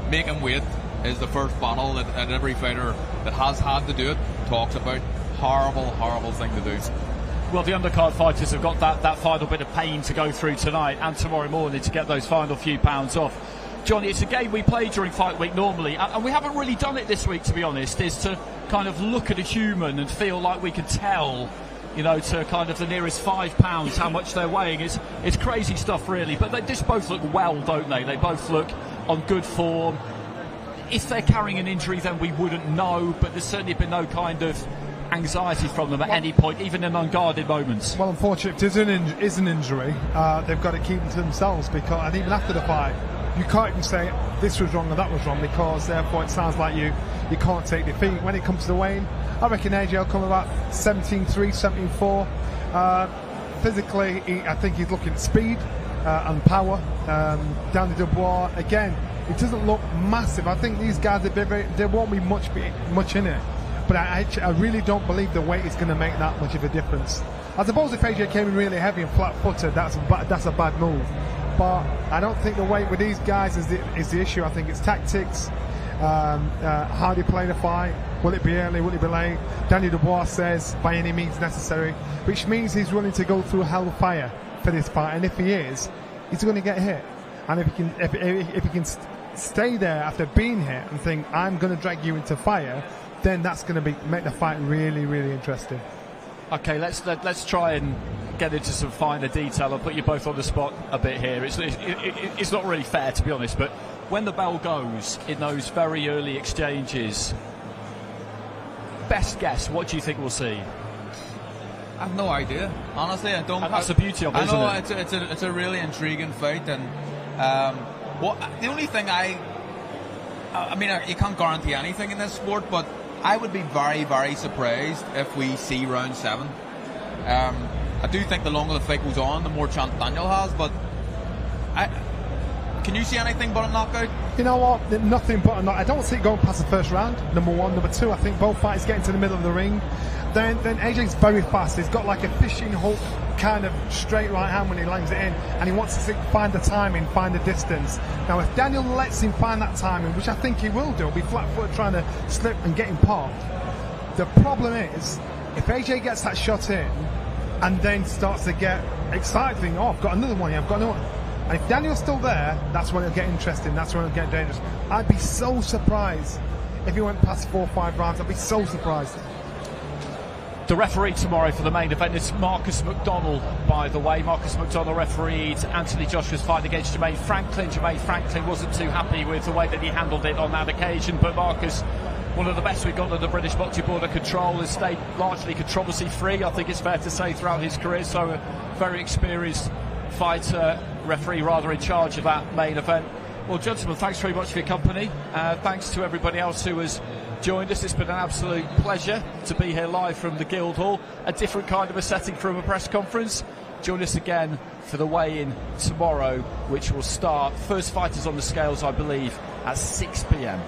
making weight is the first battle that every fighter that has had to do it talks about. Horrible thing to do. Well, the undercard fighters have got that final bit of pain to go through tonight and tomorrow morning to get those final few pounds off. Johnny, it's a game we play during fight week normally, and we haven't really done it this week, to be honest, is to kind of look at a human and feel like we can tell, to kind of the nearest 5 pounds how much they're weighing. It's crazy stuff, really, but they just both look well, don't they? They both look on good form. If they're carrying an injury, then we wouldn't know, but there's certainly been no kind of anxiety from them at any point, even in unguarded moments. Well, unfortunately, if there is an injury, they've got to keep it to themselves, and even after the fight, you can't even say this was wrong or that was wrong, because therefore it sounds like you can't take defeat. When it comes to the weighing, I reckon AJ will come about 17.3, 17.4. Physically, I think he's looking at speed and power. Danny Dubois, again, it doesn't look massive. I think these guys, there won't be much in it. But I really don't believe the weight is going to make that much of a difference. I suppose if AJ came in really heavy and flat-footed, that's a bad move. But I don't think the weight with these guys is the issue. I think it's tactics, how they play the fight. Will it be early? Will it be late? Danny Dubois says by any means necessary, which means he's willing to go through hell of fire for this fight. And if he is, he's going to get hit. And if he can stay there after being hit and think, I'm going to drag you into fire, then that's going to make the fight really, really interesting. Okay, let's try and get into some finer detail. I'll put you both on the spot a bit here. It's not really fair, to be honest, but when the bell goes in those very early exchanges, best guess, what do you think we'll see? I have no idea. Honestly, I don't. And that's the beauty of it, isn't it? I know it's a really intriguing fight, and the only thing I mean, you can't guarantee anything in this sport, but I would be very, very surprised if we see round 7. I do think the longer the fight goes on, the more chance Daniel has, but can you see anything but a knockout? You know what? Nothing but a knockout. I don't see it going past the first round, number 1. Number 2, I think both fighters get into the middle of the ring. Then AJ's very fast. He's got like a fishing hook kind of straight right hand when he lands it in, and he wants to find the timing, find the distance. Now, if Daniel lets him find that timing, which I think he will do, he'll be flat-footed trying to slip and get him popped. The problem is, if AJ gets that shot in and then starts to get excited, thinking, oh, I've got another one here, I've got another one. And if Daniel's still there, that's when it'll get interesting, that's when it'll get dangerous. I'd be so surprised if he went past 4 or 5 rounds. I'd be so surprised. The referee tomorrow for the main event is Marcus McDonnell, by the way. Marcus McDonnell refereed Anthony Joshua's fight against Jermaine Franklin. Jermaine Franklin wasn't too happy with the way that he handled it on that occasion, but Marcus, one of the best we've got under the British Boxing Board of Control, has stayed largely controversy-free, I think it's fair to say, throughout his career. So a very experienced fighter, referee rather, in charge of that main event. Well, gentlemen, thanks very much for your company. Thanks to everybody else who has joined us. It's been an absolute pleasure to be here live from the Guildhall, a different kind of a setting from a press conference. Join us again for the weigh-in tomorrow, which will start, first fighters on the scales, I believe, at 6 p.m.